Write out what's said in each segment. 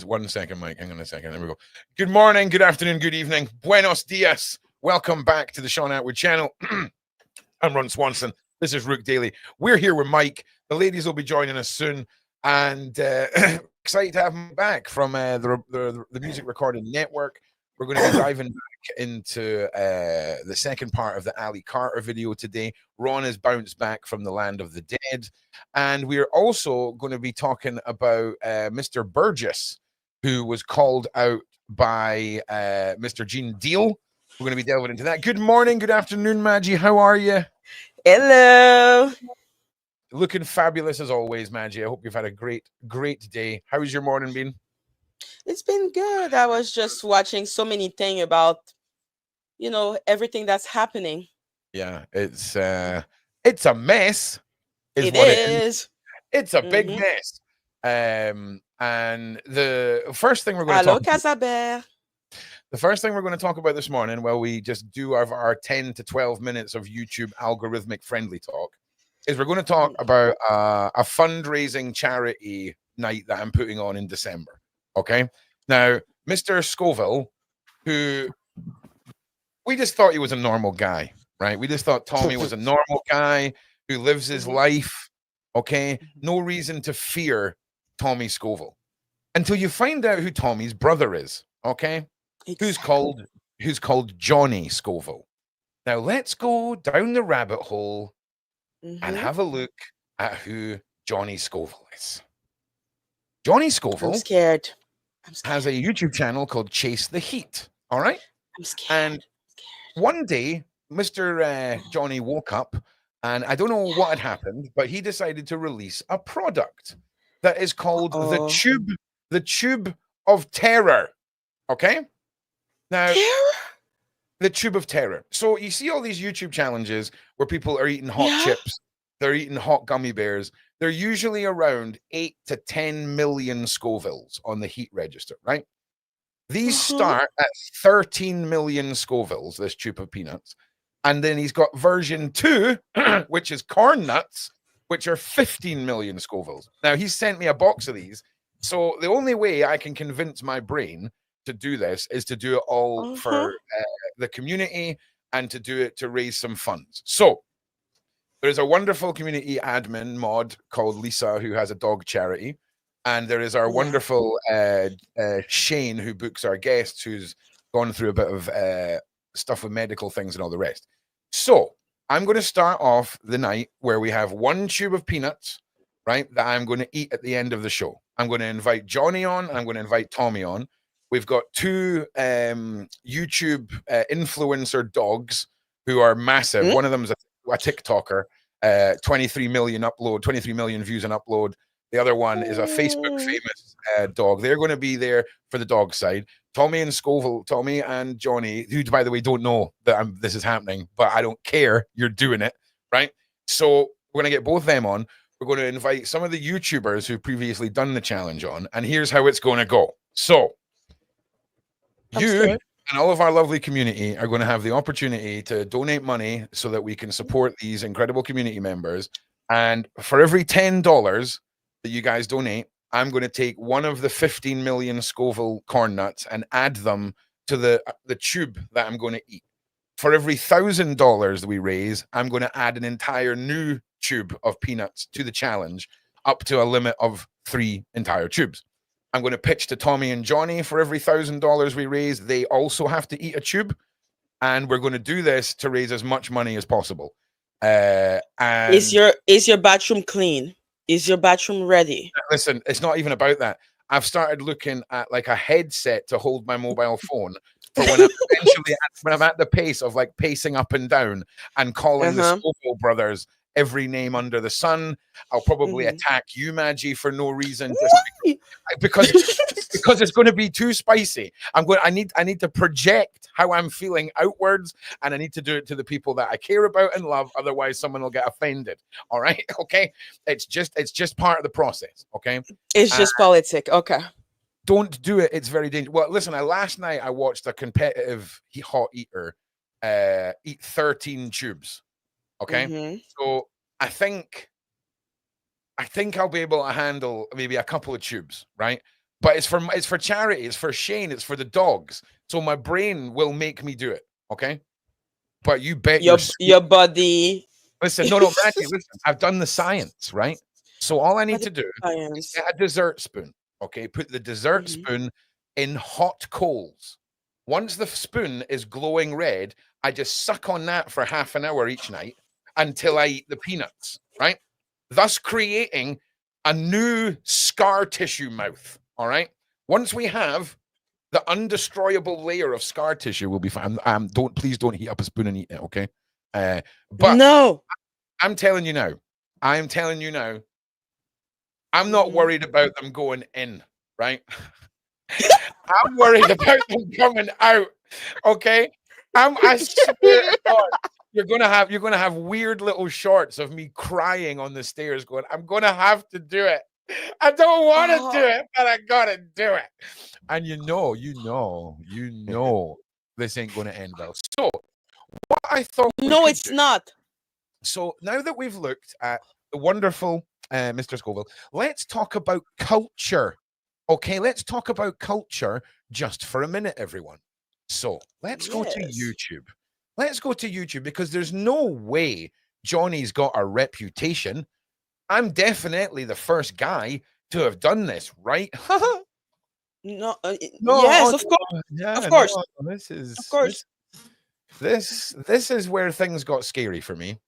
One second, Mike. Hang on a second. There we go. Good morning, good afternoon, good evening. Buenos dias. Welcome back to the Sean Atwood channel. I'm Ron Swanson. This is Rqdaily. We're here with Mike. The ladies will be joining us soon. And excited to have him back from the Music Recording Network. We're going to be diving back into the second part of the Ali Carter video today. Ron has bounced back from the land of the dead. And we're also going to be talking about Mr. Burgess, who was called out by Mr. Gene Deal. We're going to be delving into that. Good morning, good afternoon, Maggie. How are you? Hello. Looking fabulous as always, Maggie. I hope you've had a great day. How's your morning been? It's been good. I was just watching so many things about, everything that's happening. Yeah, it's a mess. It is. It's a big mess. And the first thing we're going to Hello, talk about, Casabert. the first thing we're going to talk about this morning, while we just do our 10 to 12 minutes of YouTube algorithmic friendly talk, is we're going to talk about a fundraising charity night that I'm putting on in December. Okay. Now, Mr. Scoville, who we just thought he was a normal guy, right? We just thought Tommy was a normal guy who lives his life. Okay. No reason to fear Tommy Scoville until you find out who Tommy's brother is. Okay. Exactly. Who's called Johnny Scoville. Now let's go down the rabbit hole and have a look at who Johnny Scoville is. Johnny Scoville I'm scared. has a YouTube channel called Chase the Heat. All right. I'm scared. And one day, Mr. Johnny woke up and I don't know what had happened, but he decided to release a product that is called the Tube of Terror. Okay. Now, the Tube of Terror. So you see all these YouTube challenges where people are eating hot chips, they're eating hot gummy bears. They're usually around 8 to 10 million Scovilles on the heat register, right? These start at 13 million Scovilles, this tube of peanuts. And then he's got version 2, which is corn nuts, which are 15 million Scovilles. Now, he's sent me a box of these. So the only way I can convince my brain to do this is to do it all for the community and to do it to raise some funds. So there's a wonderful community admin mod called Lisa who has a dog charity. And there is our wonderful Shane who books our guests, who's gone through a bit of stuff with medical things and all the rest. So I'm going to start off the night where we have one tube of peanuts, right, that I'm going to eat at the end of the show. I'm going to invite Johnny on. And I'm going to invite Tommy on. We've got 2 YouTube influencer dogs who are massive. One of them is a TikToker, 23 million views and upload. The other one is a Facebook famous dog. They're going to be there for the dog side. Tommy and Johnny, who, by the way, don't know that this is happening, but I don't care. You're doing it, right? So we're going to get both of them on. We're going to invite some of the YouTubers who've previously done the challenge on, and here's how it's going to go. So you and all of our lovely community are going to have the opportunity to donate money so that we can support these incredible community members. And for every $10 that you guys donate, I'm going to take one of the 15 million Scoville corn nuts and add them to the tube that I'm going to eat. For every $1,000 that we raise, I'm going to add an entire new tube of peanuts to the challenge, up to a limit of 3 entire tubes. I'm going to pitch to Tommy and Johnny for every $1,000 we raise. They also have to eat a tube. And we're going to do this to raise as much money as possible. And is your bathroom clean? Is your bathroom ready? Listen, it's not even about that. I've started looking at like a headset to hold my mobile phone for when I'm at the pace of like pacing up and down and calling the Scoville brothers every name under the sun. I'll probably attack you, Maggie, for no reason, just because it's going to be too spicy. I need to project how I'm feeling outwards, and I need to do it to the people that I care about and love. Otherwise, someone will get offended. All right, okay. It's just part of the process. Okay, it's just politic. Okay. Don't do it. It's very dangerous. Well, listen. Last night I watched a competitive hot eater eat 13 tubes. Okay, so I think I'll be able to handle maybe a couple of tubes, right? But it's for charity, it's for Shane, it's for the dogs. So my brain will make me do it. Okay. But you bet Your body. listen, no, Maggie, listen. I've done the science, right? So all I need to do is Science. get a dessert spoon. Okay, put the dessert Mhm. spoon in hot coals. Once the spoon is glowing red, I just suck on that for half an hour each night until I eat the peanuts, right? Thus creating a new scar tissue mouth. All right. Once we have the undestroyable layer of scar tissue, we'll be fine. Please don't heat up a spoon and eat it, okay? But No. I'm telling you now, I'm telling you now, I'm not Mhm. worried about them going in, right? I'm worried about them coming out. Okay. I swear to God, you're gonna have weird little shorts of me crying on the stairs, going, I'm gonna have to do it. I don't want to do it, but I gotta do it. And you know, this ain't gonna end well. So what I thought we No, could it's do. not. So now that we've looked at the wonderful Mr. Scoville, let's talk about culture. Okay, let's talk about culture just for a minute, everyone. So let's go to Yes. YouTube. Let's go to YouTube because there's no way Johnny's got a reputation. I'm definitely the first guy to have done this, right? No. No, Yes, of course. no, yeah, Of no, course. this Of is course. this is where things got scary for me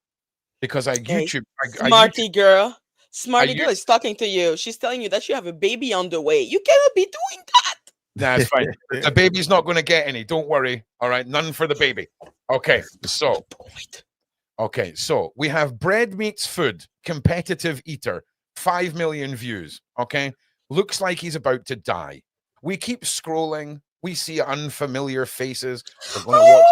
because I Hey, YouTube, smarty girl. I Smarty girl is talking to you. She's telling you that you have a baby on the way. You cannot be doing that. That's fine. The baby's not going to get any. Don't worry. All right, none for the baby. Okay, so we have bread meets food, competitive eater, 5 million views. Okay, looks like he's about to die. We keep scrolling. We see unfamiliar faces. We're going to watch.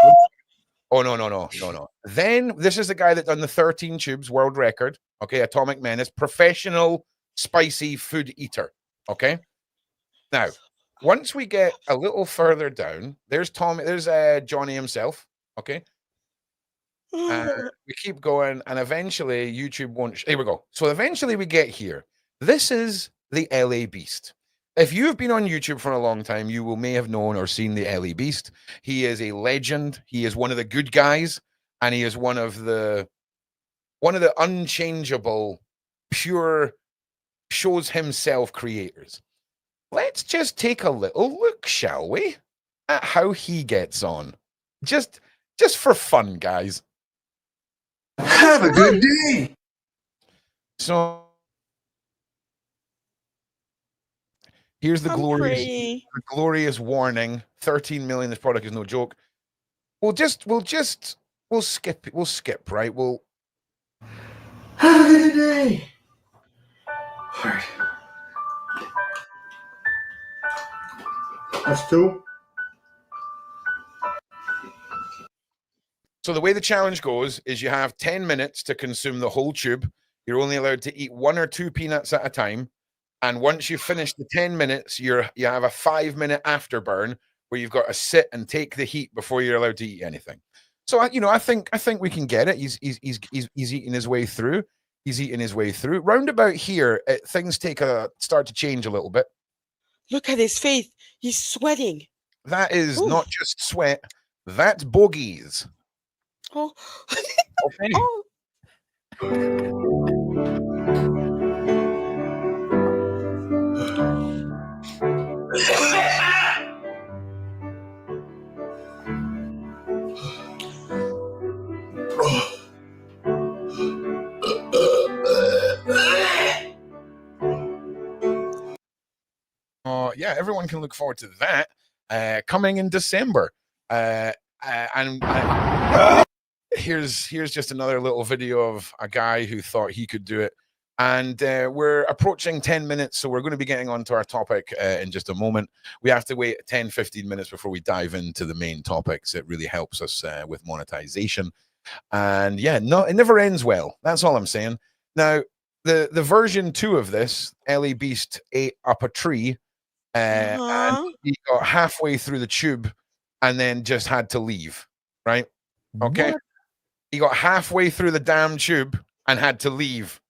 Oh no. Then this is the guy that done the 13 tubes world record. Okay, Atomic Menace, professional spicy food eater. Okay, now once we get a little further down, there's Johnny himself. Okay, we keep going, and eventually YouTube won't. Here we go. So eventually we get here. This is the LA Beast. If you've been on YouTube for a long time, you may have known or seen the LA Beast. He is a legend. He is one of the good guys, and he is one of the unchangeable, pure shows himself creators. Let's just take a little look, shall we, at how he gets on. Just for fun, guys. Have a good day. So here's the glorious warning. 13 million. This product is no joke. We'll skip, right? Have a good day. All right. That's two. So the way the challenge goes is you have 10 minutes to consume the whole tube. You're only allowed to eat 1 or 2 peanuts at a time. And once you finish the 10 minutes, you have a 5-minute afterburn where you've got to sit and take the heat before you're allowed to eat anything. So I think we can get it. He's eating his way through. He's eating his way through. Round about here, things start to change a little bit. Look at his face. He's sweating. That is not just sweat. That's bogies. Oh. Okay. Yeah, everyone can look forward to that coming in December. Here's just another little video of a guy who thought he could do it. And we're approaching 10 minutes, so we're going to be getting on to our topic in just a moment. We have to wait 10-15 minutes before we dive into the main topics. It really helps us with monetization. And yeah, no, it never ends well. That's all I'm saying. Now, the version 2 of this, LA Beast ate up a tree, and he got halfway through the tube and then just had to leave, right? Okay. What? He got halfway through the damn tube and had to leave.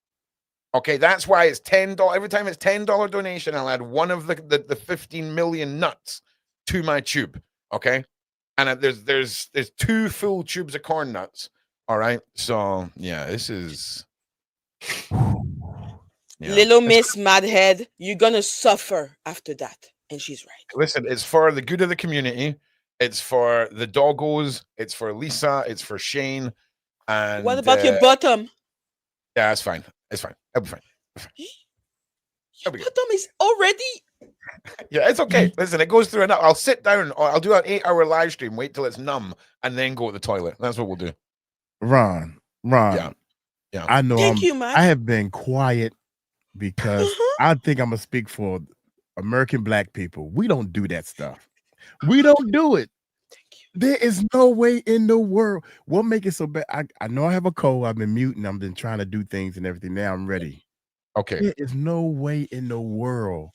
Okay, that's why it's $10. Every time it's $10 donation, I'll add one of the 15 million nuts to my tube. Okay, and there's 2 full tubes of corn nuts. All right, so yeah, this is Little Miss Madhead, you're gonna suffer after that, and she's right. Listen, it's for the good of the community. It's for the doggos. It's for Lisa. It's for Shane. And What about your bottom? Yeah, it's fine. It's fine. It'll be fine. Your bottom is already. Yeah, it's okay. Listen, it goes through enough. I'll sit down. Or I'll do an 8-hour live stream. Wait till it's numb, and then go to the toilet. That's what we'll do. Ron. Yeah. I know. Thank you, Matt. I have been quiet because I think I'm gonna speak for American Black people. We don't do that stuff. We don't do it. There is no way in the world. What make it so bad? I know I have a cold. I've been muting. I've been trying to do things and everything. Now I'm ready. Okay. There is no way in the world.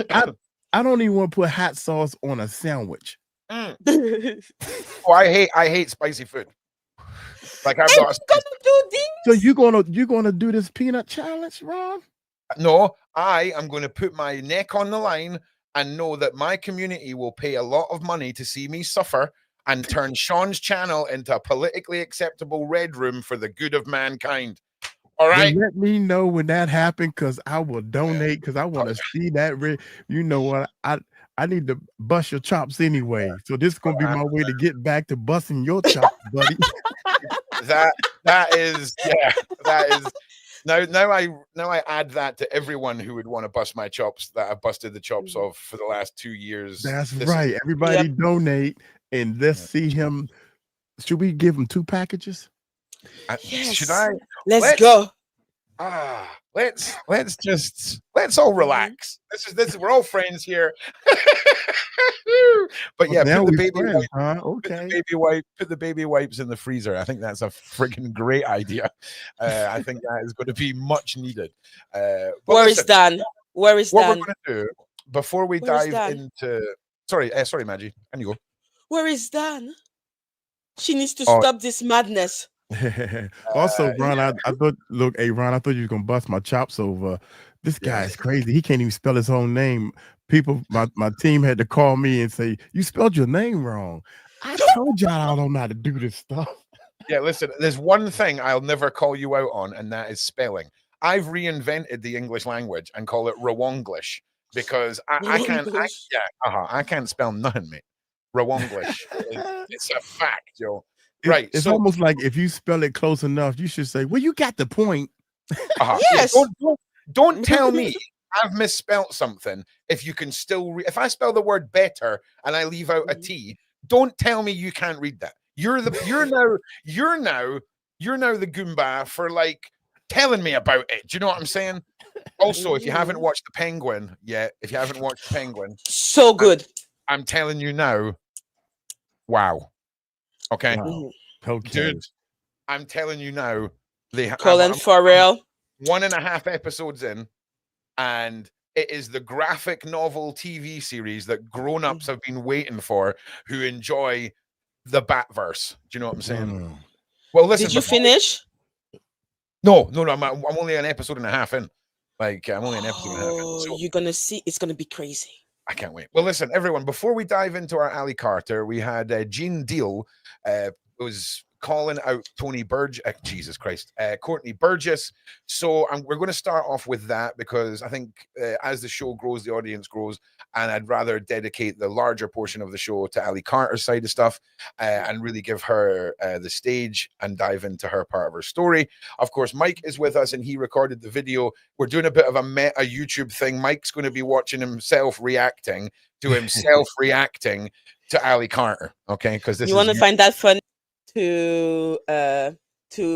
I don't even want to put hot sauce on a sandwich. Oh, I hate spicy food. Like I've got. Gonna do this? So you're gonna do this peanut challenge, Ron? No, I am going to put my neck on the line and know that my community will pay a lot of money to see me suffer and turn Sean's channel into a politically acceptable red room for the good of mankind. All right. Then let me know when that happened, because I will donate, because I want to see that red. You know what? I need to bust your chops anyway. So this is gonna be my way to get back to busting your chops, buddy. that is now I add that to everyone who would want to bust my chops that I've busted the chops of for the last 2 years. That's right. Everybody donate and let's see him. Should we give him 2 packages? Yes. Should I? Let's go. Let's all relax. This is we're all friends here. But yeah, now put the baby friends, wipe, huh? Okay. put the baby wipes in the freezer. I think that's a freaking great idea. I think that is going to be much needed. Where is Dan? Where is what Dan? we're going to do before we Where is dive Dan? into sorry, Maggie, can you go? Where is Dan? She needs to stop this madness. Also, Ron, I thought, look, hey, Ron, I thought you were gonna bust my chops over. This guy is crazy. He can't even spell his own name. People, my team had to call me and say, "You spelled your name wrong." I told y'all I don't know how to do this stuff. Yeah, listen, there's one thing I'll never call you out on, and that is spelling. I've reinvented the English language and call it Rwonglish because I can't spell nothing, mate. Rwonglish. It's a fact, yo. Right. It's so, almost like if you spell it close enough, you should say, "Well, you got the point." Yes. Yeah, don't tell me I've misspelt something. If you can still if I spell the word better and I leave out a T, don't tell me you can't read that. You're now the Goomba for like telling me about it. Do you know what I'm saying? Also, if you haven't watched The Penguin yet, So good. I'm telling you now. Wow. Okay. Wow. Dude, I'm telling you now. Colin Farrell. 1.5 episodes in, and it is the graphic novel TV series that grown-ups have been waiting for, who enjoy the Batverse. Do you know what I'm saying? Well, listen. Did you finish? No. I'm only an episode and a half in. Like I'm only an episode and a half in. So You're gonna see. It's gonna be crazy. I can't wait. Well, listen, everyone. Before we dive into our Ali Carter, we had Gene Deal was calling out Tony Burgess. Jesus Christ, Courtney Burgess. So we're going to start off with that because I think as the show grows, the audience grows, and I'd rather dedicate the larger portion of the show to Ali Carter's side of stuff and really give her the stage and dive into her part of her story. Of course, Mike is with us and he recorded the video. We're doing a bit of a meta YouTube thing. Mike's going to be watching himself reacting to Ali Carter. Okay, because you want to find that funny to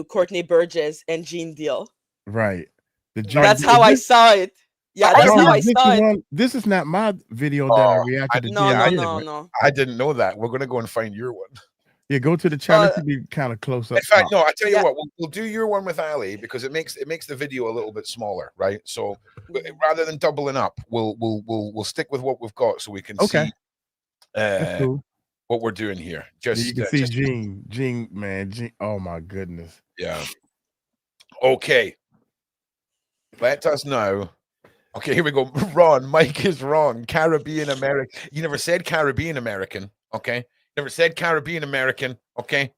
Courtney Burgess and Gene Deal. Right. That's how I saw it. Yeah, that's how I saw it. This is not my video that I reacted to. No. I didn't know that. We're gonna go and find your one. Yeah, go to the channel to be kind of close up. In fact, no, I tell you what, we'll do your one with Ali because it makes the video a little bit smaller, right? So rather than doubling up, we'll stick with what we've got so we can see what we're doing here. Just you can see Gene, man. Oh my goodness. Yeah. Okay. Let us know. Okay, here we go. Ron, Mike is wrong. Caribbean American. You never said Caribbean American. Okay. Never said Caribbean American. Okay.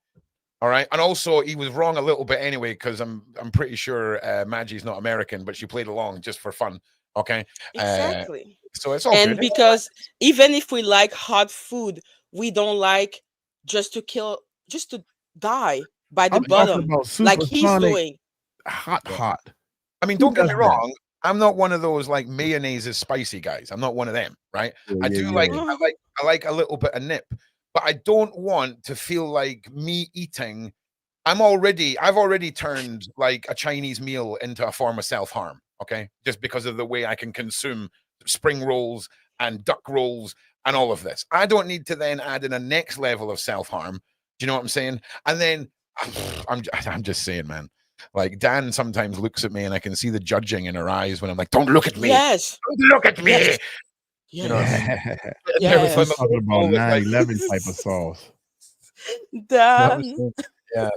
All right. And also he was wrong a little bit anyway, because I'm pretty sure Maggie's not American, but she played along just for fun. Okay. Exactly. So it's all And good. because even if we like hot food, we don't like just to kill, just to die by the I'm talking bottom, about like he's supersonic, doing. hot, Yeah. hot. I mean, Who don't get does me that? wrong. I'm not one of those like mayonnaise is spicy guys. I'm not one of them, right? I do like I like a little bit of nip, but I don't want to feel like me eating. I've already turned like a Chinese meal into a form of self-harm, okay? Just because of the way I can consume spring rolls and duck rolls and all of this. I don't need to then add in a next level of self-harm. Do you know what I'm saying? And then I'm just saying, man. Like Dan sometimes looks at me and I can see the judging in her eyes when I'm like, "Don't look at me. Yes. Don't look at me." Yes. You know what I mean? Yes. And every time Yes. I'm talking about always like, 9/11 type of sauce. Dan. yeah,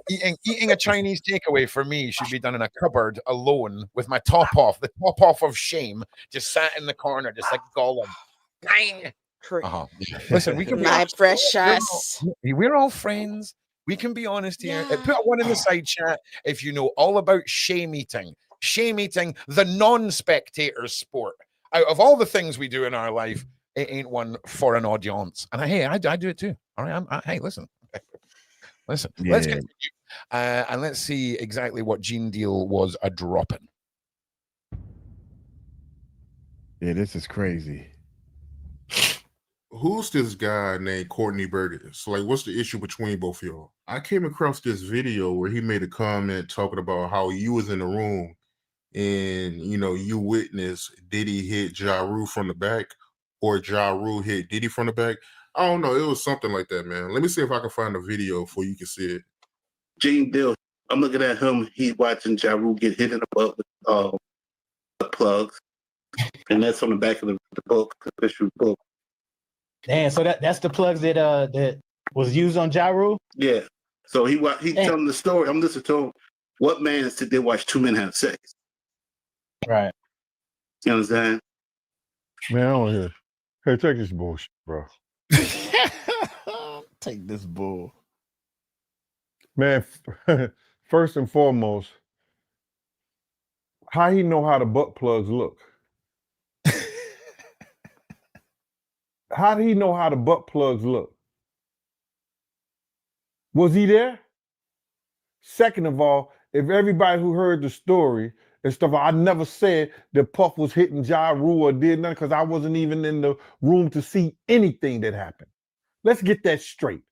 eating a Chinese takeaway for me should be done in a cupboard alone with my top off, the top off of shame, just sat in the corner, just like Gollum. Uh-huh. Listen, we can be My honest. precious. We're all friends. We can be honest here. Put one in the side chat if you know all about shame eating. Shame eating, the non-spectator sport. Out of all the things we do in our life, it ain't one for an audience. And I do it too. All right. Hey, listen. Listen. Let's Yeah. continue. And let's see exactly what Gene Deal was a dropping. Yeah, this is crazy. Who's this guy named Courtney Burgess? Like, what's the issue between both of y'all? I came across this video where he made a comment talking about how you was in the room and, you know, you witnessed Diddy hit Ja Rule from the back or Ja Rule hit Diddy from the back. I don't know. It was something like that, man. Let me see if I can find a video for you can see it. Gene Deal. I'm looking at him. He's watching Ja Rule get hit in the butt with plugs. And that's on the back of the book, the official book. Damn, so that's the plugs that was used on Ja Rule? Yeah. So he's telling the story. I'm listening to him. What man sit there watch two men have sex? Right. You know what I'm saying? Man, I don't hear. Hey, take this bullshit, bro. Take this bull. Man, first and foremost, how he know how the butt plugs look? How did he know how the butt plugs look? Was he there? Second of all, if everybody who heard the story and stuff, I never said that Puff was hitting Ja Rule or did nothing because I wasn't even in the room to see anything that happened. Let's get that straight.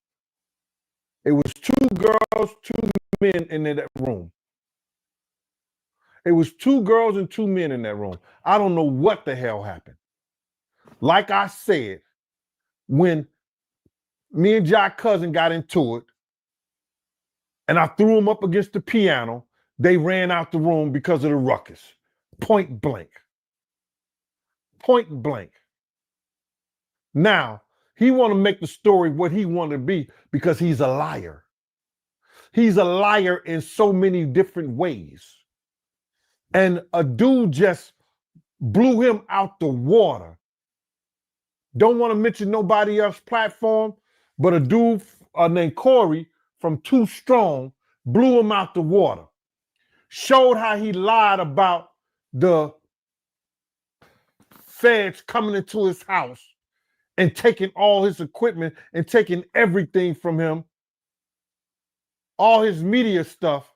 It was two girls, two men in that room. It was two girls and two men in that room. I don't know what the hell happened. Like I said, when me and Jack Cousin got into it, and I threw him up against the piano, they ran out the room because of the ruckus. Point blank. Point blank. Now, he want to make the story what he want to be because he's a liar. He's a liar in so many different ways. And a dude just blew him out the water. Don't want to mention nobody else's platform, but a dude named Corey from Too Strong blew him out the water. Showed how he lied about the feds coming into his house and taking all his equipment and taking everything from him, all his media stuff,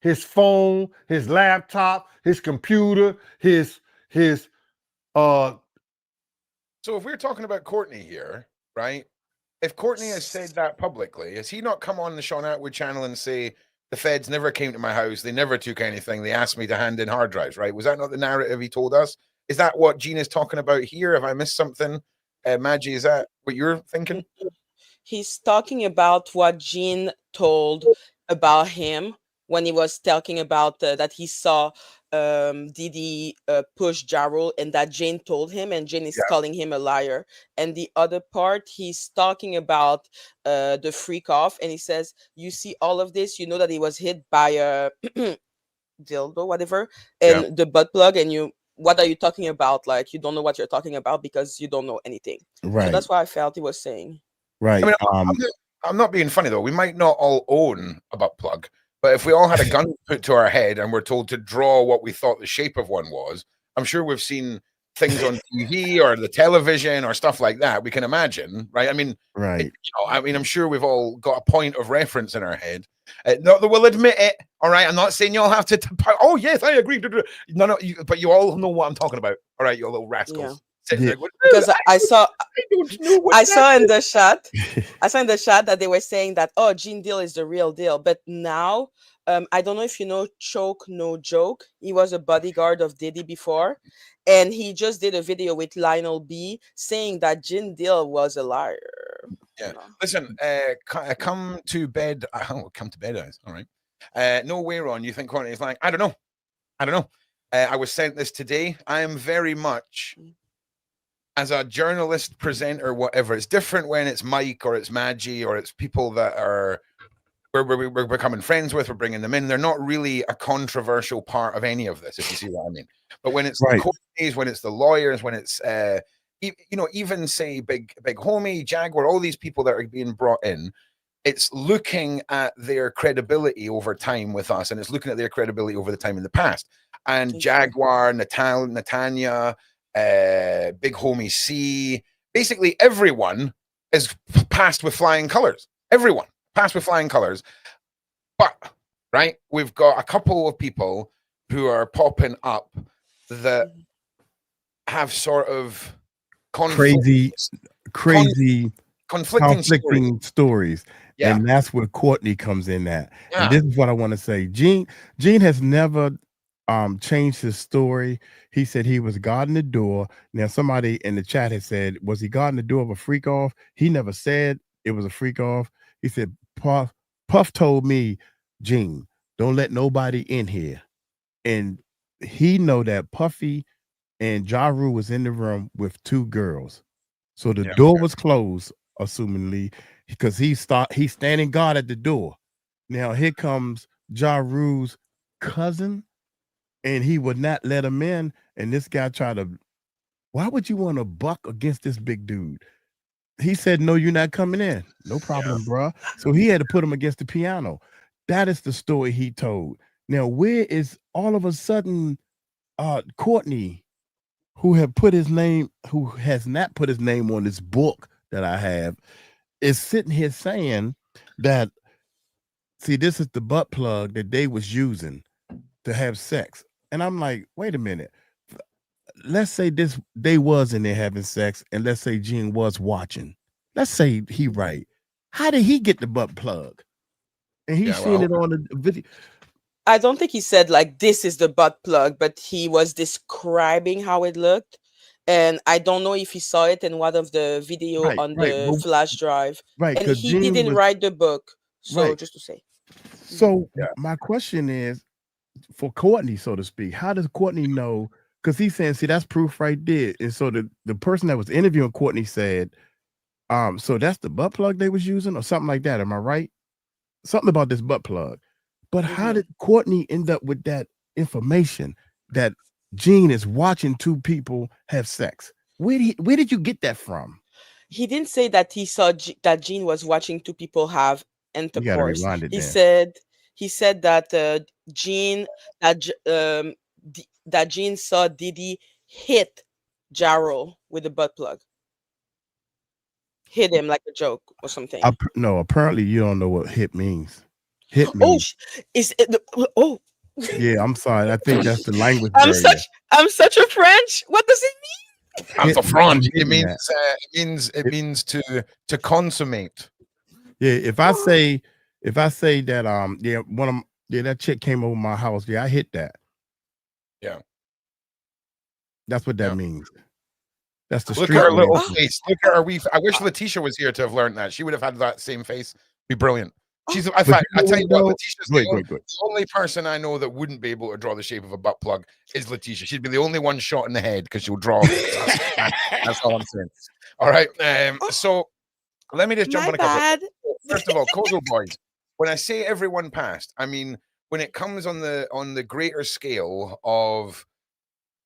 his phone, his laptop, his computer, his So if we're talking about Courtney here, right? If Courtney has said that publicly, has he not come on the Sean Atwood channel and say the feds never came to my house, they never took anything, they asked me to hand in hard drives, right? Was that not the narrative he told us? Is that what Gene is talking about here? Have I missed something? Maggie, is that what you're thinking? He's talking about what Gene told about him when he was talking about that he saw Diddy push Ja Rule, and that Jane told him, and Jane is calling him a liar. And the other part, he's talking about the freak off, and he says, you see all of this, you know that he was hit by a dildo, whatever, and the butt plug, and what are you talking about? Like, you don't know what you're talking about because you don't know anything. So Right. that's what I felt he was saying. Right. I mean, I'm not being funny though. We might not all own a butt plug, but if we all had a gun put to our head and we're told to draw what we thought the shape of one was, I'm sure we've seen things on TV or the television or stuff like that. We can imagine, right? I mean, right. I'm sure we've all got a point of reference in our head. Not that we'll admit it. All right, I'm not saying you all have to. Oh yes, I agree. No, but you all know what I'm talking about. All right, you little rascals. Yeah. Because I saw don't know what I saw in the chat that they were saying that, oh, Gene Deal is the real deal. But now, I don't know if you know Choke No Joke. He was a bodyguard of Diddy before, and he just did a video with Lionel B saying that Gene Deal was a liar. Yeah. Listen, come to bed. Come to bed, guys. All right. No way, Ron. You think Courtney is like, I don't know. I was sent this today. I am very much, as a journalist, presenter, whatever. It's different when it's Mike or it's Maggie or it's people that are we're becoming friends with. We're bringing them in. They're not really a controversial part of any of this, if you see what I mean. But when it's the Courtneys, when it's the lawyers, when it's even say big homie, Jaguar, all these people that are being brought in, it's looking at their credibility over time with us, and it's looking at their credibility over the time in the past. And Jaguar, Natanya, big homie C, basically everyone is passed with flying colors. Everyone passed with flying colors. But right, we've got a couple of people who are popping up that have sort of crazy conflicting stories. Yeah. And that's where Courtney comes in at. Yeah. And this is what I want to say. Gene has never changed his story. He said he was guarding the door. Now, somebody in the chat had said, was he guarding the door of a freak off? He never said it was a freak off. He said, Puff told me, Gene, don't let nobody in here. And he know that Puffy and Ja Rule was in the room with two girls. So the door was closed, assumingly, because he's standing guard at the door. Now here comes Ja Rule's cousin, and he would not let him in. And this guy tried to, why would you want to buck against this big dude? He said, no, you're not coming in. No problem, bruh. So he had to put him against the piano. That is the story he told. Now, where is all of a sudden Courtney, who has not put his name on this book that I have, is sitting here saying that, see, this is the butt plug that they was using to have sex. And I'm like, wait a minute. Let's say they was in there having sex, and let's say Gene was watching. Let's say he right. How did he get the butt plug? And he's seen it on the video. I don't think he said like this is the butt plug, but he was describing how it looked. And I don't know if he saw it in one of the video on the flash drive. Right. And he didn't write the book. So just to say. So my question is for Courtney, so to speak, how does Courtney know? Because he's saying, see, that's proof right there. And so the person that was interviewing Courtney said, so that's the butt plug they was using or something like that. Am I right? Something about this butt plug. But how did Courtney end up with that information that Gene is watching two people have sex? Where did you get that from? He didn't say that he saw that Gene was watching two people have intercourse. He said that Gene that Gene saw Diddy hit Ja Rule with a butt plug. Hit him like a joke or something. No, apparently you don't know what hit means. Hit means. Yeah, I'm sorry. I think that's the language. I'm such a French. What does it mean? I'm so French. It means to consummate. Yeah, if I say that that chick came over my house, I hit that. Yeah. That's what that means. That's the Look at her little face. Look at her I wish Letitia was here to have learned that. She would have had that same face. Be brilliant. She's in fact, I tell you what, Letitia's the only person I know that wouldn't be able to draw the shape of a butt plug is Letitia. She'd be the only one shot in the head because she'll draw. That's all I'm saying. All right. So let me just jump on a couple. First of all, Kozo boys. When I say everyone passed, I mean when it comes on the greater scale of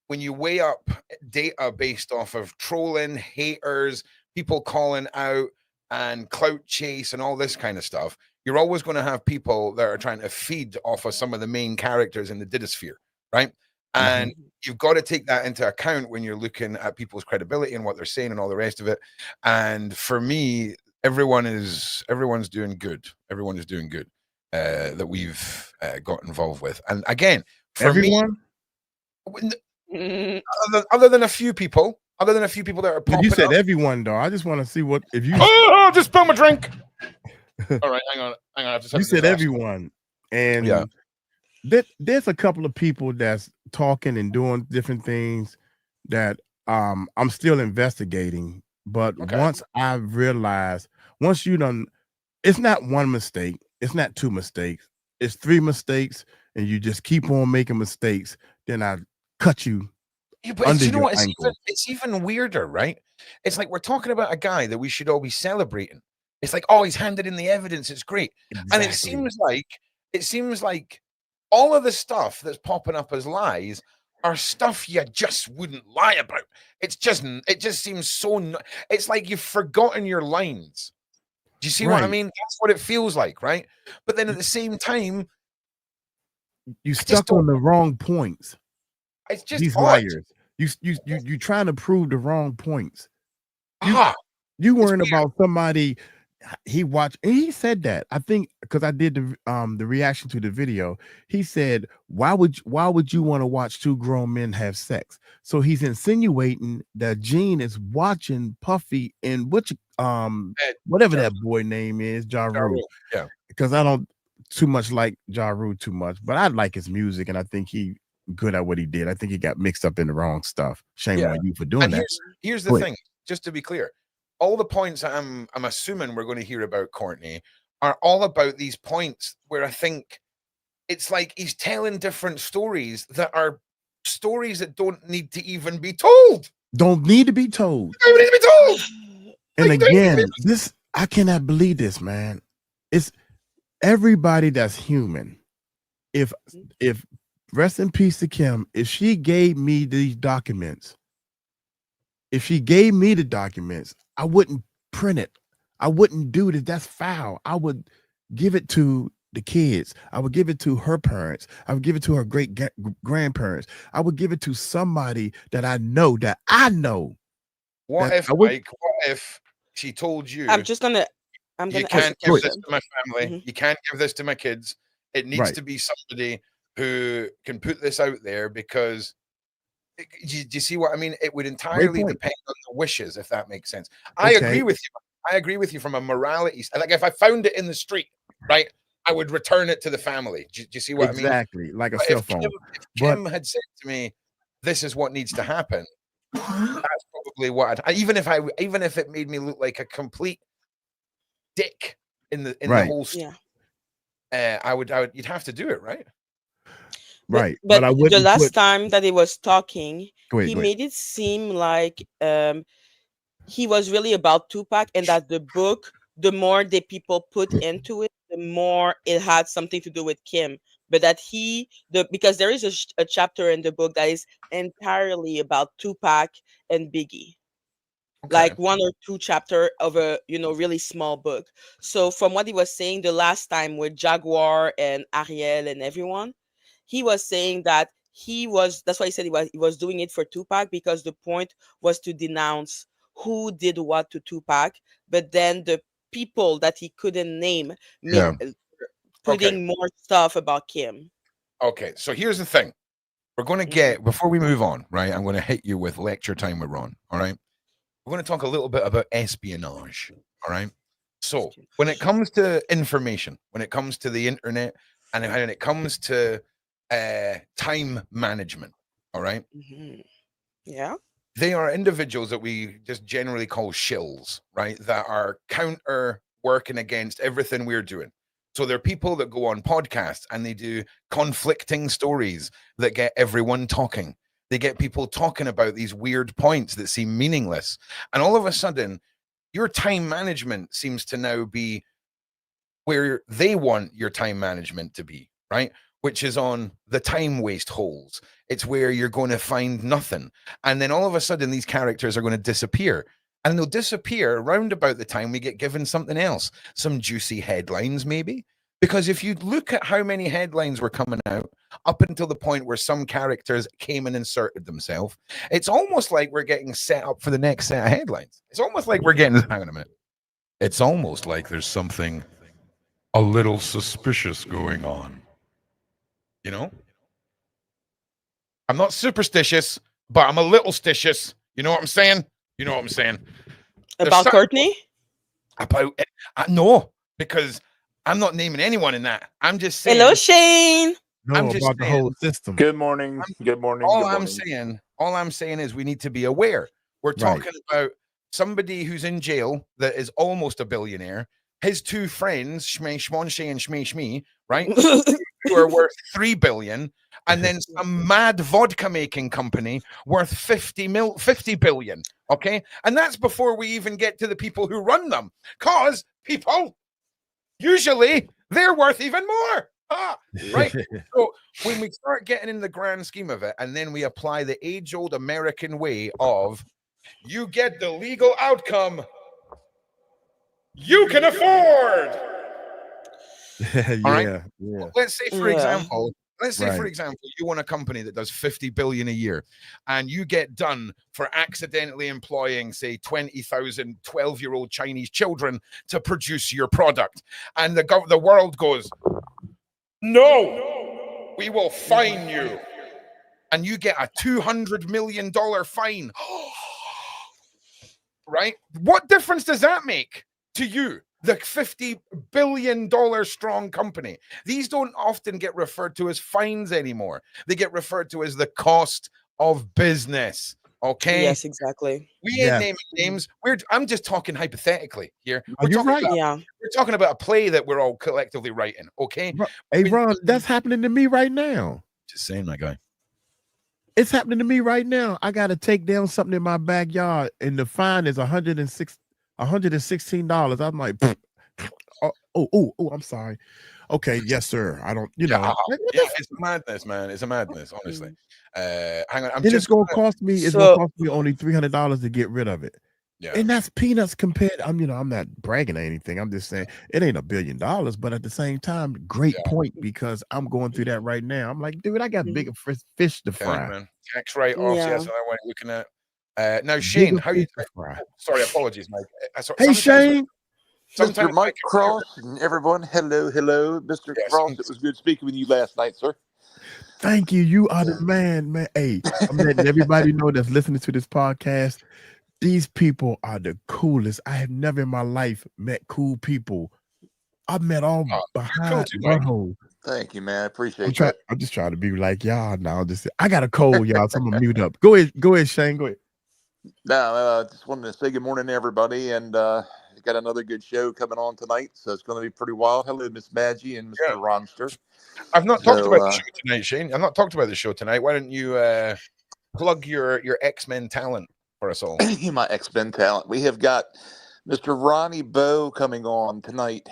when you weigh up data based off of trolling, haters, people calling out, and clout chase and all this kind of stuff, you're always going to have people that are trying to feed off of some of the main characters in the Didosphere, right? And you've got to take that into account when you're looking at people's credibility and what they're saying and all the rest of it. And for me, everyone's doing good. Everyone is doing good that we've got involved with. And again, for Everyone? me, other than a few people that are But popping you said up. everyone, though. I just want to see what if you. Oh, just spill my drink. All right, hang on. I just had You a said disaster. everyone, and Yeah. there's a couple of people that's talking and doing different things that I'm still investigating. But Okay. once I've realized, once you done, it's not one mistake, it's not two mistakes, it's three mistakes, and you just keep on making mistakes, then I cut you Yeah, but under you know your what? ankle. It's even weirder, right? It's like we're talking about a guy that we should all be celebrating. It's like, oh, he's handed in the evidence. It's great. And it seems like all of the stuff that's popping up as lies are stuff you just wouldn't lie about. It just seems so. It's like you've forgotten your lines. Do you see what I Right. mean? That's what it feels like, right? But then at the same time, You I just stuck on don't. the wrong points. It's just These odd. liars. You trying to prove the wrong points. Ah, You it's weren't weird. about somebody he watched, and he said that. I think because I did the reaction to the video. He said, why would you want to watch two grown men have sex? So he's insinuating that Gene is watching Puffy and whatever Ja that boy name is, Ja Ja Rule. Rule, yeah. Because I don't too much like Ja Rule too much, but I like his music, and I think he good at what he did. I think he got mixed up in the wrong stuff. Shame Yeah. on you for doing And that. here's the Go ahead. thing, just to be clear, all the points that I'm assuming we're going to hear about Courtney are all about these points where I think it's like he's telling different stories that are stories that don't need to even be told. Don't need to be told. Don't even need to be told. And Like, don't even again, this I cannot believe this, man. It's everybody that's human. If rest in peace to Kim, if she gave me these documents, if she gave me the documents, I wouldn't print it. I wouldn't do this. That's foul. I would give it to the kids. I would give it to her parents. I would give it to her great grandparents. I would give it to somebody that I know. What that if, I would- Mike, what if she told you I'm gonna you ask can't a give this question. to my family, you can't give this to my kids. It needs Right. to be somebody who can put this out there because do you see what I mean? It would entirely point. depend on the wishes, if that makes sense. I agree with you. I agree with you from a morality. Like if I found it in the street, right, I would return it to the family. Do you see what I mean? Exactly, like a But cell if phone. If Kim had said to me, "This is what needs to happen," that's probably what even if it made me look like a complete dick in the Right. whole story, I would you'd have to do it, right? Right. But I the wouldn't last put time that he was talking, Go ahead, he go ahead. made it seem like he was really about Tupac, and that the book, the more the people put into it, the more it had something to do with Kim. But that because there is a chapter in the book that is entirely about Tupac and Biggie. Like one or two chapter of a really small book. So from what he was saying the last time with Jaguar and Ariel and everyone, he was saying that that's why he said he was doing it for Tupac, because the point was to denounce who did what to Tupac, but then the people that he couldn't name putting more stuff about Kim. Okay, so here's the thing. We're going to get, before we move on, right, I'm going to hit you with lecture time with Ron, all right? We're going to talk a little bit about espionage, all right? So when it comes to information, when it comes to the internet, and when it comes to time management, all right? Yeah. They are individuals that we just generally call shills, right? That are counter working against everything we're doing. So they're people that go on podcasts and they do conflicting stories that get everyone talking. They get people talking about these weird points that seem meaningless. And all of a sudden, your time management seems to now be where they want your time management to be, right? which is on the time waste holes. It's where you're going to find nothing. And then all of a sudden, these characters are going to disappear. And they'll disappear around about the time we get given something else, some juicy headlines, maybe. Because if you look at how many headlines were coming out up until the point where some characters came and inserted themselves, it's almost like we're getting set up for the next set of headlines. It's almost like we're getting, hang on a minute. It's almost like there's something a little suspicious going on. You know? I'm not superstitious, but I'm a little stitious. You know what I'm saying? You know what I'm saying? About Courtney? About no, because I'm not naming anyone in that. I'm just saying. Hello, Shane. No, I'm just about the saying, whole system. Good morning. Good morning. all good I'm morning. saying is we need to be aware. We're Right. talking about somebody who's in jail that is almost a billionaire. His two friends, Shmonshay and Shmee, right, who are worth 3 billion, and then some mad vodka making company worth 50 billion. Okay, and that's before we even get to the people who run them, cause people usually they're worth even more. Right. So when we start getting in the grand scheme of it, and then we apply the age-old American way of you get the legal outcome you can afford. All right. Yeah. Let's say, for example, you own a company that does 50 billion a year, and you get done for accidentally employing, say, 20,000 12-year-old Chinese children to produce your product, and the world goes, no, we will fine you, and you get a $200 million fine. Right? What difference does that make to you? The $50 billion strong company. These don't often get referred to as fines anymore. They get referred to as the cost of business. Okay. Yes, exactly. We ain't naming names. I'm just talking hypothetically here. You're right. We're talking about a play that we're all collectively writing. Okay. Hey, Ron, that's happening to me right now. Just saying, my guy. It's happening to me right now. I got to take down something in my backyard, and the fine is $116. I'm like, oh, I'm sorry. Okay, yes, sir. I don't, it's madness, man. It's a madness, honestly. Hang on. It's gonna cost me only $300 to get rid of it. Yeah. And that's peanuts compared. I'm not bragging or anything. I'm just saying it ain't $1 billion, but at the same time, great point, because I'm going through that right now. I'm like, dude, I got bigger fish to fry. Man. Tax write-offs. Yes, I went looking at. Now, Shane, how you? Sorry, apologies, Mike. Hey, Shane. Mr. Mike Cross and everyone. Hello, Mr. Cross. It was good speaking with you last night, sir. Thank you. You are the man. Hey, I'm letting everybody know that's listening to this podcast. These people are the coolest. I have never in my life met cool people. I've met all behind one hole. Thank you, man. I appreciate it. I'm just trying to be like y'all now. I got a cold, y'all, so I'm gonna mute up. Go ahead, Shane. Go ahead. No, just wanted to say good morning to everybody, and got another good show coming on tonight, so it's going to be pretty wild. Hello, Miss Badgie and Mr. Ronster. I've not talked about the show tonight, Shane. I've not talked about the show tonight. Why don't you plug your X-Men talent for us all? My X-Men talent. We have got Mr. Ronnie Bow coming on tonight,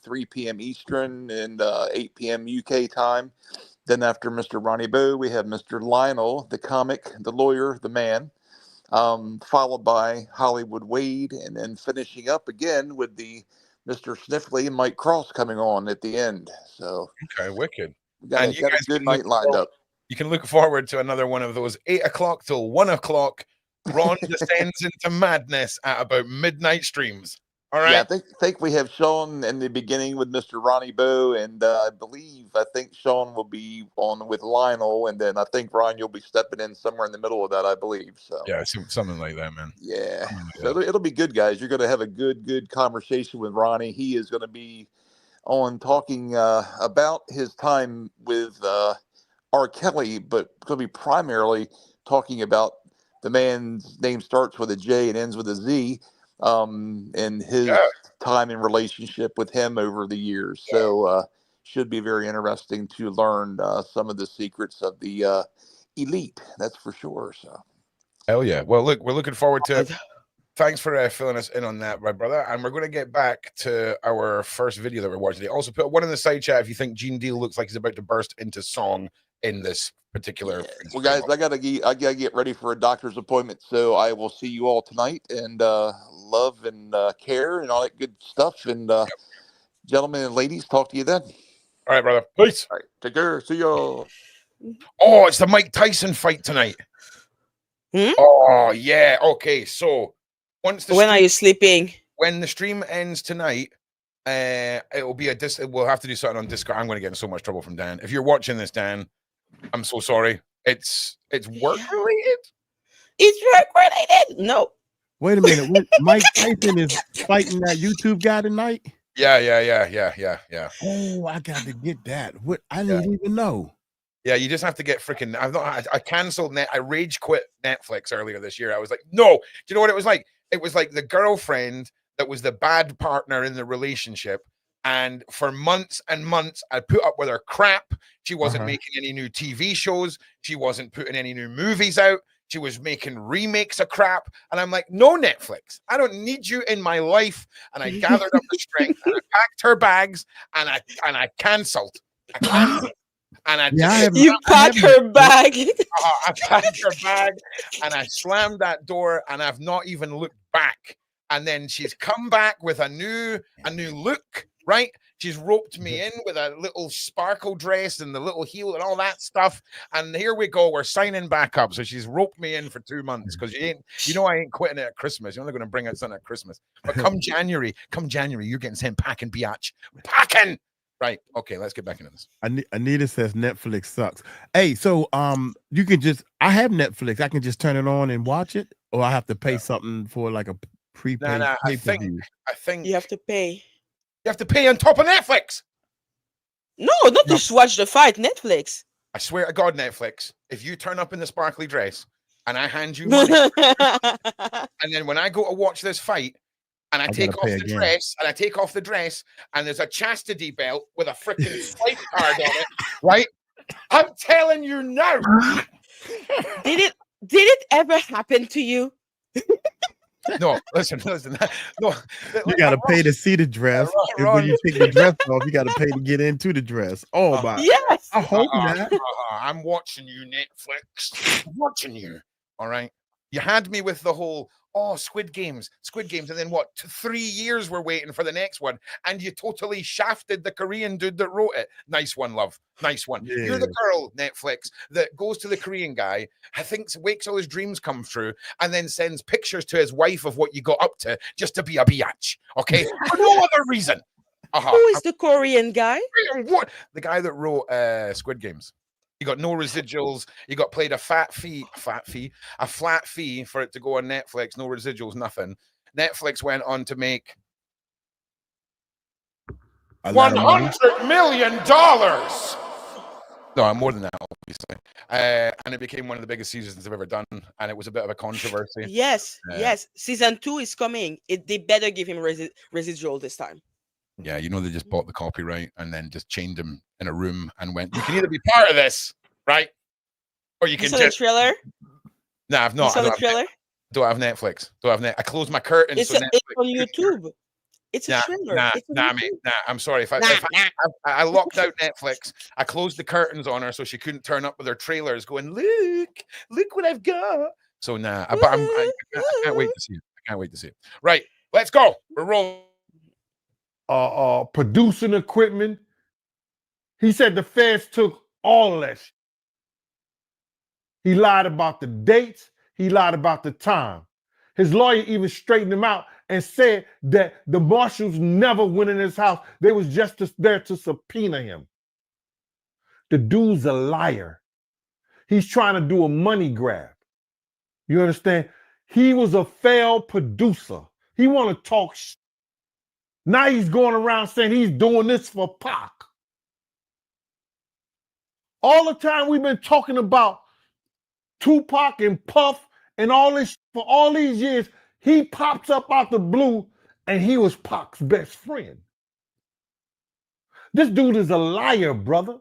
3 p.m. Eastern and 8 p.m. UK time. Then after Mr. Ronnie Bow, we have Mr. Lionel, the comic, the lawyer, the man, followed by Hollywood Wade, and then finishing up again with the Mr. Sniffly and Mike Cross coming on at the end. So okay, wicked. And you got a good night lined up. You can look forward to another one of those 8 o'clock till 1 o'clock. Ron descends into madness at about midnight streams. All right. Yeah, I think we have Sean in the beginning with Mr. Ronnie Bow, and I think Sean will be on with Lionel, and then I think Ron, you'll be stepping in somewhere in the middle of that, I believe. So yeah, something like that, man. Yeah, so it'll be good, guys. You're going to have a good conversation with Ronnie. He is going to be on talking about his time with R. Kelly, but going to be primarily talking about the man's name starts with a J and ends with a Z. And his time in relationship with him over the years. So should be very interesting to learn some of the secrets of the elite. That's for sure. So hell yeah. Well, look, we're looking forward to it. thanks for filling us in on that, my brother. And we're going to get back to our first video that we're watching today. Also, put one in the side chat if you think Gene Deal looks like he's about to burst into song in this particular. Well, guys, I gotta get ready for a doctor's appointment, so I will see you all tonight. And love and care and all that good stuff. And gentlemen and ladies, talk to you then. All right, brother. Peace. All right, take care. See y'all. Oh, it's the Mike Tyson fight tonight. Oh yeah. Okay, so once the when are you sleeping? When the stream ends tonight, it will be we'll have to do something on Discord. I'm going to get in so much trouble from Dan. If you're watching this, Dan, I'm so sorry. It's work related. It's work related. No. Wait a minute. Mike Tyson is fighting that YouTube guy tonight? Yeah. Oh, I got to get that. What? I didn't even know. Yeah, you just have to get freaking. I canceled I rage quit Netflix earlier this year. I was like, no. Do you know what it was like? It was like the girlfriend that was the bad partner in the relationship. And for months and months, I put up with her crap. She wasn't making any new TV shows. She wasn't putting any new movies out. She was making remakes of crap. And I'm like, no, Netflix, I don't need you in my life. And I gathered up the strength and I packed her bags and I canceled. And you packed her bag. I packed her bag and I slammed that door and I've not even looked back. And then she's come back with a new look, right? She's roped me in with a little sparkle dress and the little heel and all that stuff. And here we go. We're signing back up. So she's roped me in for 2 months because I ain't quitting it at Christmas. You're only going to bring out something at Christmas. But come January, you're getting sent packing, biatch. Packing. Right. Okay, let's get back into this. Anita says Netflix sucks. Hey, so you can I have Netflix. I can just turn it on and watch it, or I have to pay something for like a prepaid pay-per-view. I think you have to pay. You have to pay on top of Netflix. No, not just watch the fight. Netflix. I swear to God, Netflix, if you turn up in the sparkly dress and I hand you money, and then when I go to watch this fight, and I take off the dress, and there's a chastity belt with a freaking swipe card on it, right? I'm telling you now. Did it ever happen to you? No, listen. No, you got to pay to see the dress. And when you take the dress off, you got to pay to get into the dress. Oh my! Yes. I hope not. I'm watching you, Netflix. I'm watching you. All right. You had me with the whole. Oh, Squid Games. And then what? 3 years we're waiting for the next one. And you totally shafted the Korean dude that wrote it. Nice one, love. Nice one. Yeah. You're the girl, Netflix, that goes to the Korean guy, I think wakes all his dreams come true, and then sends pictures to his wife of what you got up to just to be a biatch. Okay? For no other reason. Who is the Korean guy? What? The guy that wrote Squid Games. You got no residuals. You got paid a flat fee for it to go on Netflix. No residuals, nothing. Netflix went on to make $100 million. No, more than that, obviously. And it became one of the biggest seasons they've ever done. And it was a bit of a controversy. Yes. Season 2 is coming. They better give him residual this time. Yeah, they just bought the copyright and then just chained him in a room and went, you can either be part of this, right? Or you can just... the trailer? No, I've not. You saw the trailer? Don't have Netflix. I closed my curtains. It's on YouTube. It's a trailer. Mate. I'm sorry. If I locked out Netflix, I closed the curtains on her so she couldn't turn up with her trailers going, look what I've got. So but I can't wait to see it. Right, let's go. We're rolling. Producing equipment. He said the feds took all of that shit. He lied about the dates. He lied about the time. His lawyer even straightened him out and said that the marshals never went in his house. They was just there to subpoena him. The dude's a liar. He's trying to do a money grab. You understand? He was a failed producer. He want to talk shit. Now he's going around saying he's doing this for Pac. All the time we've been talking about Tupac and Puff and all this for all these years, he pops up out the blue and he was Pac's best friend. This dude is a liar, brother.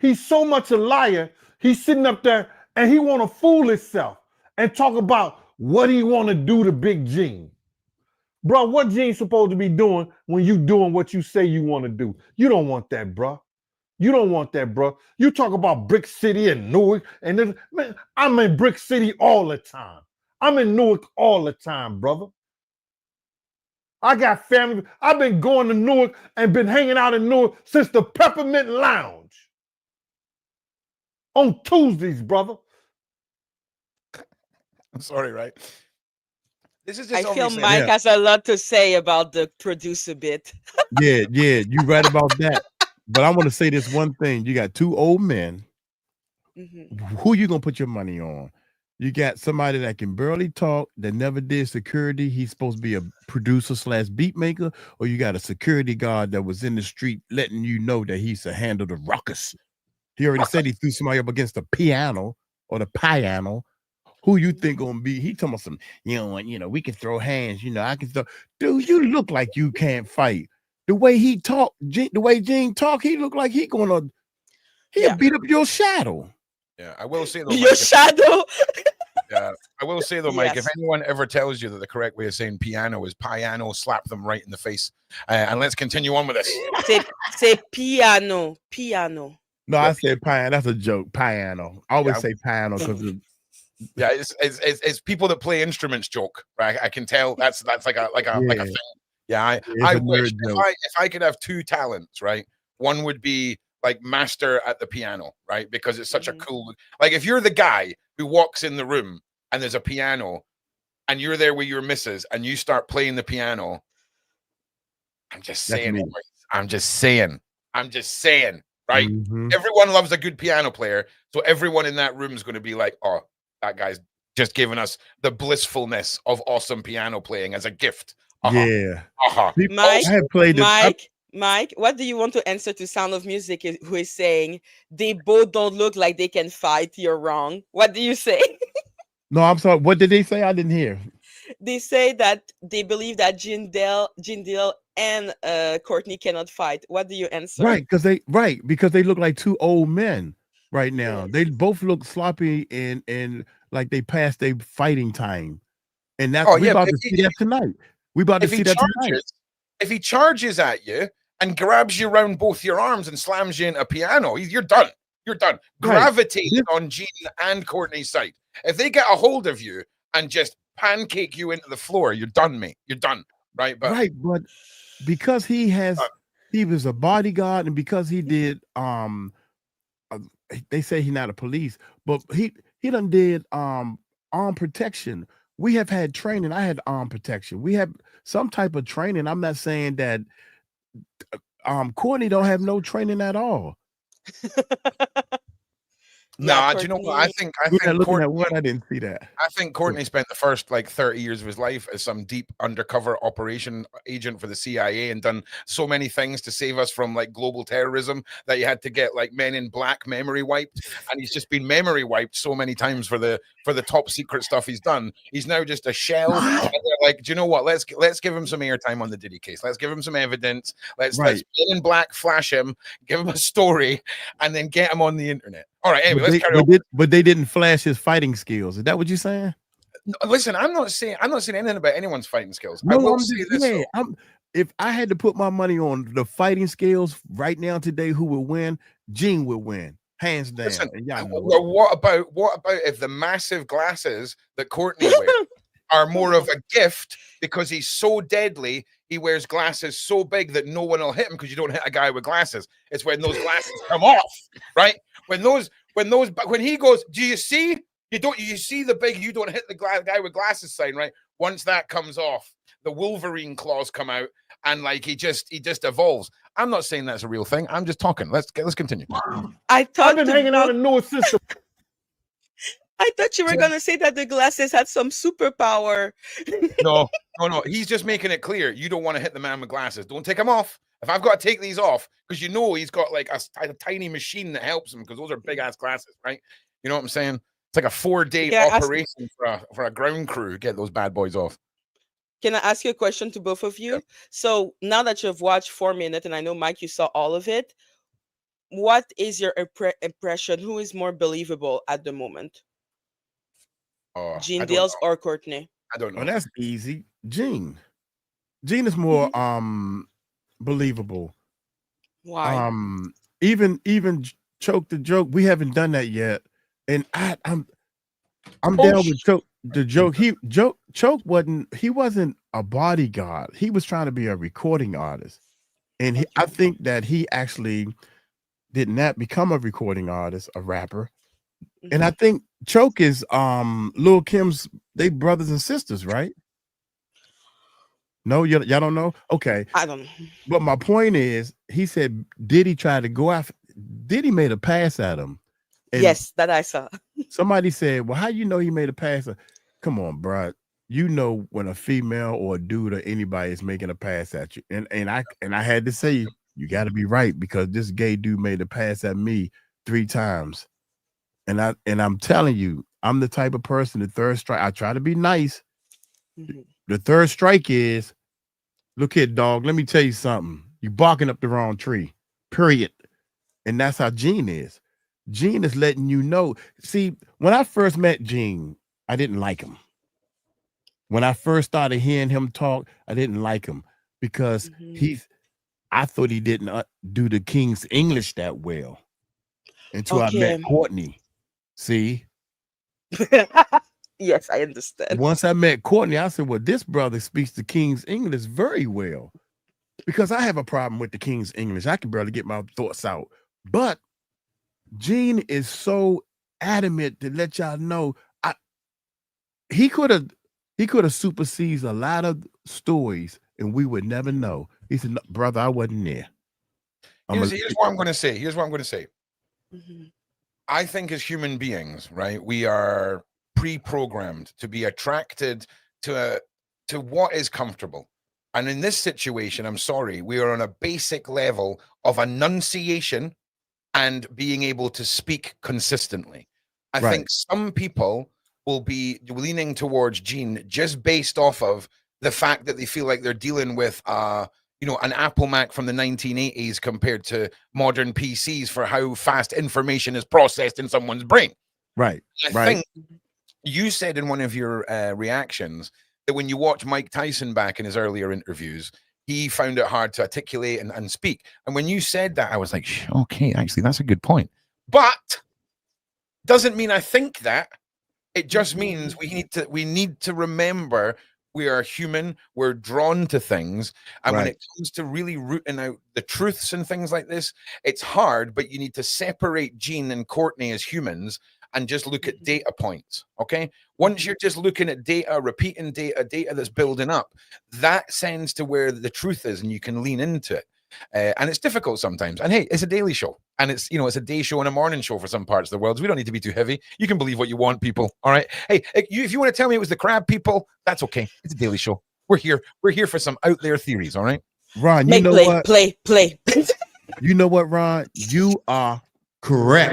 He's so much a liar, he's sitting up there and he want to fool himself and talk about What do you want to do to Big Gene? Bro, what Gene supposed to be doing when you doing what you say you want to do? You don't want that, bro. You don't want that, bro. You talk about Brick City and Newark, and then, man, I'm in Brick City all the time. I'm in Newark all the time, brother. I got family. I've been going to Newark and been hanging out in Newark since the Peppermint Lounge on Tuesdays, brother. I'm sorry, right? This is I just feel obviously Mike Yeah. has a lot to say about the producer bit. Yeah, you right about that. But I want to say this one thing. You got two old men. Mhm. Who you gonna put your money on? You got somebody that can barely talk, that never did security. He's supposed to be a producer / beat maker, or you got a security guard that was in the street letting you know that he's to handle the ruckus. He already said he threw somebody up against the piano or the piano. Who you think gonna be? He talking about some, we can throw hands, I can throw. Dude, you look like you can't fight. The way he talk, the way Gene talk, he look like he'll Yeah. beat up your shadow. yeah. I will say though, Your Mike, shadow. yeah, I will say though, Mike, if Yes. anyone ever tells you that the correct way of saying piano is piano, slap them right in the face. And let's continue on with this. Say piano. Piano. No, Yeah. I said piano. That's a joke. Piano. I always Yeah. say piano because Yeah, it's people that play instruments joke, right? I can tell that's like a Yeah. thing. Yeah, I it's a wish nerd joke. if I could have two talents, right? One would be like master at the piano, right? Because it's such a cool, like if you're the guy who walks in the room and there's a piano and you're there with your missus and you start playing the piano, I'm just That's saying, me. boys. I'm just saying, right? Mhm. Everyone loves a good piano player, so everyone in that room is going to be like, "Oh, that guy's just giving us the blissfulness of awesome piano playing as a gift." Yeah. People- Mike, I had played Mike, what do you want to answer to Sound of Music who is saying they both don't look like they can fight? You're wrong. What do you say? No, I'm sorry. What did they say? I didn't hear. They say that they believe that Gene Deal and Courtney cannot fight. What do you answer? Because they look like two old men right now. They both look sloppy and like they passed their fighting time. And that's we about to see that tonight. We about to see that tonight. If he charges at you and grabs you around both your arms and slams you in a piano, you're done. You're done. Right. Gravitate on Gene and Courtney's side. If they get a hold of you and just pancake you into the floor, you're done, mate. You're done. Right. But because he was a bodyguard and because he did they say he's not a police, but he done did armed protection. We have had training. I had armed protection. We have some type of training. I'm not saying that Courtney don't have no training at all. No, do you know what? I think looking at what I didn't see that. I think Courtney spent the first like 30 years of his life as some deep undercover operation agent for the CIA and done so many things to save us from like global terrorism that you had to get like Men in Black memory wiped, and he's just been memory wiped so many times for the top secret stuff he's done. He's now just a shell. And they're like, do you know what? Let's give him some airtime on the Diddy case. Let's give him some evidence. Let's Men in Black flash him, give him a story, and then get him on the internet. All right, anyway, let's carry on. But they didn't flash his fighting skills. Is that what you're saying? No, listen, I'm not saying anything about anyone's fighting skills. No, I will I'm say just this. saying, if I had to put my money on the fighting skills right now today, who would win? Gene would win, hands down. Listen, and y'all know well, what about if the massive glasses that Courtney wears are more of a gift because he's so deadly? He wears glasses so big that no one will hit him because you don't hit a guy with glasses. It's when those glasses come off, right? When he goes, do you see? You see the big, you don't hit the guy with glasses sign, right? Once that comes off, the Wolverine claws come out, and like he just evolves. I'm not saying that's a real thing. I'm just talking. Let's continue. I've been hanging out in North System. I thought you were gonna say that the glasses had some superpower. No. He's just making it clear you don't want to hit the man with glasses. Don't take them off. If I've got to take these off, because he's got like a tiny machine that helps him, because those are big ass glasses, right? You know what I'm saying? It's like a 4-day operation for a ground crew to get those bad boys off. Can I ask you a question to both of you? Yeah. So now that you've watched 4 minutes, and I know, Mike, you saw all of it, what is your impression? Who is more believable at the moment? Oh, Gene I don't Deals know. or Courtney? I don't know. Oh, that's easy. Gene is more believable. Why? Even Choke the Joke, we haven't done that yet, and I'm Oh, down with Choke the Joke. Choke wasn't a bodyguard. He was trying to be a recording artist, and I think that he actually did not become a recording artist, a rapper. And I think Choke is Lil Kim's, they brothers and sisters, right? No, y'all don't know? Okay. I don't know. But my point is, he said Diddy tried to go after, Diddy made a pass at him. And Yes, that I saw. somebody said, well, how you know he made a pass? Come on, bro. You know when a female or a dude or anybody is making a pass at you. And I had to say, you got to be right, because this gay dude made a pass at me 3 times. And I'm telling you, I'm the type of person, the third strike, I try to be nice. The third strike is, look here, dog, let me tell you something. You barking up the wrong tree, period. And that's how Gene is. Gene is letting you know. See, when I first met Gene, I didn't like him. When I first started hearing him talk, I didn't like him because I thought he didn't do the King's English that well until I met Courtney. See? Yes, I understand. Once I met Courtney, I said, well, this brother speaks the King's English very well, because I have a problem with the King's English. I can barely get my thoughts out. But Gene is so adamant to let y'all know he could have supersedes a lot of stories and we would never know. He said, no, brother, I wasn't there. Here's what I'm going to say. Here's what I'm going to say. I think as human beings, right, we are pre-programmed to be attracted to what is comfortable. And in this situation, I'm sorry, we are on a basic level of enunciation and being able to speak consistently. I think some people will be leaning towards Gene just based off of the fact that they feel like they're dealing with an Apple Mac from the 1980s compared to modern PCs for how fast information is processed in someone's brain. Right. I think you said in one of your reactions that when you watch Mike Tyson back in his earlier interviews, he found it hard to articulate and speak. And when you said that, I was like, okay, actually, that's a good point. But doesn't mean I think that. It just means we need to remember we are human. We're drawn to things. And when it comes to really rooting out the truths and things like this, it's hard, but you need to separate Gene and Courtney as humans and just look at data points. Okay. Once you're just looking at data, repeating data that's building up, that sends to where the truth is and you can lean into it. And it's difficult sometimes. And hey, it's a daily show, and it's a day show and a morning show for some parts of the world. So we don't need to be too heavy. You can believe what you want, people. All right. Hey, if you want to tell me it was the crab people, that's okay. It's a daily show. We're here. We're here for some out there theories. All right. Ron, you know what? Play. You know what, Ron? You are correct.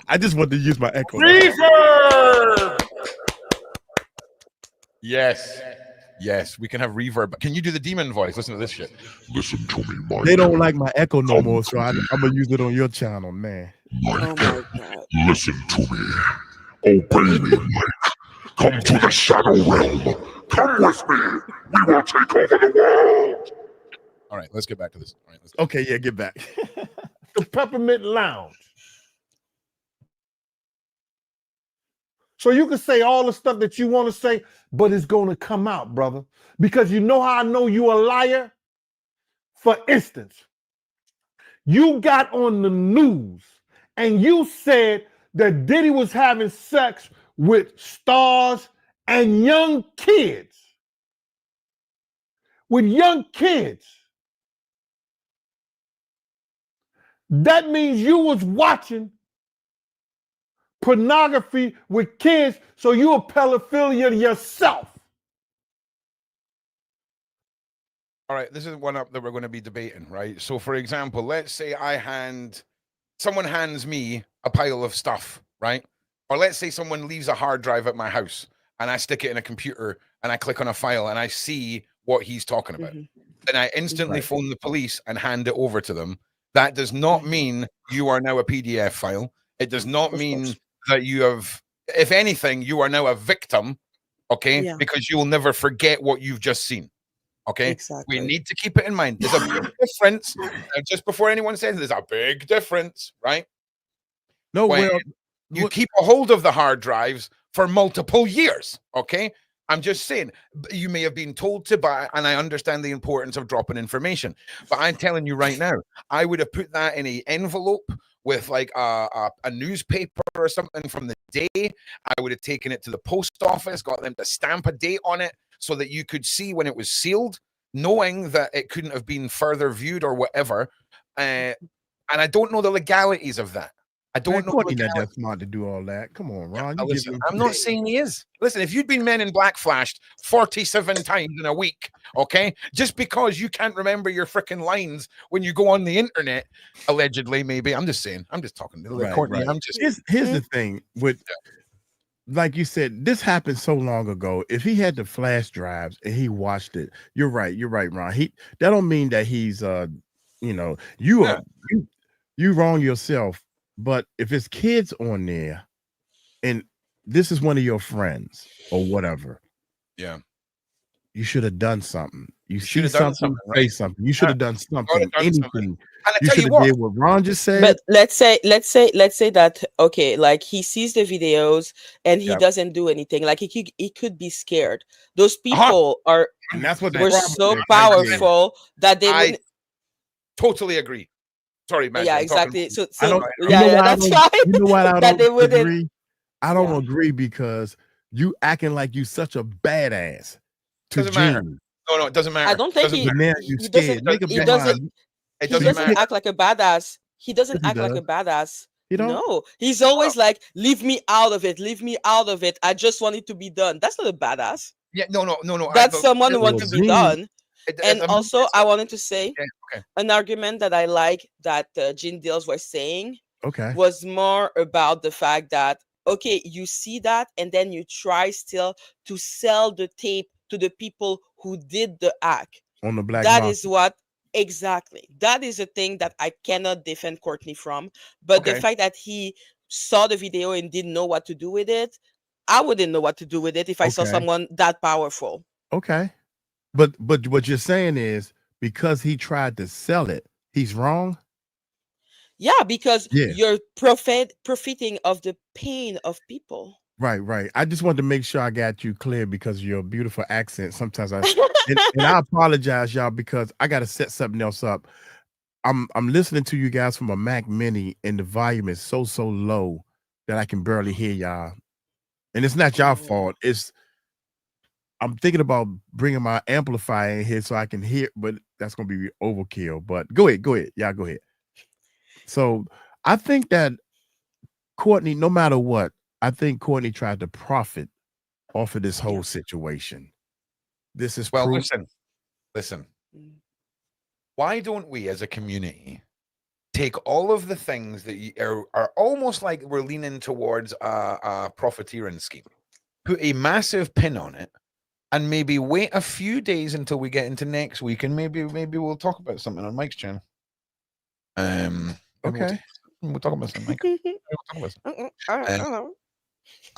I just wanted to use my echo. Reverb. Yes, we can have reverb. Can you do the demon voice? Listen to this shit. Listen to me, Mike. They don't like my echo no more, so I'm gonna use it on your channel, man. Mike, Oh my God. listen to me. Obey me, Mike. Come to the shadow realm. Come with me. We will take over the world. All right, let's get back to this. All right, okay, yeah, get back. The Peppermint Lounge. So you can say all the stuff that you want to say, but it's going to come out, brother. Because you know how I know you a liar? For instance, you got on the news and you said that Diddy was having sex with stars and young kids. With young kids. That means you was watching pornography with kids, so you a pedophilia yourself. All right, this is one up that we're going to be debating, right? So, for example, let's say someone hands me a pile of stuff, right? Or let's say someone leaves a hard drive at my house and I stick it in a computer and I click on a file and I see what he's talking about. And I instantly phone the police and hand it over to them. That does not mean you are now a PDF file. It does not mean that you have if anything, you are now a victim, okay? Yeah. Because you will never forget what you've just seen. Okay, Exactly. we need to keep it in mind. There's a big difference. Just before anyone says there's a big difference, right? No, When well, you keep a hold of the hard drives for multiple years, okay? I'm just saying, you may have been told to buy, and I understand the importance of dropping information, but I'm telling you right now, I would have put that in an envelope with like a newspaper or something from the day. I would have taken it to the post office, got them to stamp a date on it so that you could see when it was sealed, knowing that it couldn't have been further viewed or whatever. And I don't know the legalities of that. I don't know. Courtney not that smart to do all that. Come on, Ron. Now You listen, giving I'm not saying he is. Listen, if you'd been Men in Black flashed 47 times in a week, okay, just because you can't remember your freaking lines when you go on the internet, allegedly, maybe. I'm just saying. I'm just talking to Courtney. Right. I'm just. Here's the thing with, like you said, this happened so long ago. If he had the flash drives and he watched it, you're right, Ron. That don't mean that he's you wrong yourself. But if it's kids on there and this is one of your friends or whatever, yeah, you should have done something. You should see have done something, something, say something. You should have done something, anything. And I You tell should you have what, did what Ron just said. But let's say that, okay, like he sees the videos and he doesn't do anything. Like he could be scared. Those people are, and that's what were so powerful that they wouldn't. Totally agree. Sorry, man. Yeah, exactly. So I don't, that's why. You know what? I that they don't wouldn't. agree. I don't agree because you acting like you such a badass to Doesn't matter. Gene. No, it doesn't matter. I don't think he. Now you He scared. doesn't. He It doesn't matter. act like a badass. He doesn't Yes, he act like a badass. He don't? No, he's always like, "Leave me out of it. Leave me out of it. I just want it to be done." That's not a badass. Yeah, no. That's someone who wants to be Gene- done. It- And it's a- also, I wanted to say okay. an argument that I like that Gene Deals was saying Okay. was more about the fact that, okay, you see that, and then you try still to sell the tape to the people who did the act. On the black That market. is what exactly. That is a thing that I cannot defend Courtney from. But the Okay. fact that he saw the video and didn't know what to do with it, I wouldn't know what to do with it if I saw Okay. someone that powerful. Okay. But what you're saying is because he tried to sell it, he's wrong. Yeah, because Yeah. you're profiting of the pain of people. Right. I just wanted to make sure I got you clear because of your beautiful accent. Sometimes and I apologize, y'all, because I got to set something else up. I'm listening to you guys from a Mac Mini, and the volume is so low that I can barely hear y'all. And it's not y'all fault. I'm thinking about bringing my amplifier in here so I can hear, but that's gonna be overkill. But go ahead, y'all go ahead. So I think that Courtney, no matter what, I think Courtney tried to profit off of this whole situation. This is proof. Listen. Why don't we as a community take all of the things that are almost like we're leaning towards a profiteering scheme, put a massive pin on it, and maybe wait a few days until we get into next week, and maybe we'll talk about something on Mike's channel. Okay. We'll talk about something, Mike. We'll talk about something.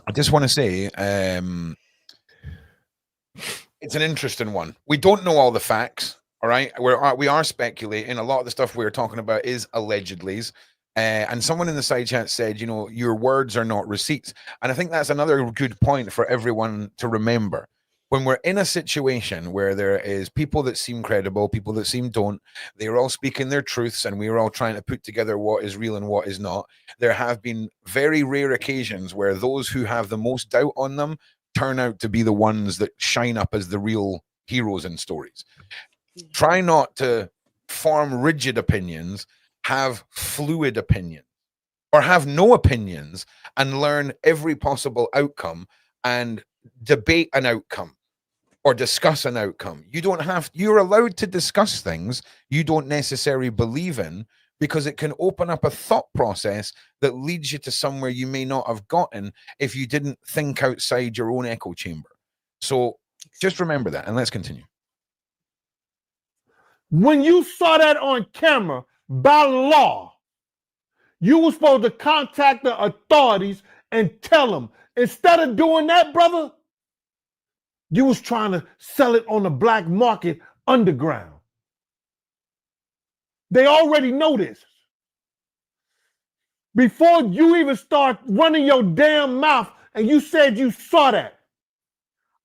I just want to say, it's an interesting one. We don't know all the facts. All right, we are speculating. A lot of the stuff we're talking about is allegedlys. And someone in the side chat said, your words are not receipts. And I think that's another good point for everyone to remember. When we're in a situation where there is people that seem credible, people that seem don't, they're all speaking their truths, and we're all trying to put together what is real and what is not. There have been very rare occasions where those who have the most doubt on them turn out to be the ones that shine up as the real heroes in stories. Try not to form rigid opinions, have fluid opinions, or have no opinions, and learn every possible outcome and debate an outcome or discuss an outcome. You're allowed to discuss things you don't necessarily believe in, because it can open up a thought process that leads you to somewhere you may not have gotten if you didn't think outside your own echo chamber. So just remember that, and let's continue. When you saw that on camera, by law, you were supposed to contact the authorities and tell them Instead of doing that, brother, you was trying to sell it on the black market underground. They already know this. Before you even start running your damn mouth, and you said you saw that.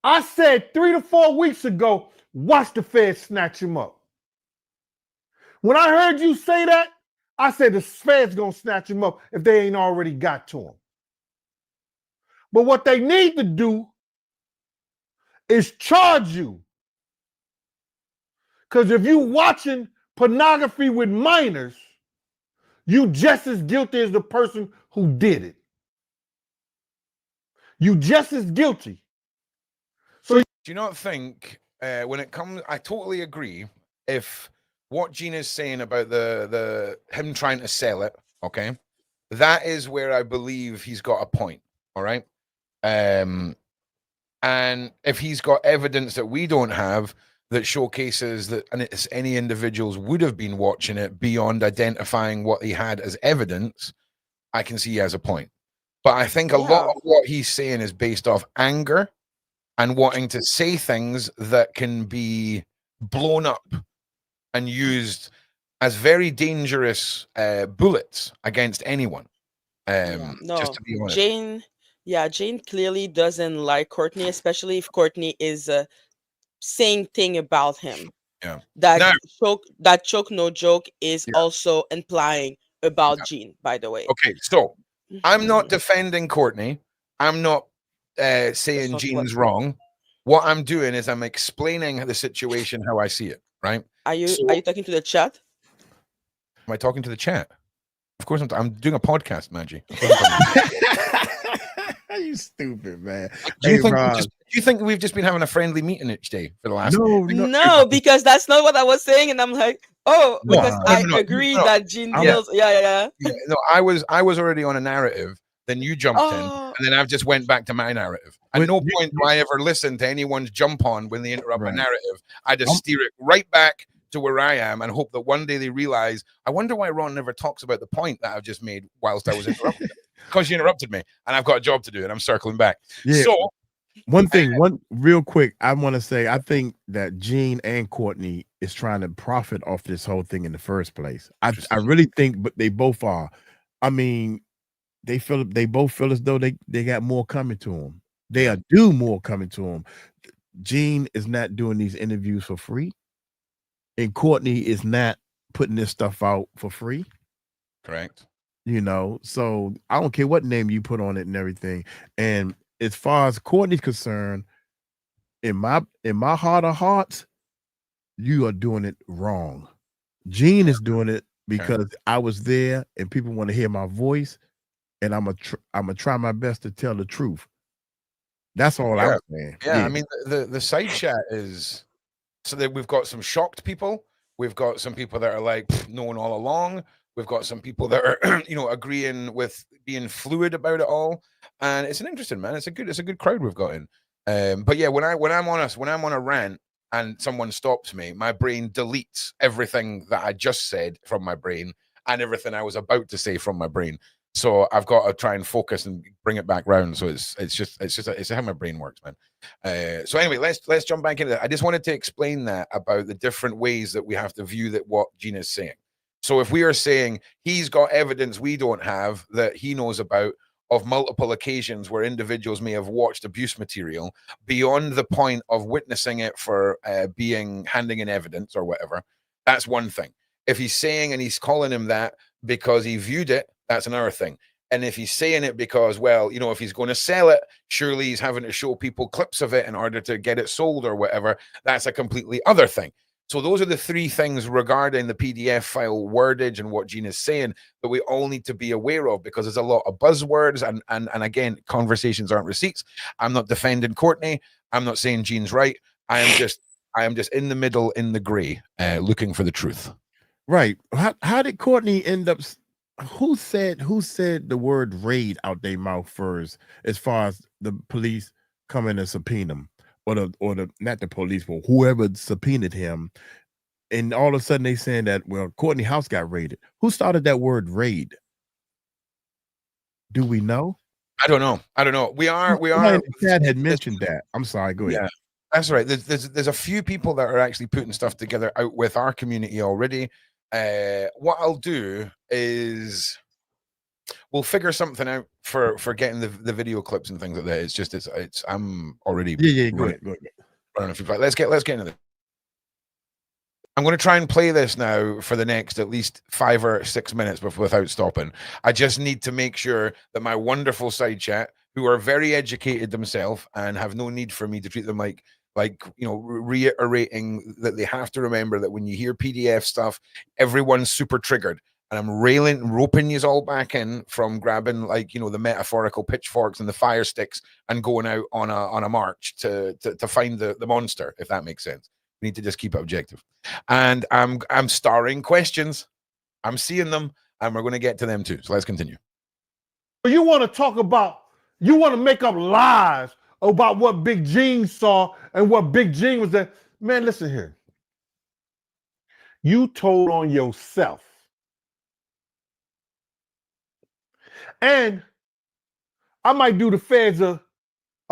I said 3 to 4 weeks ago, watch the Feds snatch him up. When I heard you say that, I said the Feds gonna snatch him up if they ain't already got to him. But what they need to do is charge you. Because if you watching pornography with minors, you just as guilty as the person who did it. You just as guilty. So do you not think when it comes, I totally agree. If what Gene is saying about the him trying to sell it, okay, that is where I believe he's got a point. All right. And if he's got evidence that we don't have that showcases that, and it's any individuals would have been watching it beyond identifying what he had as evidence, I can see he has a point. But I think a lot of what he's saying is based off anger and wanting to say things that can be blown up and used as very dangerous bullets against anyone. No, just to be honest. Jane clearly doesn't like Courtney, especially if Courtney is saying thing about him. Yeah. That choke no joke is also implying about Gene, by the way. Okay, so I'm not defending Courtney. I'm not saying Gene's wrong. What I'm doing is I'm explaining the situation how I see it, right? Are you talking to the chat? Am I talking to the chat? Of course I'm doing a podcast, Maggie. You stupid, man. Do you think we've just been having a friendly meeting each day for the last? No, because that's not what I was saying, and I'm like, because I agree that Gene Deals. Yeah. No, I was already on a narrative. Then you jumped in, and then I've just went back to my narrative. At no point do I ever listen to anyone's jump on when they interrupt a narrative. I just steer it right back to where I am and hope that one day they realize, I wonder why Ron never talks about the point that I've just made whilst I was interrupted. Because you interrupted me, and I've got a job to do, and I'm circling back. Yeah. So one real quick, I want to say, I think that Gene and Courtney is trying to profit off this whole thing in the first place. I really think, but they both are. I mean, they both feel as though they got more coming to them. They are due more coming to them. Gene is not doing these interviews for free, and Courtney is not putting this stuff out for free. Correct. You know, so I don't care what name you put on it and everything. And as far as Courtney's concerned, in my heart of hearts, you are doing it wrong. Gene is doing it because I was there and people want to hear my voice, and I'm gonna try my best to tell the truth. That's all I'm saying. Yeah, I mean the side chat is so that we've got some shocked people. We've got some people that are like known all along. We've got some people that are, agreeing with being fluid about it all, and it's an interesting, man. It's a good crowd we've got in. But yeah, when I'm on a rant and someone stops me, my brain deletes everything that I just said from my brain and everything I was about to say from my brain. So I've got to try and focus and bring it back round. So it's how my brain works, man. So anyway, let's jump back into that. I just wanted to explain that about the different ways that we have to view that what Gene is saying. So if we are saying he's got evidence we don't have that he knows about of multiple occasions where individuals may have watched abuse material beyond the point of witnessing it for handing in evidence or whatever, that's one thing. If he's saying and he's calling him that because he viewed it, that's another thing. And if he's saying it because, well, if he's going to sell it, surely he's having to show people clips of it in order to get it sold or whatever. That's a completely other thing. So those are the three things regarding the PDF file wordage and what Gene is saying that we all need to be aware of, because there's a lot of buzzwords and again, conversations aren't receipts. I'm not defending Courtney. I'm not saying Gene's right. I am just in the middle, in the gray, looking for the truth. Right. How did Courtney end up? Who said the word raid out their mouth first, as far as the police coming and subpoena him? Or the not the police, but whoever subpoenaed him, and all of a sudden they saying that, well, Courtney house got raided. Who started that word raid? Do we know? I don't know. We are. Somebody in the chat had mentioned that. I'm sorry. Go ahead. Yeah, that's right. There's a few people that are actually putting stuff together out with our community already. What I'll do is we'll figure something out for getting the video clips and things like that. It's just it's I'm already Go ahead. running a few. Let's get into this. I'm going to try and play this now for the next at least 5 or 6 minutes without stopping. I just need to make sure that my wonderful side chat, who are very educated themselves and have no need for me to treat them like reiterating that they have to remember that when you hear PDF stuff, everyone's super triggered. And I'm roping you all back in from grabbing the metaphorical pitchforks and the fire sticks and going out on a march to find the monster, if that makes sense. We need to just keep it objective. And I'm starring questions. I'm seeing them, and we're going to get to them too. So let's continue. You want to make up lies about what Big Gene saw and what Big Gene was there. Man, listen here. You told on yourself. And I might do the feds a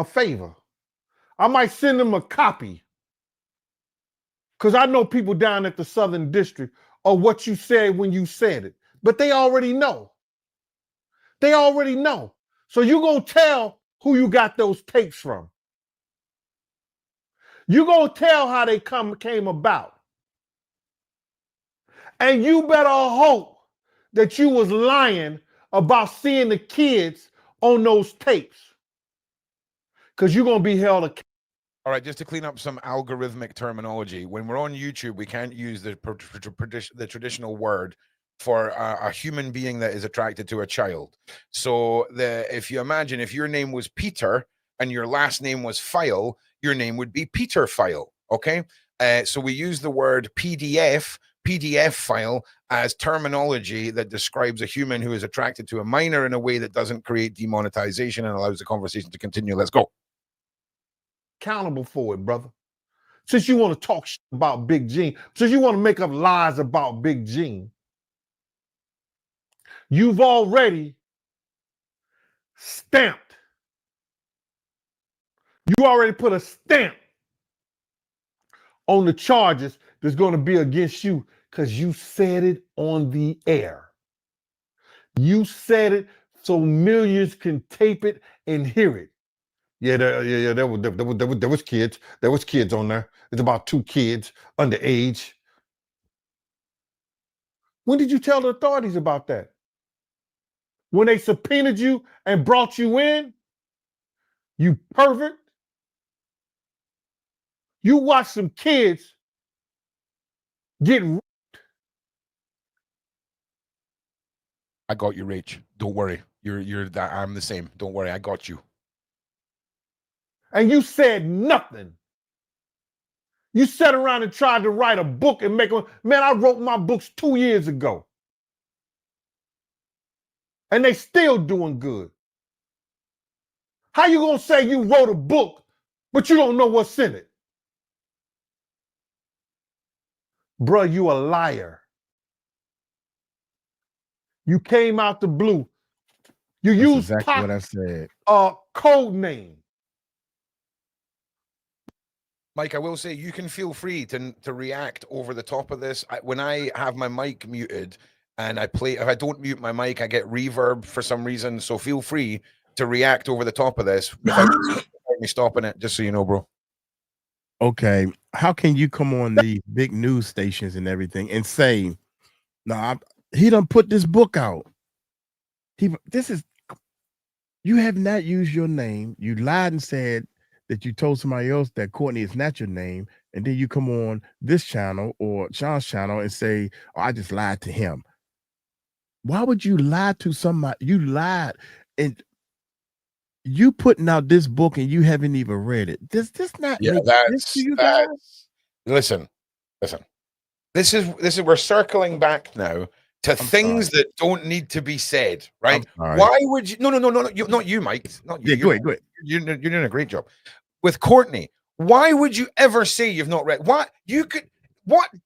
favor. I might send them a copy. Because I know people down at the Southern District of what you said when you said it. But they already know. They already know. So you're going to tell who you got those tapes from. You're going to tell how they came about. And you better hope that you was lying about seeing the kids on those tapes. Because you're going to be held accountable. All right, just to clean up some algorithmic terminology, when we're on YouTube, we can't use the traditional word for a human being that is attracted to a child. So if you imagine if your name was Peter and your last name was File, your name would be Peter File, okay? So we use the word PDF file as terminology that describes a human who is attracted to a minor in a way that doesn't create demonetization and allows the conversation to continue. Let's go. Accountable for it, brother. Since you want to talk about Big Gene, since you want to make up lies about Big Gene, you've already stamped. You already put a stamp on the charges that's going to be against you because you said it on the air. You said it so millions can tape it and hear it. Yeah, there was kids. There was kids on there. It's about 2 kids underage. When did you tell the authorities about that? When they subpoenaed you and brought you in? You pervert. You watched some kids get raped. I got you, Rach. Don't worry. I'm the same. Don't worry. I got you. And you said nothing. You sat around and tried to write a book and make one. Man, I wrote my books 2 years ago. And they still doing good. How you gonna say you wrote a book, but you don't know what's in it? Bruh, you a liar. You came out the blue. You used exactly what I said. Code name. Mike, I will say you can feel free to react over the top of this. When I have my mic muted and if I don't mute my mic, I get reverb for some reason. So feel free to react over the top of this without me stopping it, just so you know, bro. Okay. How can you come on these big news stations and everything and say, no, he done put this book out. You have not used your name. You lied and said that you told somebody else that Courtney is not your name, and then you come on this channel or Sean's channel and say, oh, I just lied to him. Why would you lie to somebody? You lied, and you putting out this book and you haven't even read it. Does this not make sense to you guys? Listen. This is we're circling back now to things that don't need to be said, right? Why would you? No, not you, Mike. Not you. Yeah, go ahead. You're doing a great job. With Courtney, why would you ever say you've not read? What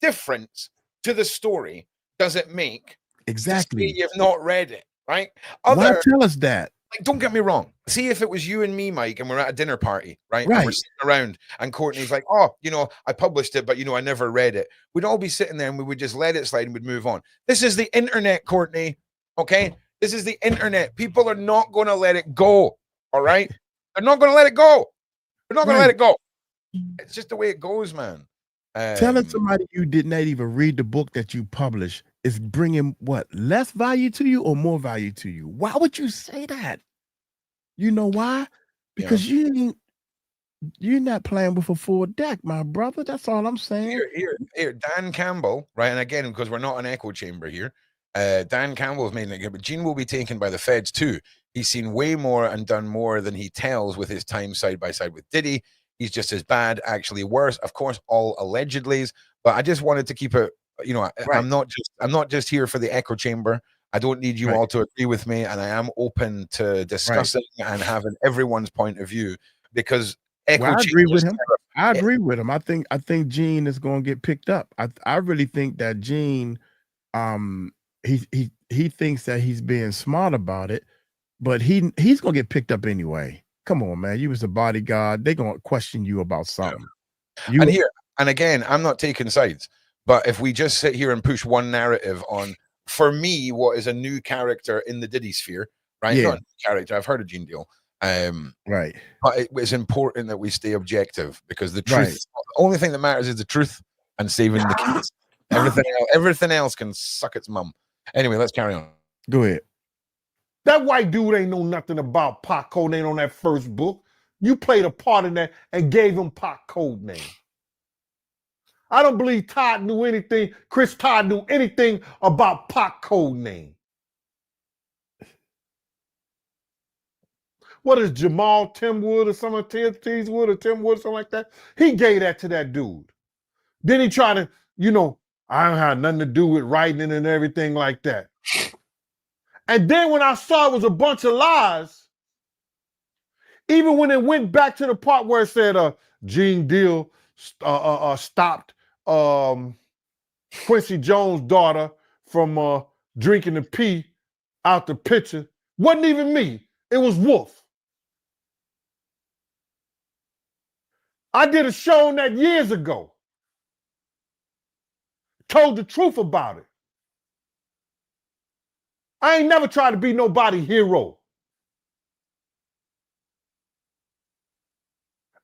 difference to the story does it make? Exactly. You've not read it, right? Why tell us that? Like, don't get me wrong. See, if it was you and me, Mike, and we're at a dinner party, right? And we're Right. sitting around, and Courtney's like, "Oh, you know, I published it, but you know, I never read it." We'd all be sitting there, and we would just let it slide, and we'd move on. This is the internet, Courtney. Okay, this is the internet. People are not going to let it go. All right, they're not going to let it go. They're not going to let it go. It's just the way it goes, man. Telling somebody you did not even read the book that you published is bringing what, less value to you or more value to you? Why would you say that? You know why? Because you're not playing with a full deck, my brother. That's all I'm saying. Here, Dan Campbell, right? And again, because we're not an echo chamber here, Dan Campbell's made it, but Gene will be taken by the feds too. He's seen way more and done more than he tells with his time side by side with Diddy. He's just as bad, actually worse. Of course, all allegedlys. But I just wanted to keep it. You know, I'm not just here for the echo chamber. I don't need you all to agree with me, and I am open to discussing and having everyone's point of view, because echo I agree with him. I Yeah. agree with him. I think Gene is going to get picked up. I really think that Gene, he thinks that he's being smart about it, but he's going to get picked up anyway. Come on, man. You was a bodyguard. They're going to question you about something. And again, I'm not taking sides, but if we just sit here and push one narrative on, for me, what is a new character in the Diddy sphere, right? Yeah. Not a new character. I've heard of Gene Deal. Right. But it was important that we stay objective, because the truth, the only thing that matters is the truth and saving the kids. Everything else can suck its mum. Anyway, let's carry on. Go ahead. That white dude ain't know nothing about Pac code name on that first book. You played a part in that and gave him Pac code name. I don't believe Todd knew anything, Chris Todd knew anything about Pac code name. What is Jamal Timwood or something, Teeswood or Timwood or something like that? He gave that to that dude. Then he tried to, I don't have nothing to do with writing and everything like that. And then when I saw it was a bunch of lies, even when it went back to the part where it said Gene Deal stopped Quincy Jones' daughter from drinking the pee out the pitcher, wasn't even me. It was Wolf. I did a show on that years ago. Told the truth about it. I ain't never tried to be nobody's hero.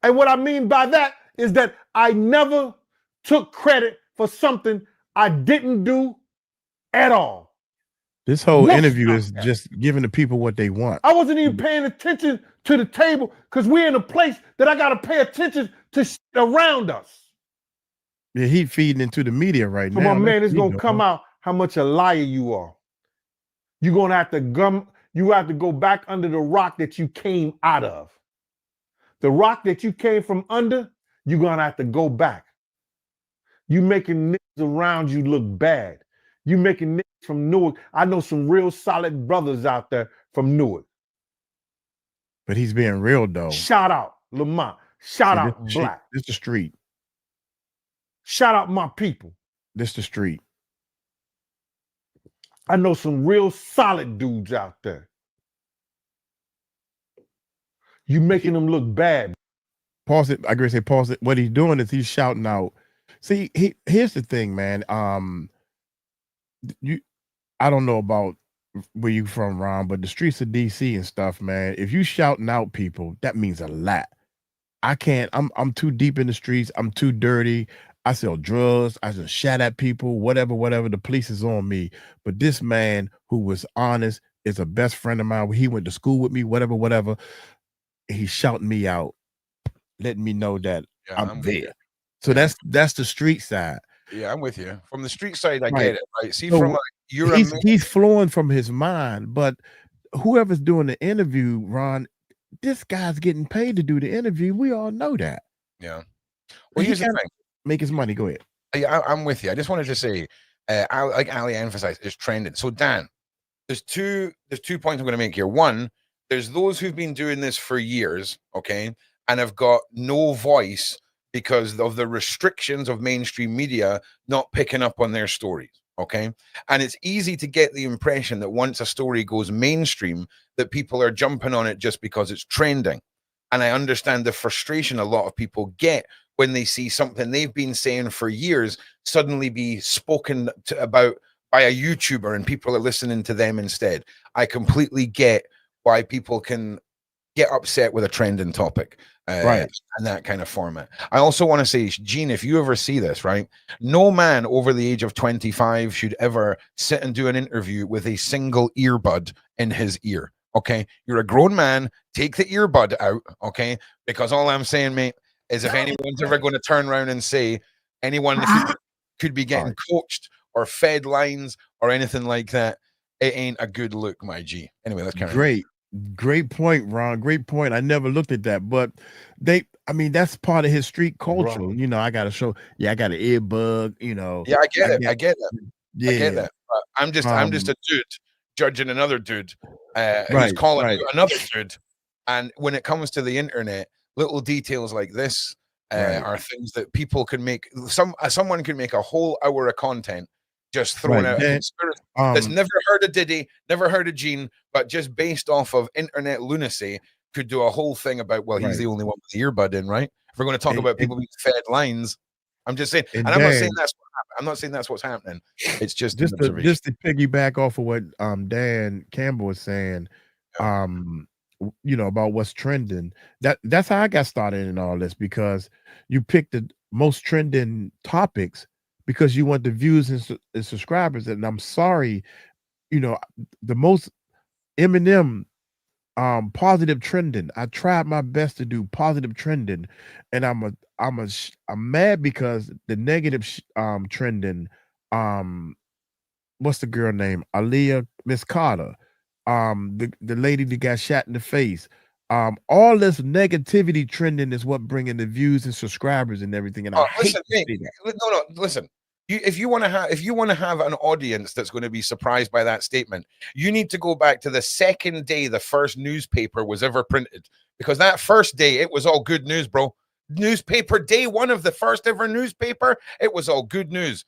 And what I mean by that is that I never took credit for something I didn't do at all. This whole interview is just giving the people what they want. I wasn't even paying attention to the table, because we're in a place that I got to pay attention to shit around us. Yeah, he feeding into the media right now. Come on, man, it's going to come out how much a liar you are. You're going to have to go back under the rock that you came out of. The rock that you came from under, you're going to have to go back. You making niggas around you look bad. You making niggas from Newark. I know some real solid brothers out there from Newark. But he's being real, though. Shout out Lamont. Shout out Black. This the street. Shout out my people. This the street. I know some real solid dudes out there. You making them look bad. Pause it. I agree. Say pause it. What he's doing is he's shouting out. See, here's the thing, man. I don't know about where you from, Ron, but the streets of DC and stuff, man. If you shouting out people, that means a lot. I can't. I'm too deep in the streets. I'm too dirty. I sell drugs. I just shout at people. Whatever. The police is on me. But this man who was honest is a best friend of mine. He went to school with me. Whatever. He's shouting me out, letting me know that I'm there. So that's the street side. Yeah, I'm with you. From the street side, I get it. Right? See, so from he's flowing from his mind, but whoever's doing the interview, Ron, this guy's getting paid to do the interview. We all know that. Yeah. Well, here's the thing. Make his money. Go ahead. Yeah, I'm with you. I just wanted to say, like Ali emphasized, it's trending. So Dan, there's two points I'm going to make here. One, there's those who've been doing this for years, okay, and have got no voice because of the restrictions of mainstream media not picking up on their stories, Okay. And it's easy to get the impression that once a story goes mainstream, that people are jumping on it just because it's trending. And I understand the frustration a lot of people get when they see something they've been saying for years suddenly be spoken about by a YouTuber and people are listening to them instead. I completely get why people can get upset with a trending topic, Right. and that kind of format. I also want to say, Gene, if you ever see this, right, no man over the age of 25 should ever sit and do an interview with a single earbud in his ear. Okay, you're a grown man. Take the earbud out. Okay, because all I'm saying, mate, is if anyone's ever going to turn around and say anyone could be getting coached or fed lines or anything like that, it ain't a good look, my G. Anyway, let's carry on. Great point, Ron. Great point. I never looked at that, but I mean, that's part of his street culture. Right. You know, I got to show, I got an earbud, you know. Yeah, I get it. I get that. Yeah. I get that. I'm just a dude judging another dude who's Right, calling right. you another dude. And when it comes to the internet, little details like this Right. are things that people can make. Someone can make a whole hour of content just throwing Right. out a Dan, conspiracy that's never heard of Diddy, never heard of Gene, but just based off of internet lunacy could do a whole thing about, well, he's Right. the only one with the earbud in, right? If we're going to talk And- about people being fed lines, I'm just saying, and and I'm not saying Dan, that's what happened. I'm not saying that's what's happening. It's just an just to piggyback off of what Dan Campbell was saying, you know, about what's trending. That's how I got started in all this, because you picked the most trending topics because you want the views and subscribers. And I'm sorry, you know, the most Eminem positive trending. I tried my best to do positive trending, and I'm mad because the negative trending, what's the girl name? Aaliyah Miss Carter, the lady that got shot in the face. All this negativity trending is what bringing the views and subscribers and everything. And I hate listen, to see that. no, listen. If you want to have an audience that's going to be surprised by that statement, you need to go back to the second day the first newspaper was ever printed, because that first day it was all good news, bro. Newspaper day one of the first ever newspaper, it was all good news.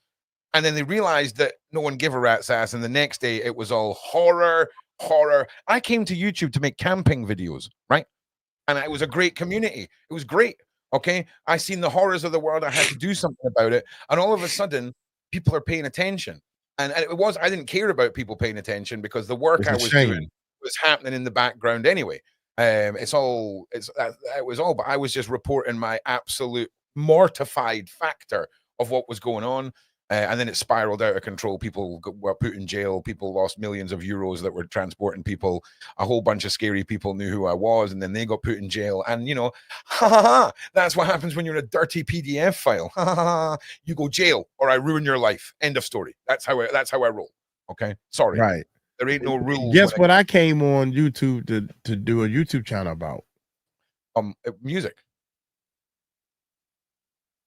And then they realized that no one gave a rat's ass, and the next day it was all horror. I came to YouTube to make camping videos, right? And it was a great community. It was great. Okay. I seen the horrors of the world. I had to do something about it. And all of a sudden, people are paying attention. And I didn't care about people paying attention because the work I was doing was happening in the background anyway. It was all, but I was just reporting my absolute mortified factor of what was going on. And then it spiraled out of control. People were put in jail. People lost millions of euros that were transporting people. A whole bunch of scary people knew who I was, and then they got put in jail. And, you know, that's what happens when you're in a dirty PDF file. You go jail, or I ruin your life. End of story. That's how I roll. Okay, sorry. Right. There ain't no rules. Guess what I came on YouTube to do a YouTube channel about? Music.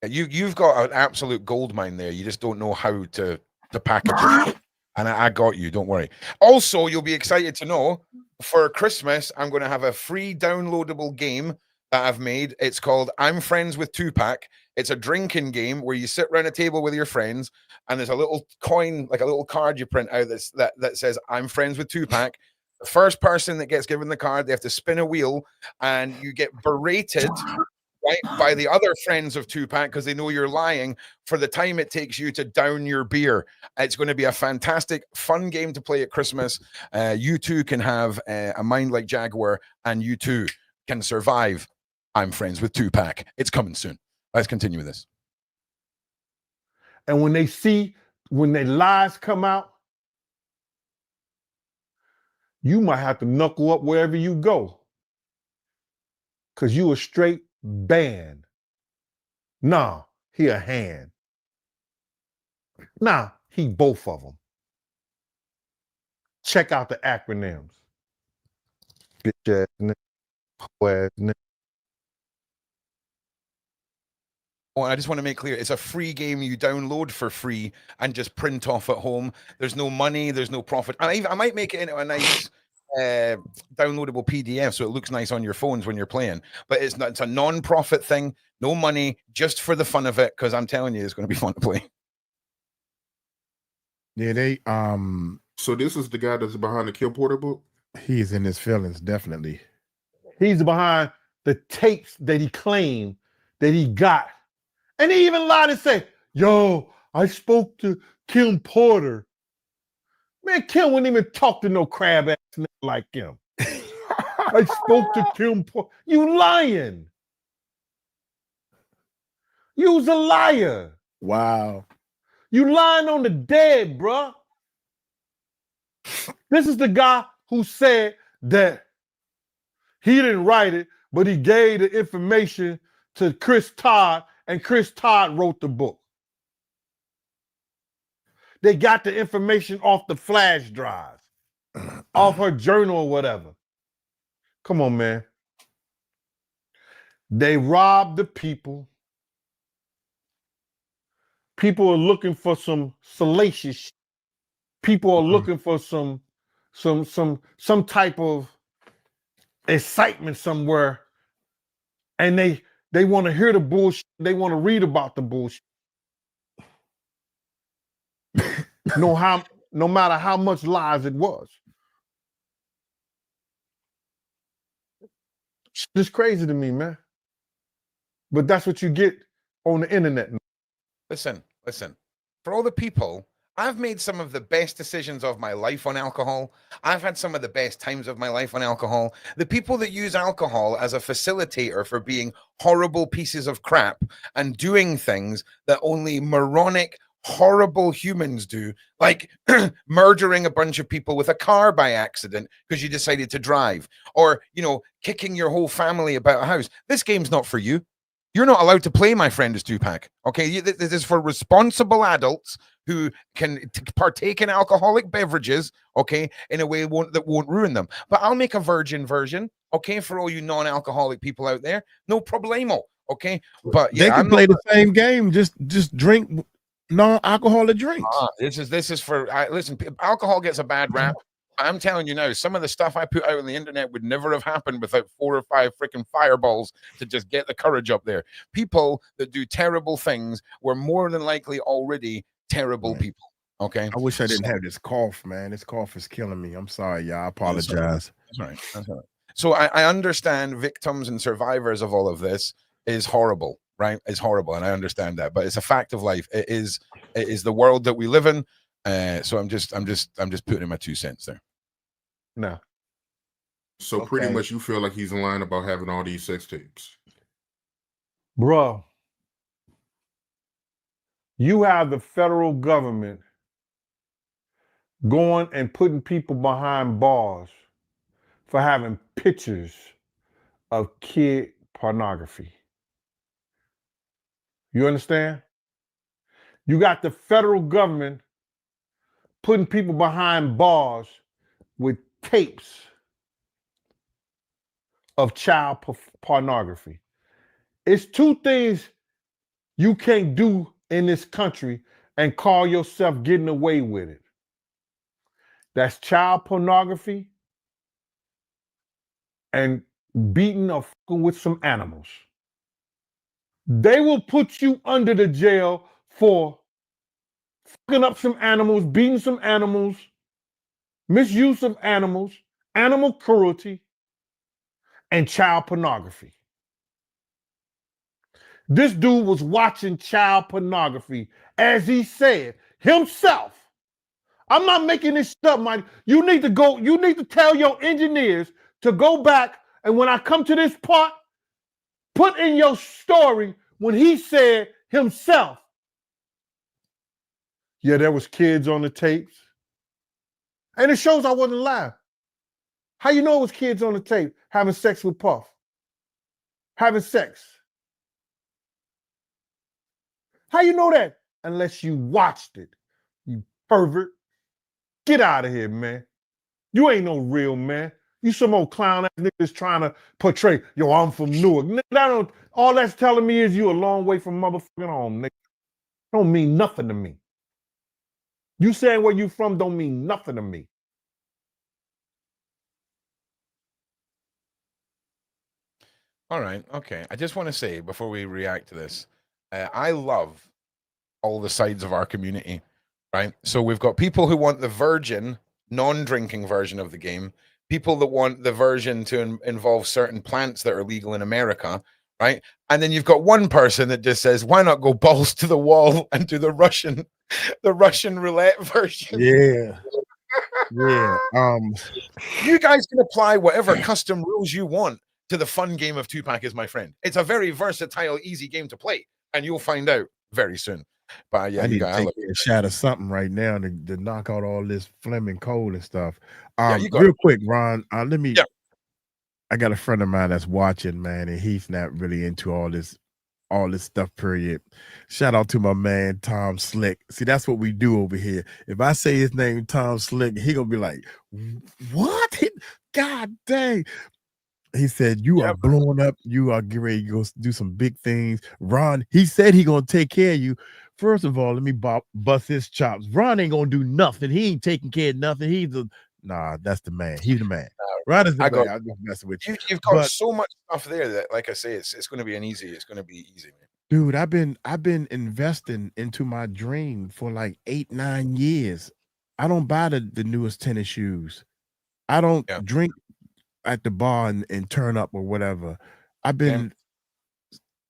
You've got an absolute gold mine there. You just don't know how to package it. And I got you. Don't worry. Also, you'll be excited to know for Christmas, I'm going to have a free downloadable game that I've made. It's called I'm Friends with Tupac. It's a drinking game where you sit around a table with your friends, and there's a little coin, like a little card you print out that says I'm Friends with Tupac. The first person that gets given the card, they have to spin a wheel, and you get berated, right, by the other friends of Tupac because they know you're lying for the time it takes you to down your beer. It's going to be a fantastic, fun game to play at Christmas. You too can have a mind like Jaguar, and you too can survive I'm Friends with Tupac. It's coming soon. Let's continue with this. And when the lies come out, you might have to knuckle up wherever you go, because you a straight ban. Nah, he a hand. Nah, he both of them. Check out the acronyms. Bitch ass nigga. Hoe ass nigga. Oh, I just want to make clear, it's a free game you download for free and just print off at home. There's no money, there's no profit. And I might make it into a nice downloadable PDF so it looks nice on your phones when you're playing. But it's a non-profit thing, no money, just for the fun of it, because I'm telling you, it's going to be fun to play. Yeah, they So this is the guy that's behind the Kill Porter book? he's in his feelings, definitely. He's behind the tapes that he claimed that he got. And he even lied and said, yo, I spoke to Kim Porter. Man, Kim wouldn't even talk to no crab ass nigga like him. I spoke to Kim Porter. You lying. You was a liar. Wow. You lying on the dead, bruh. This is the guy who said that he didn't write it, but he gave the information to Chris Todd, and Chris Todd wrote the book. They got the information off the flash drive, off her journal or whatever. Come on, man. They robbed the people. People are looking for some salacious shit. People are looking for some type of excitement somewhere, and they want to hear the bullshit. They want to read about the bullshit. No matter how much lies it was. It's crazy to me, man. But that's what you get on the internet. Listen. For all the people, I've made some of the best decisions of my life on alcohol. I've had some of the best times of my life on alcohol. The people that use alcohol as a facilitator for being horrible pieces of crap and doing things that only moronic, horrible humans do, like murdering a bunch of people with a car by accident because you decided to drive, or, kicking your whole family about a house. This game's not for you. You're not allowed to play My Friend is Tupac. Okay, this is for responsible adults who can partake in alcoholic beverages, okay, in a way that won't ruin them. But I'll make a virgin version, okay, for all you non-alcoholic people out there. No problemo, okay. But yeah, they can play the same game. Just drink non-alcoholic drinks. This is for listen. Alcohol gets a bad rap. I'm telling you now, some of the stuff I put out on the internet would never have happened without 4 or 5 freaking fireballs to just get the courage up there. People that do terrible things were more than likely already terrible people. Okay. I wish I didn't have this cough, man. This cough is killing me. I'm sorry, y'all. I apologize. That's all right. So I understand victims and survivors of all of this is horrible, right? It's horrible, and I understand that, but it's a fact of life. It is the world that we live in. So I'm just putting in my 2 cents there. No. So pretty much you feel like he's in line about having all these sex tapes. Bro, you have the federal government going and putting people behind bars for having pictures of kid pornography. You understand? You got the federal government putting people behind bars with tapes of child pornography. It's 2 things you can't do in this country and call yourself getting away with it. That's child pornography and beating or fucking with some animals. They will put you under the jail for fucking up some animals, beating some animals, misuse of animals, animal cruelty, and child pornography. This dude was watching child pornography, as he said himself. I'm not making this stuff, Mike. You need to tell your engineers to go back, and when I come to this part, put in your story when he said himself, yeah, there was kids on the tapes. And it shows I wasn't lying. How you know it was kids on the tape having sex with Puff? Having sex. How you know that? Unless you watched it, you pervert. Get out of here, man. You ain't no real man. You some old clown ass niggas trying to portray, yo, I'm from Newark. All that's telling me is you a long way from motherfucking home, nigga. Don't mean nothing to me. You saying where you from don't mean nothing to me. All right. Okay. I just want to say before we react to this, I love all the sides of our community. right? So we've got people who want the virgin, non-drinking version of the game, people that want the version to involve certain plants that are legal in America, right? And then you've got one person that just says, why not go balls to the wall and do the Russian roulette version? Yeah. Yeah. You guys can apply whatever custom rules you want to the fun game of Tupac is my friend. It's a very versatile, easy game to play, and you'll find out very soon. But yeah, I you need to guys, take a shot of something right now to knock out all this Fleming cold and stuff. Yeah, you got Real it. quick, Ron, let me. Yeah. I got a friend of mine that's watching, man, and he's not really into all this stuff, period. Shout out to my man Tom Slick. See, that's what we do over here. If I say his name, Tom Slick, he gonna be like, what? God dang. He said, you are blowing up. You are getting ready to go do some big things. Ron, he said he gonna take care of you. First of all, let me bust his chops. Ron ain't gonna do nothing. He ain't taking care of nothing. Nah, that's the man. He's the man. Ron is the man. I'm just messing with you. You've got so much stuff there that, like I say, it's going to be it's going to be easy, man. Dude, I've been investing into my dream for like 8-9 years. I don't buy the newest tennis shoes. I don't drink at the bar and turn up or whatever. I've been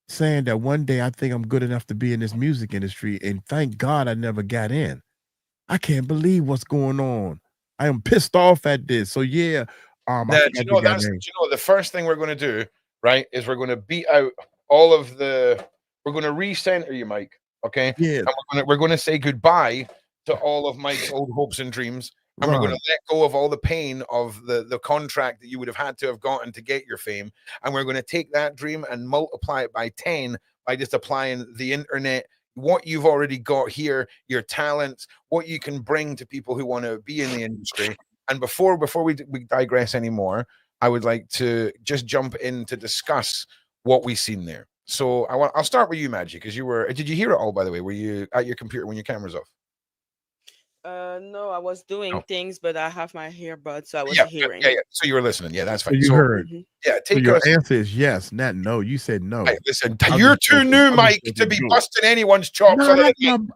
saying that one day I think I'm good enough to be in this music industry, and thank God I never got in. I can't believe what's going on. I am pissed off at this. So yeah, the first thing we're going to do, right, is we're going to beat out all of we're going to recenter you, Mike. Okay. Yeah. And we're going to say goodbye to all of Mike's old hopes and dreams. And we're going to let go of all the pain of the contract that you would have had to have gotten to get your fame. And we're going to take that dream and multiply it by 10 by just applying the internet, what you've already got here, your talents, what you can bring to people who want to be in the industry. And before we digress anymore, I would like to just jump in to discuss what we've seen there. So I'll start with you, Magic, because did you hear it all, by the way? Were you at your computer when your camera's off? No, I was doing things, but I have my earbuds, so I was hearing. Yeah. So you were listening. Yeah, that's fine. So you heard. Yeah, your answer is yes, not no. You said no. Hey, listen, you're too new, Mike, to be busting anyone's chops. No,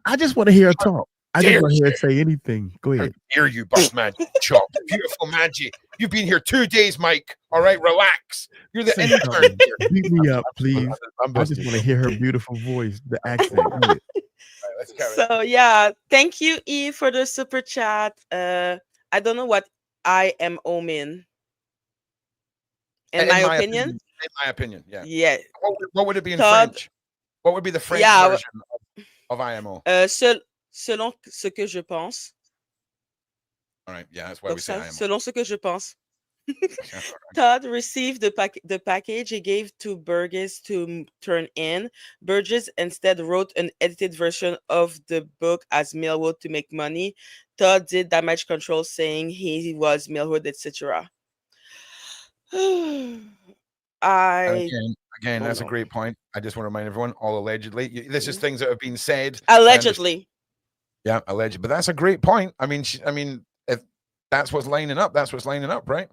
I just want to hear her talk. I just want to hear her say anything. Go ahead. How dare you bust Magic chops? Beautiful Magic. You've been here 2 days, Mike. All right, relax. You're the intern here. Beat me up, please. I just want to hear her beautiful voice, the accent. So yeah, thank you, E, for the super chat. I don't know what I am mean. In my opinion. In my opinion, yeah. Yeah. What would it be in French? What would be the French version of IMO? Selon ce que je pense. All right, yeah, that's why we say IMO. Selon ce que je pense. Todd received the package he gave to Burgess to turn in. Burgess instead wrote an edited version of the book as Millwood to make money. Todd did damage control, saying he was Millwood, etc. Again, that's a great point. I just want to remind everyone, all allegedly. This is things that have been said. Allegedly. Yeah, alleged. But that's a great point. I mean, if that's what's lining up, that's what's lining up, right?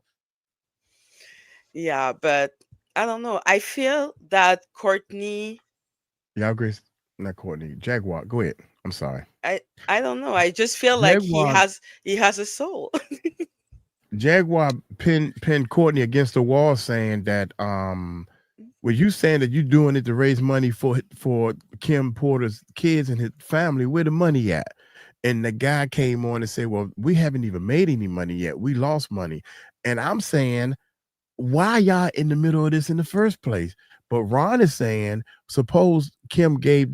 Yeah, but I don't know. I feel that Courtney. Yeah, Grace, not Courtney. Jaguar. Go ahead. I'm sorry. I don't know. I just feel like he has a soul. Jaguar pinned Courtney against the wall, saying that were you saying that you're doing it to raise money for Kim Porter's kids and his family? Where the money at? And the guy came on and said, well, we haven't even made any money yet. We lost money. And I'm saying, why y'all in the middle of this in the first place? But Ron is saying, suppose Kim gave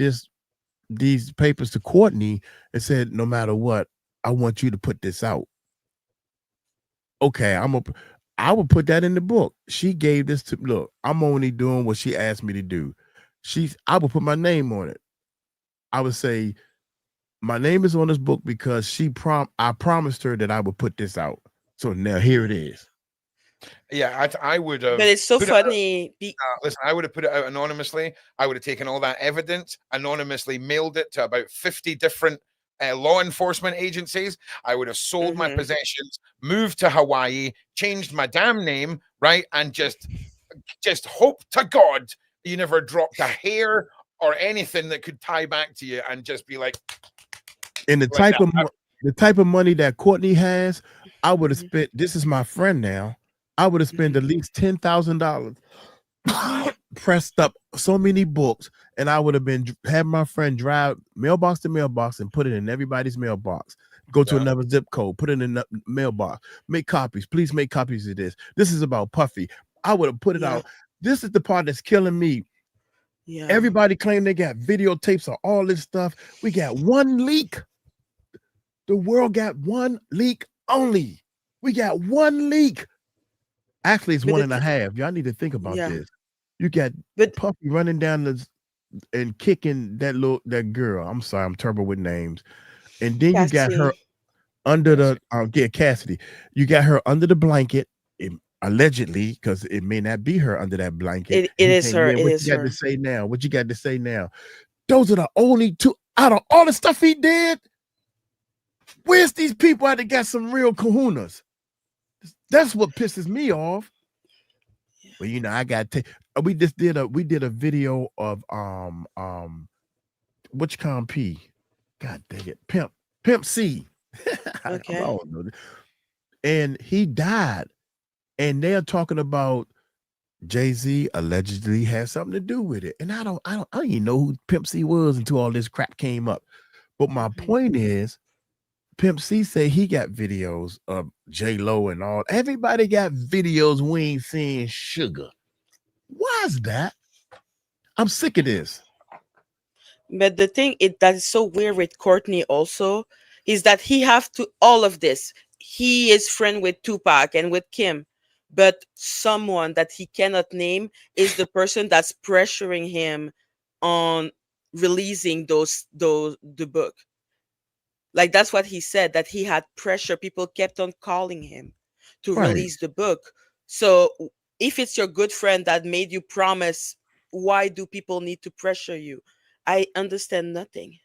these papers to Courtney and said, no matter what, I want you to put this out. Okay, I would put that in the book. She gave this to, look, I'm only doing what she asked me to do. I would put my name on it. I would say, my name is on this book because I promised her that I would put this out. So now here it is. Yeah, I would have. But it's so funny. Listen, I would have put it out anonymously. I would have taken all that evidence, anonymously mailed it to about 50 different law enforcement agencies. I would have sold my possessions, moved to Hawaii, changed my damn name, right? And just hope to God you never dropped a hair or anything that could tie back to you, and just be like, And the Like type of money that Courtney has, I would have Mhm. spent. This is my friend now. I would have spent at least $10,000, pressed up so many books, and I would have been have my friend drive mailbox to mailbox and put it in everybody's mailbox. Go to Yeah. another zip code, put it in the mailbox. Make copies, please make copies of this. This is about Puffy. I would have put it Yeah. out. This is the part that's killing me. Yeah. Everybody claim they got videotapes of all this stuff. We got one leak. The world got one leak only. We got one leak. Actually, it's But one the and a thi- half. Y'all need to think about Yeah. this. You got But Puffy running down and kicking that girl. I'm sorry, I'm terrible with names. And then you got her Cassie. under the Cassidy. You got her under the blanket, allegedly, because it may not be her under that blanket. It He is came her. in. It What is you got to her. say now? What you got to say now? Those are the only two out of all the stuff he did. Where's these people out that got some real kahunas? That's what pisses me off. Well, you know, I got to. We did a video of which P? God dang it, Pimp C. Okay. I don't know. And he died, and they're talking about Jay-Z allegedly had something to do with it. And I didn't even know who Pimp C was until all this crap came up. But my point is, Pimp C said he got videos of J-Lo and all. Everybody got videos. We ain't seeing Sugar. Why is that? I'm sick of this. But the thing that is so weird with Courtney also is that he have to all of this. He is friend with Tupac and with Kim, but someone that he cannot name is the person that's pressuring him on releasing the book. Like that's what he said, that he had pressure. People kept on calling him to Right. release the book. So if it's your good friend that made you promise, why do people need to pressure you? I understand nothing.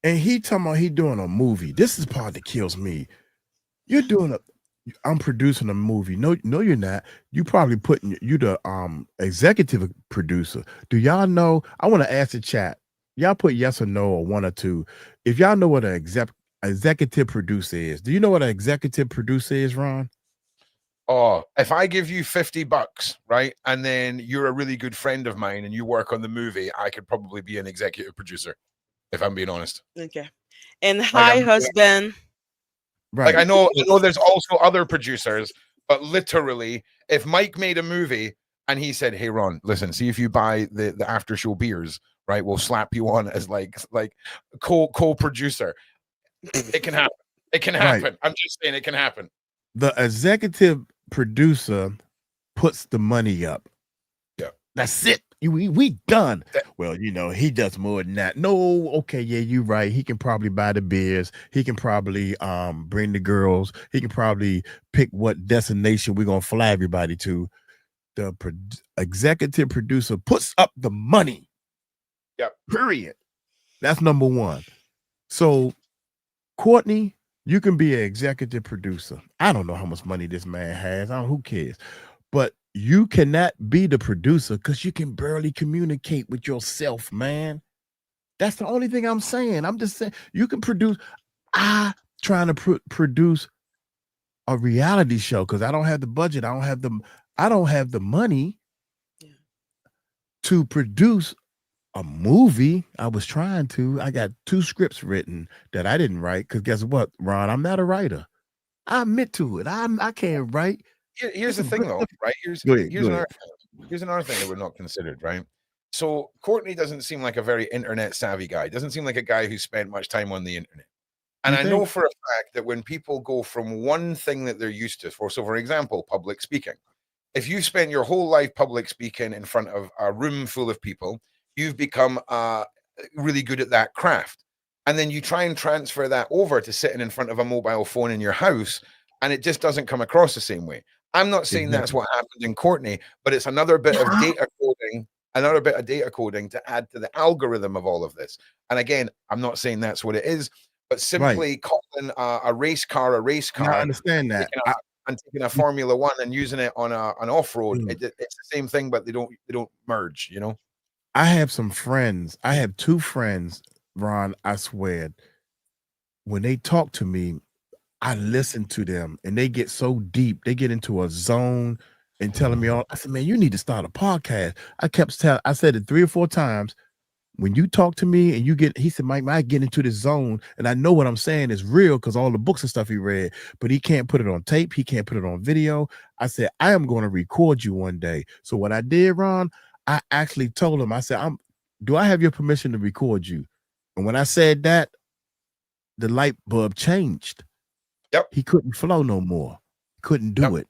And he talking about he doing a movie. This is the part that kills me. I'm producing a movie. No, you're not. You probably putting you the executive producer. Do y'all know? I want to ask the chat. Y'all put yes or no or one or two. If y'all know what an executive producer is, do you know what an executive producer is, Ron? Oh, if I give you $50, right, and then you're a really good friend of mine and you work on the movie, I could probably be an executive producer, if I'm being honest. Okay. And Like hi, I'm, husband. like Right. I know there's also other producers, but literally, if Mike made a movie and he said, "Hey Ron, listen, see if you buy the after show beers, right? We'll slap you on as like co-producer." It can happen. It can Right. happen. I'm just saying it can happen. The executive producer puts the money up. Yeah. That's it. We done. That- Well, you know, he does more than that. No, okay, yeah, you're right. He can probably buy the beers. He can probably bring the girls. He can probably pick what destination we're gonna fly everybody to. The executive producer puts up the money. Yep. Period. That's number one. So, Courtney, you can be an executive producer. I don't know how much money this man has. Who cares? But you cannot be the producer because you can barely communicate with yourself, man. That's the only thing I'm saying. I'm just saying you can produce. I trying to produce a reality show because I don't have the budget. I don't have the money to produce a movie. I was trying to. I got 2 scripts written that I didn't write because guess what, Ron? I'm not a writer. I admit to it. I can't write. Here's the thing, though, right? Here's Go ahead. another thing that we're not considered, right? So Courtney doesn't seem like a very internet savvy guy. Doesn't seem like a guy who spent much time on the internet. And I know for a fact that when people go from one thing that they're used to, for example, public speaking, if you spent your whole life public speaking in front of a room full of people, you've become really good at that craft. And then you try and transfer that over to sitting in front of a mobile phone in your house, and it just doesn't come across the same way. I'm not saying that's what happened in Courtney, but it's another bit of data coding to add to the algorithm of all of this. And again, I'm not saying that's what it is, but simply calling a race car Now, I understand that. and taking a Formula One and using it on an off-road, it's the same thing, but they don't merge, you know. I have some friends. I have 2 friends, Ron, I swear. when they talk to me, I listen to them and they get so deep, they get into a zone and telling me all. I said, man, you need to start a podcast. I said it 3 or 4 times. When you talk to me and he said, Mike, I get into this zone and I know what I'm saying is real because all the books and stuff he read, but he can't put it on tape. He can't put it on video. I said, I am going to record you one day. So what I did, Ron, I actually told him, I said, do I have your permission to record you? And when I said that, the light bulb changed. Yep. He couldn't flow no more. Couldn't do it.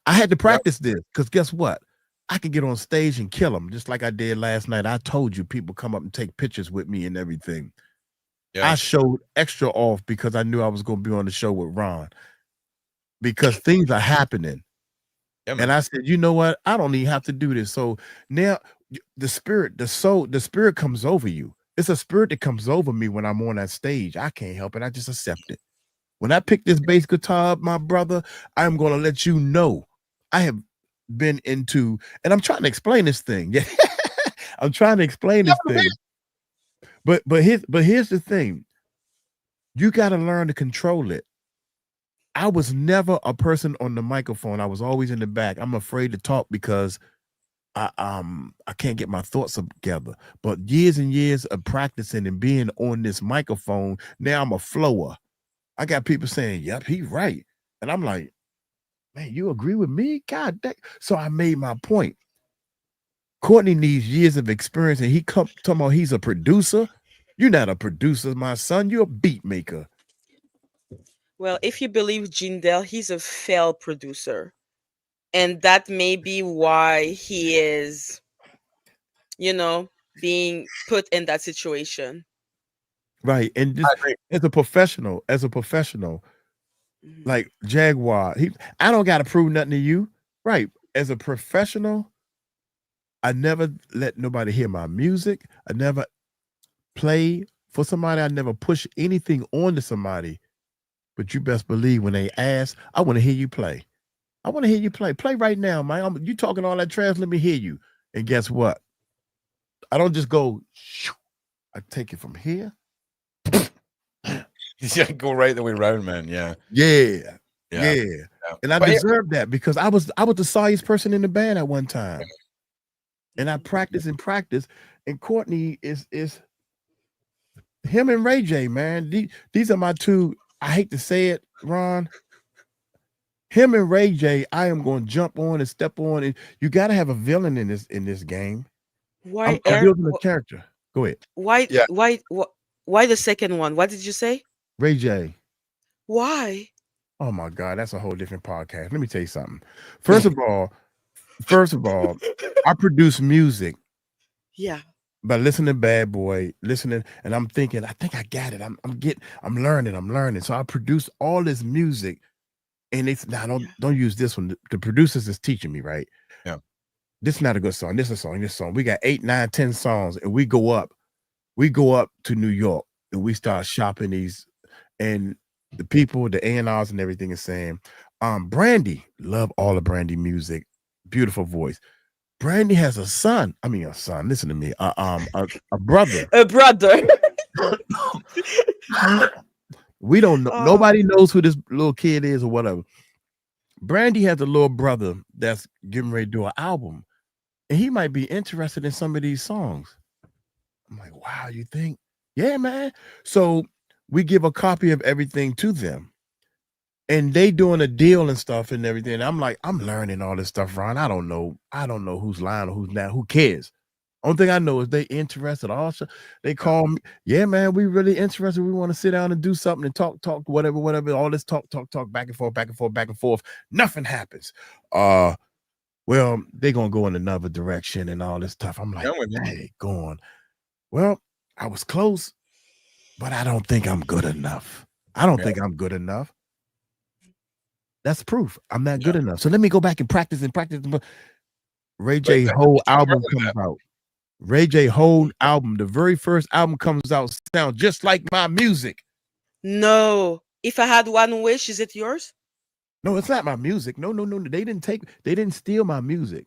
I had to practice this because guess what? I could get on stage and kill them just like I did last night. I told you people come up and take pictures with me and everything. I showed extra off because I knew I was going to be on the show with Ron because things are happening. And I said, you know what? I don't even have to do this. So now the spirit, the soul, the spirit comes over you. It's a spirit that comes over me when I'm on that stage. I can't help it. I just accept it. When I pick this bass guitar up, my brother, I'm going to let you know I have been into, and I'm trying to explain this thing. Yeah, I'm trying to explain this thing. But here's the thing. You got to learn to control it. I was never a person on the microphone. I was always in the back. I'm afraid to talk because I can't get my thoughts together. But years and years of practicing and being on this microphone, now I'm a flower. I got people saying, yep, he's right. And I'm like, man, you agree with me? God dang. So I made my point. Courtney needs years of experience, and he talking about he's a producer. You're not a producer, my son. You're a beat maker. Well, if you believe Gene Deal, he's a failed producer. And that may be why he is, being put in that situation. Right. And just as a professional, like Jaguar, I don't got to prove nothing to you. Right. As a professional, I never let nobody hear my music. I never play for somebody. I never push anything onto somebody. But you best believe when they ask, I want to hear you play. I want to hear you play. Play right now, man. You talking all that trash, let me hear you. And guess what? I don't just go, shoo. I take it from here. Yeah, go right the way around, man. Yeah. And I deserve that because I was the sorriest person in the band at one time. And I practice. And Courtney is him and Ray J, man. These are my two. I hate to say it, Ron. Him and Ray J, I am going to jump on and step on. And you got to have a villain in this game. Why? I'm building a character. Go ahead. Why the second one? What did you say? Ray J. Why? Oh my God, that's a whole different podcast. Let me tell you something. First of all, I produce music. Yeah. By listening to Bad Boy, and I'm thinking, I think I got it. I'm learning. So I produce all this music, and it's now don't use this one. The producers is teaching me, right? Yeah. This is not a good song. This is a song. We got 8, 9, 10 songs, and we go up to New York and we start shopping these, and the people, the A&Rs and everything is saying, Brandy, love all of Brandy music, beautiful voice. Brandy has a son. Listen to me. A brother. A brother. We don't know. Nobody knows who this little kid is or whatever. Brandy has a little brother that's getting ready to do an album, and he might be interested in some of these songs. I'm like, wow, you think? Yeah, man. So we give a copy of everything to them. And they doing a deal and stuff and everything. And I'm like, I'm learning all this stuff, Ron. I don't know who's lying or who's not. Who cares? Only thing I know is they interested. Also, they call me. Yeah, man, we really interested. We want to sit down and do something and talk, whatever. All this talk, back and forth. Nothing happens. Well, they're gonna go in another direction and all this stuff. I'm like, hey, going. Well, I was close, but I don't think I'm good enough. That's proof. I'm not good enough. So let me go back and practice. Ray J whole album comes out. Ray J whole album, the very first album comes out, sounds just like my music. No. If I had one wish, is it yours? No, it's not my music. No. They didn't steal my music.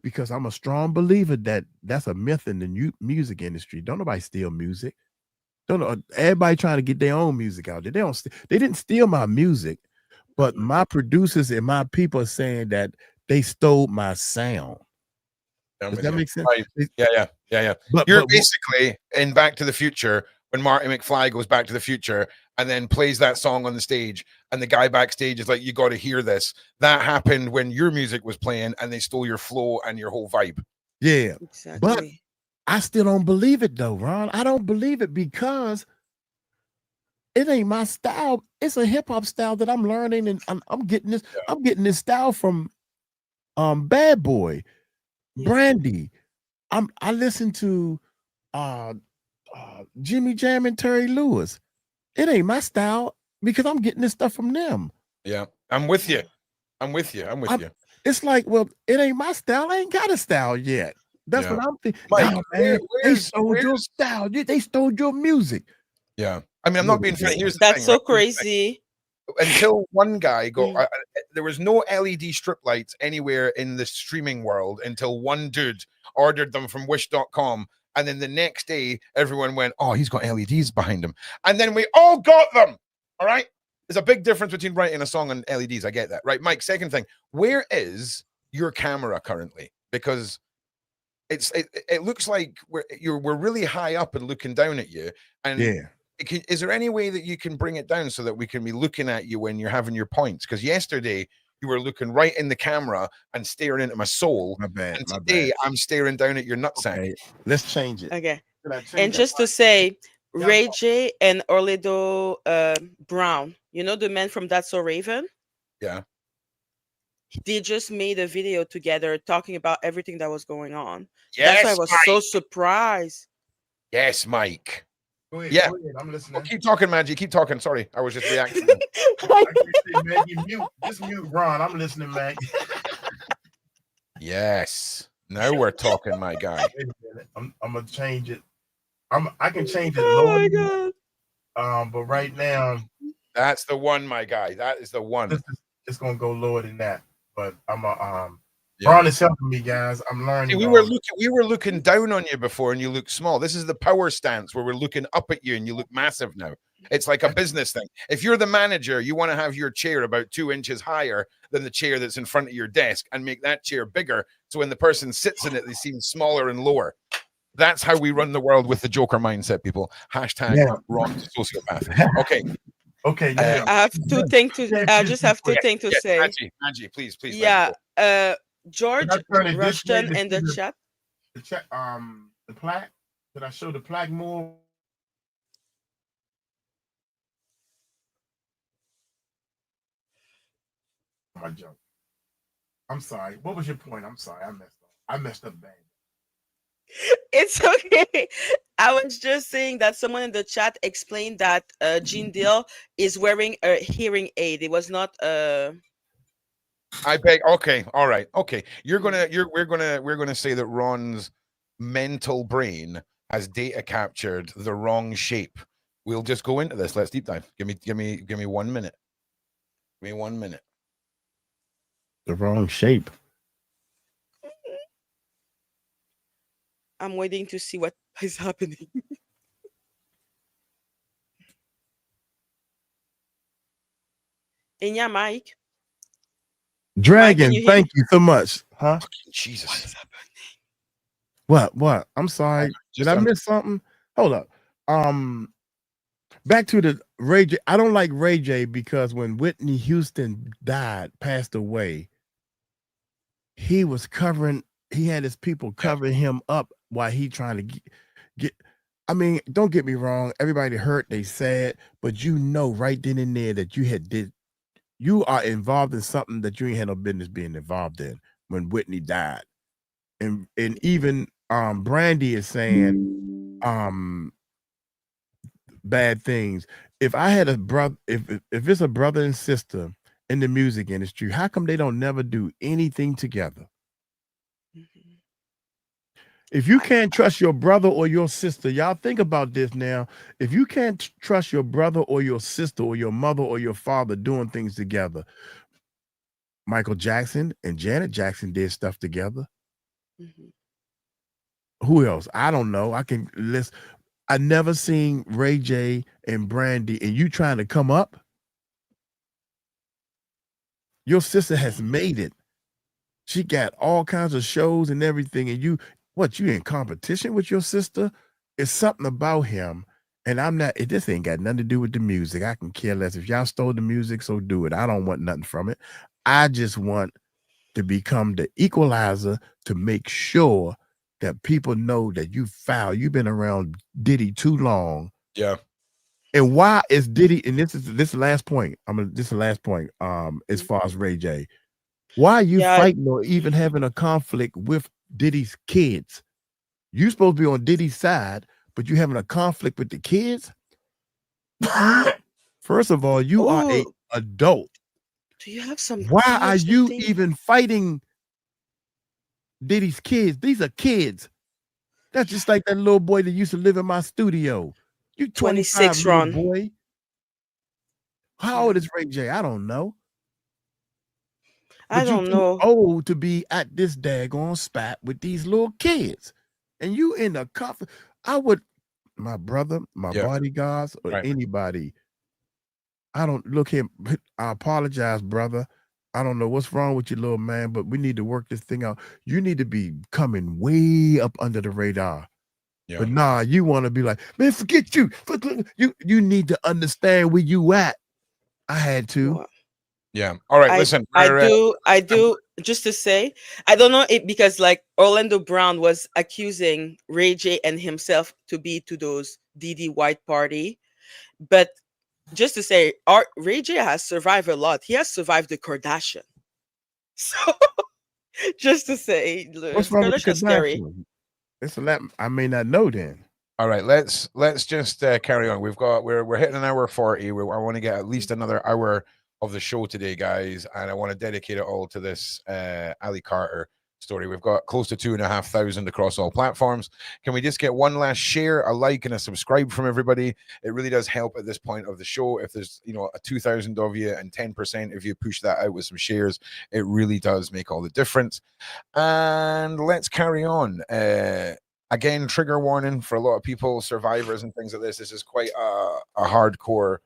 Because I'm a strong believer that that's a myth in the music industry. Don't nobody steal music. Don't know. Everybody trying to get their own music out there. They didn't steal my music, but my producers and my people are saying that they stole my sound. Does that make sense? Right. Yeah. But You're basically in Back to the Future when Marty McFly goes back to the future and then plays that song on the stage, and the guy backstage is like, "You got to hear this." That happened when your music was playing, and they stole your flow and your whole vibe. Yeah, Exactly. but I still don't believe it though, Ron. I don't believe it because it ain't my style. It's a hip hop style that I'm learning, and I'm getting this. Yeah. I'm getting this style from Bad Boy, Brandy. I listen to Jimmy Jam and Terry Lewis. It ain't my style because I'm getting this stuff from them. Yeah, I'm with you. I'm with you. It's like, well, it ain't my style. I ain't got a style yet. That's Yeah. what I'm thinking. Mike, Nah, man, they stole your where's- style. They stole your music. Yeah, I mean, I'm not being funny. Here's the That's thing, so right? crazy. Until one guy there was no LED strip lights anywhere in the streaming world until one dude ordered them from wish.com, and then the next day everyone went, "Oh, he's got LEDs behind him," and then we all got them. All right, there's a big difference between writing a song and LEDs. I get that, right? Mike, second thing, where is your camera currently? Because it looks like we're really high up and looking down at you, and is there any way that you can bring it down so that we can be looking at you when you're having your points? Because yesterday you were looking right in the camera and staring into my soul. My bad. And today I'm staring down at your nutsack. Okay, let's change it. Okay. And just to say, Ray J and Orlando Brown, you know the man from That's So Raven? Yeah. They just made a video together talking about everything that was going on. Yes, That's why I was so surprised. Yes, Mike. Go ahead, Yeah. go ahead. I'm listening. Well, keep talking, Maggie. Keep talking. Sorry, I was just reacting. I can say, Maggie, mute. Just mute Ron. I'm listening, Maggie. Yes. Now we're talking, my guy. Wait a minute. I'm gonna change it. I can change it. Oh my God. But right now, That's the one, my guy. That is the one. it's gonna go lower than that. But I'm Yeah. Ron is helping me, guys. I'm learning. See, we were looking down on you before, and you look small. This is the power stance where we're looking up at you, and you look massive now. It's like a business thing. If you're the manager, you want to have your chair about 2 inches higher than the chair that's in front of your desk, and make that chair bigger, so when the person sits in it, they seem smaller and lower. That's how we run the world with the Joker mindset, people. Hashtag Ron sociopath. Okay. Okay. I have two things to. I just have two things to say. Angie, please. Yeah. George Rushton in the chat. The chat. The plaque. Did I show the plaque more? My joke. I'm sorry. What was your point? I'm sorry. I messed up bad. It's okay. I was just saying that someone in the chat explained that Gene Deal is wearing a hearing aid. It was not I beg. Okay, all right. Okay, we're gonna say that Ron's mental brain has data captured the wrong shape. We'll just go into this. Let's deep dive. Give me 1 minute. Give me 1 minute. The wrong shape. I'm waiting to see what is happening. Inya Mike. Dragon, you hear thank you so much. Huh? Jesus. What is happening? What? I'm sorry. Did I miss something? Hold up. Back to the Ray J. I don't like Ray J because when Whitney Houston passed away, he had his people covering him up while he trying to get. I mean, don't get me wrong. Everybody hurt, they sad, but you know right then and there that you are involved in something that you ain't had no business being involved in when Whitney died. And even Brandy is saying bad things. If I had a brother, if it's a brother and sister in the music industry, how come they don't never do anything together? If you can't trust your brother or your sister, y'all think about this now. If you can't trust your brother or your sister or your mother or your father doing things together, Michael Jackson and Janet Jackson did stuff together. Who else? I don't know. I can list. I never seen Ray J and Brandy, and you trying to come up. Your sister has made it. She got all kinds of shows and everything, and you in competition with your sister? It's something about him, and I'm not. This ain't got nothing to do with the music. I can care less. If y'all stole the music, so do it. I don't want nothing from it. I just want to become the equalizer to make sure that people know that you foul. You've been around Diddy too long. Yeah. And why is Diddy? And this is the last point. This is the last point. As far as Ray J, why are you fighting or even having a conflict with Diddy's kids? You supposed to be on Diddy's side, but you having a conflict with the kids? First of all, you are an adult. Do you have some? Why are you even fighting Diddy's kids? These are kids. That's just like that little boy that used to live in my studio. You 26, 25, little Ron. boy. How old is Ray J? I don't know. I don't know. Old to be at this daggone spot with these little kids, and you in the coffee. I would, my brother, my bodyguards, or anybody. I don't look him. I apologize, brother. I don't know what's wrong with you, little man, but we need to work this thing out. You need to be coming way up under the radar. Yeah. But nah, you want to be like, man, forget you. You need to understand where you at. I had to. Yeah. All right. Listen. I do. Just to say, I don't know it because like Orlando Brown was accusing Ray J and himself to be to those Diddy white party, but just to say, Ray J has survived a lot. He has survived the Kardashian. So, just to say, what's wrong with the Kardashian? It's a lot I may not know then. All right, let's just carry on. We're hitting an hour 40. I want to get at least another hour of the show today, guys, and I want to dedicate it all to this Ali Carter story. We've got close to 2,500 across all platforms. Can we just get one last share, a like, and a subscribe from everybody? It really does help at this point of the show. If there's a 2,000 of you and 10% if you push that out with some shares, it really does make all the difference. And let's carry on. Again, trigger warning for a lot of people, survivors and things like this. This is quite a hardcore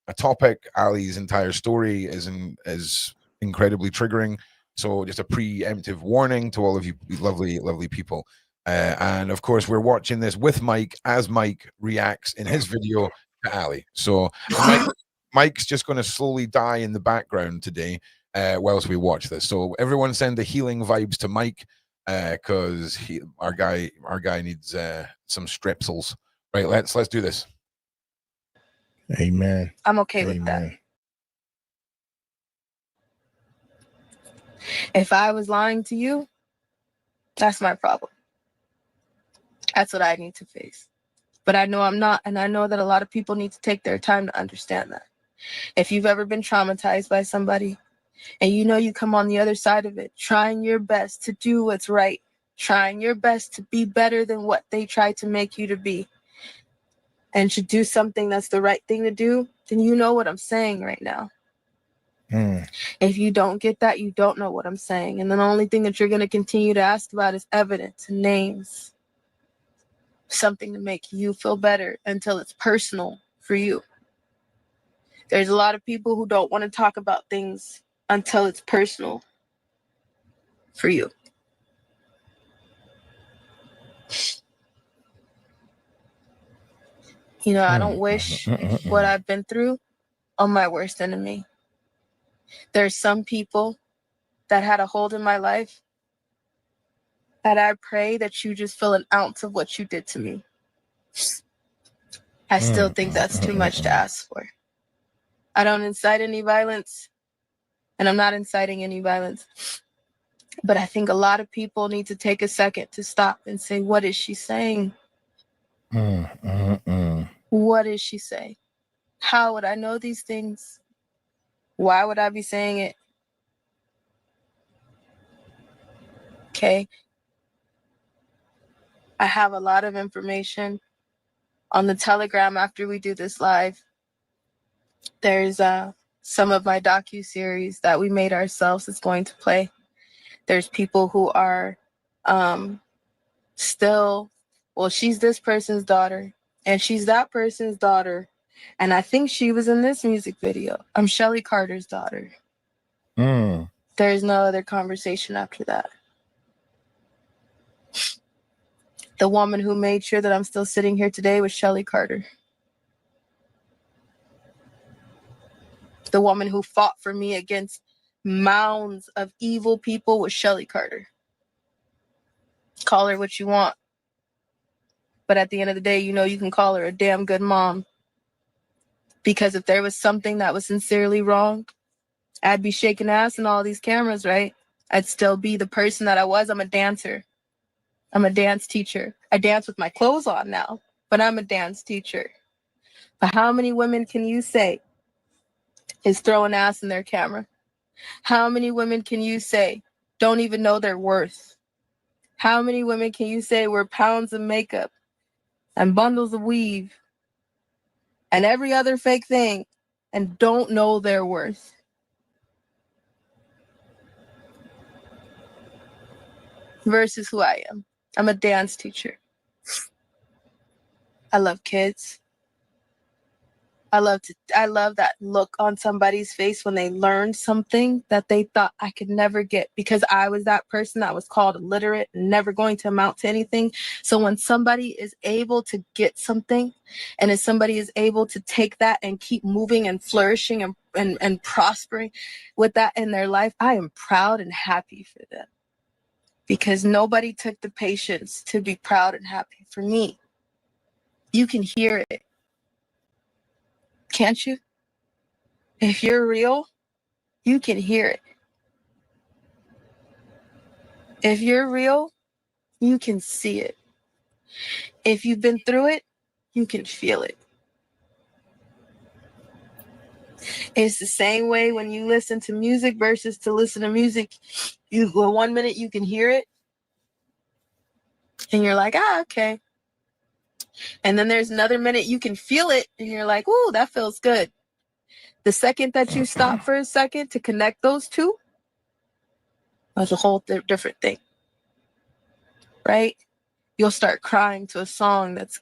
a topic. Ali's entire story is incredibly triggering. So just a preemptive warning to all of you lovely people. And of course, we're watching this with Mike as Mike reacts in his video to Ali. So Mike's just going to slowly die in the background today whilst we watch this. So everyone send the healing vibes to Mike because our guy needs some strepsils. Right, let's do this. Amen. I'm okay with that. If I was lying to you, that's my problem. That's what I need to face. But I know I'm not, and I know that a lot of people need to take their time to understand that. If you've ever been traumatized by somebody, and you come on the other side of it, trying your best to do what's right, trying your best to be better than what they tried to make you to be, and to do something that's the right thing to do, then you know what I'm saying right now. If you don't get that, you don't know what I'm saying. And then the only thing that you're going to continue to ask about is evidence and names. Something to make you feel better until it's personal for you. There's a lot of people who don't want to talk about things until it's personal for you. I don't wish what I've been through on my worst enemy. There's some people that had a hold in my life that I pray that you just feel an ounce of what you did to me. I still think that's too much to ask for. I don't incite any violence, and I'm not inciting any violence. But I think a lot of people need to take a second to stop and say, what is she saying? What is she saying? How would I know these things? Why would I be saying it? Okay. I have a lot of information on the Telegram after we do this live. There's some of my docu-series that we made ourselves is going to play. There's people who are still well, she's this person's daughter, and she's that person's daughter, and I think she was in this music video. I'm Shelly Carter's daughter. There's no other conversation after that. The woman who made sure that I'm still sitting here today was Shelly Carter. The woman who fought for me against mounds of evil people was Shelly Carter. Call her what you want. But at the end of the day, you know you can call her a damn good mom. Because if there was something that was sincerely wrong, I'd be shaking ass in all these cameras, right? I'd still be the person that I was. I'm a dancer. I'm a dance teacher. I dance with my clothes on now, but I'm a dance teacher. But how many women can you say is throwing ass in their camera? How many women can you say don't even know their worth? How many women can you say wear pounds of makeup and bundles of weave and every other fake thing and don't know their worth? Versus who I am. I'm a dance teacher. I love kids. I love that look on somebody's face when they learned something that they thought I could never get, because I was that person that was called illiterate and never going to amount to anything. So when somebody is able to get something, and if somebody is able to take that and keep moving and flourishing and prospering with that in their life, I am proud and happy for them. Because nobody took the patience to be proud and happy for me. You can hear it. Can't you? If you're real, you can hear it. If you're real, you can see it. If you've been through it, you can feel it. It's the same way when you listen to music versus to listen to music. Well, 1 minute you can hear it, and you're like, okay. And then there's another minute you can feel it, and you're like, ooh, that feels good. The second that you stop for a second to connect those two, that's a whole different thing, right? You'll start crying to a song that's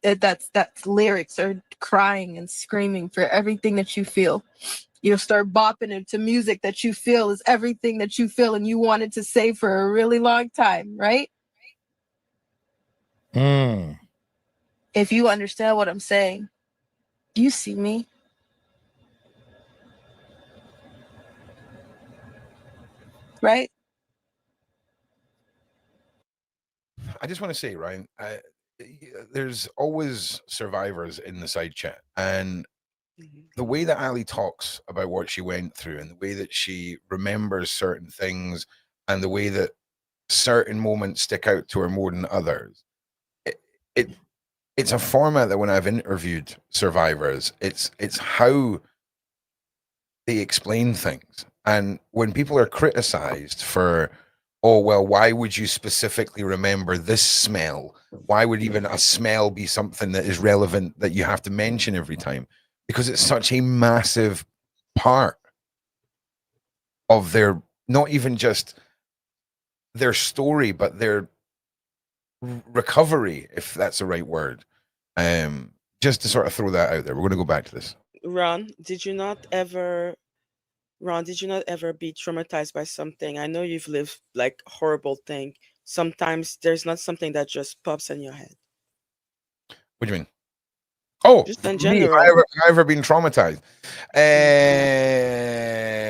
lyrics are crying and screaming for everything that you feel. You'll start bopping into music that you feel is everything that you feel and you wanted to say for a really long time, right? If you understand what I'm saying, you see me. Right? I just want to say, Ryan, there's always survivors in the side chat. And the way that Ali talks about what she went through and the way that she remembers certain things and the way that certain moments stick out to her more than others, it's a format that when I've interviewed survivors, it's how they explain things. And when people are criticized for, oh, well, why would you specifically remember this smell? Why would even a smell be something that is relevant that you have to mention every time? Because it's such a massive part of their, not even just their story, but their recovery, if that's the right word. Just to sort of throw that out there. We're going to go back to this. Ron, did you not ever be traumatized by something? I know you've lived like horrible thing. Sometimes there's not something that just pops in your head. What do you mean? Oh, just in me, general. have I ever been traumatized?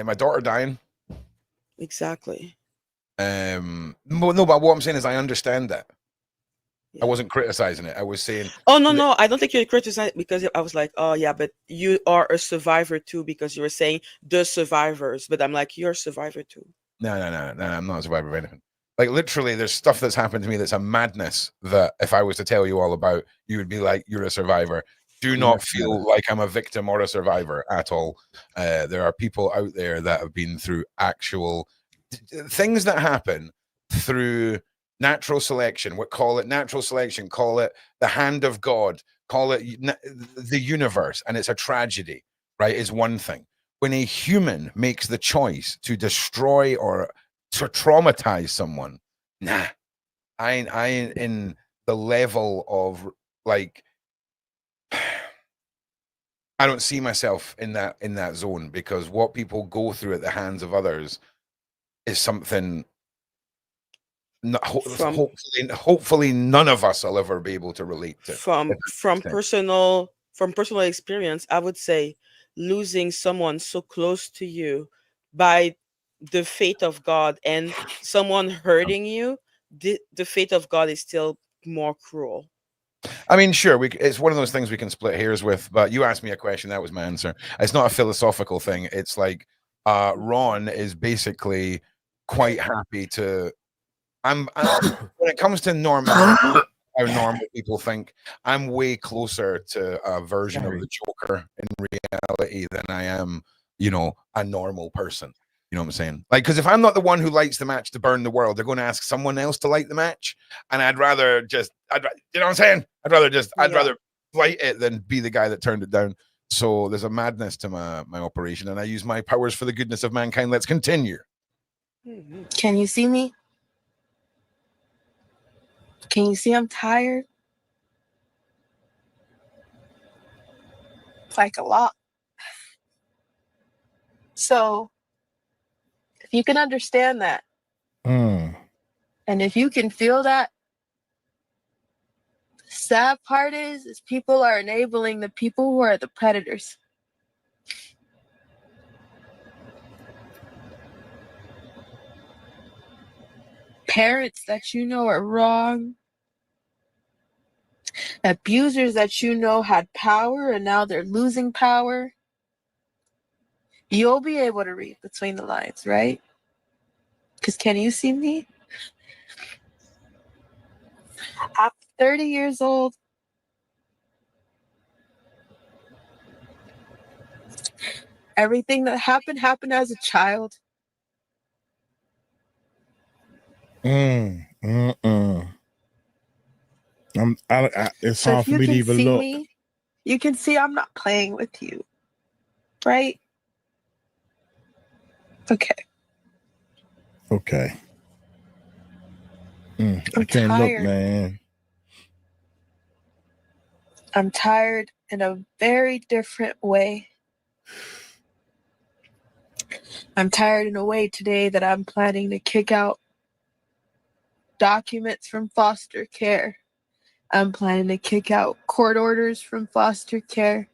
My daughter dying. Exactly. No, but what I'm saying is I understand that. I wasn't criticizing it. I was saying, oh no, I don't think you're criticizing, because I was like, oh yeah, but you are a survivor too, because you were saying the survivors, but I'm like, you're a survivor too. No, I'm not a survivor of anything. Like literally, there's stuff that's happened to me that's a madness that if I was to tell you all about, you would be like, you're a survivor. Do not feel like I'm a victim or a survivor at all. There are people out there that have been through actual things that happen through natural selection. What call it natural selection, call it the hand of God, call it the universe, and it's a tragedy, right? Is one thing. When a human makes the choice to destroy or to traumatize someone, nah, I ain't in the level of like I don't see myself in that zone, because what people go through at the hands of others is something hopefully none of us will ever be able to relate to. From personal experience, I would say losing someone so close to you by the fate of God, and someone hurting you, the fate of God is still more cruel. I mean, sure, it's one of those things we can split hairs with, but you asked me a question, that was my answer. It's not a philosophical thing. It's like Ron is basically quite happy to when it comes to normality, how normal people think, I'm way closer to a version of the Joker in reality than I am, a normal person. You know what I'm saying? Like, because if I'm not the one who lights the match to burn the world, they're going to ask someone else to light the match, and you know what I'm saying? I'd rather light it than be the guy that turned it down. So there's a madness to my operation, and I use my powers for the goodness of mankind. Let's continue. Can you see me? Can you see I'm tired? Like a lot. So if you can understand that, and if you can feel that, the sad part is people are enabling the people who are the predators. Parents that you know are wrong. Abusers that you know had power and now they're losing power. You'll be able to read between the lines, right? Because can you see me? I'm 30 years old. Everything that happened as a child. It's hard for me to even look. Me, you can see I'm not playing with you, right? Okay. I can't look, man. I'm tired in a very different way. I'm tired in a way today that I'm planning to kick out documents from foster care. I'm planning to kick out court orders from foster care.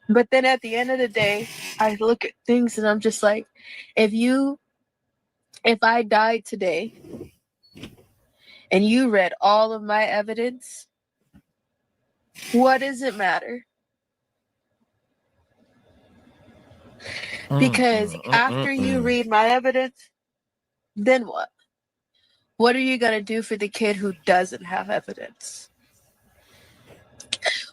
But then at the end of the day, I look at things and I'm just like, if I died today and you read all of my evidence, what does it matter? Because after you read my evidence, then what? What are you going to do for the kid who doesn't have evidence?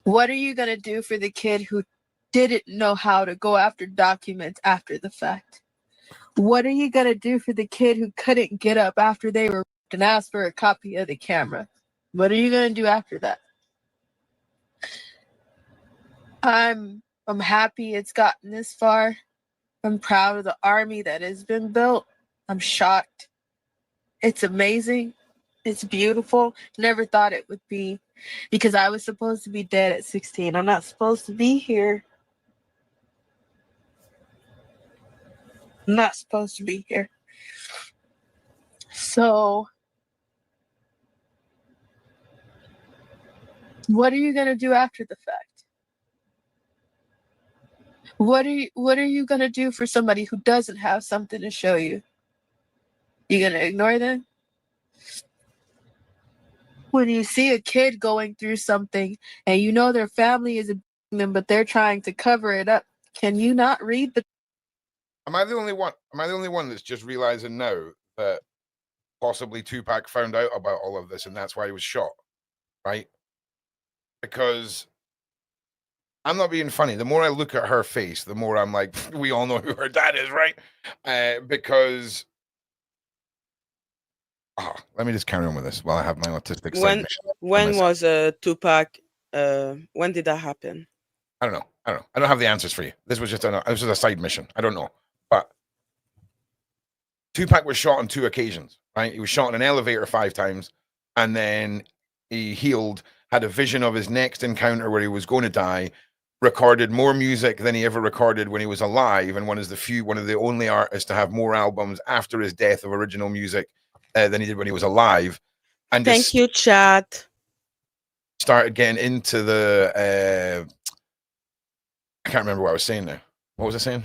What are you going to do for the kid who didn't know how to go after documents after the fact? What are you going to do for the kid who couldn't get up after they were and asked for a copy of the camera? What are you going to do after that? I'm happy it's gotten this far. I'm proud of the army that has been built. I'm shocked. It's amazing. It's beautiful. Never thought it would be, because I was supposed to be dead at 16. I'm not supposed to be here. I'm not supposed to be here. So, what are you going to do after the fact? What are you going to do for somebody who doesn't have something to show you? You going to ignore them? When you see a kid going through something and you know their family is abusing them, but they're trying to cover it up, can you not read the... Am I the only one? Am I the only one that's just realizing now that possibly Tupac found out about all of this and that's why he was shot? Right? Because I'm not being funny. The more I look at her face, the more I'm like, we all know who her dad is, right? Because let me just carry on with this while I have my autistic side. When was Tupac? When did that happen? I don't know. I don't have the answers for you. This was just a side mission. I don't know. But Tupac was shot on 2 occasions, right? He was shot in an elevator 5 times, and then he healed, had a vision of his next encounter where he was going to die, recorded more music than he ever recorded when he was alive, and one of the only artists to have more albums after his death of original music than he did when he was alive. And Thank just you, chat. started getting into the I can't remember what I was saying now. What was I saying?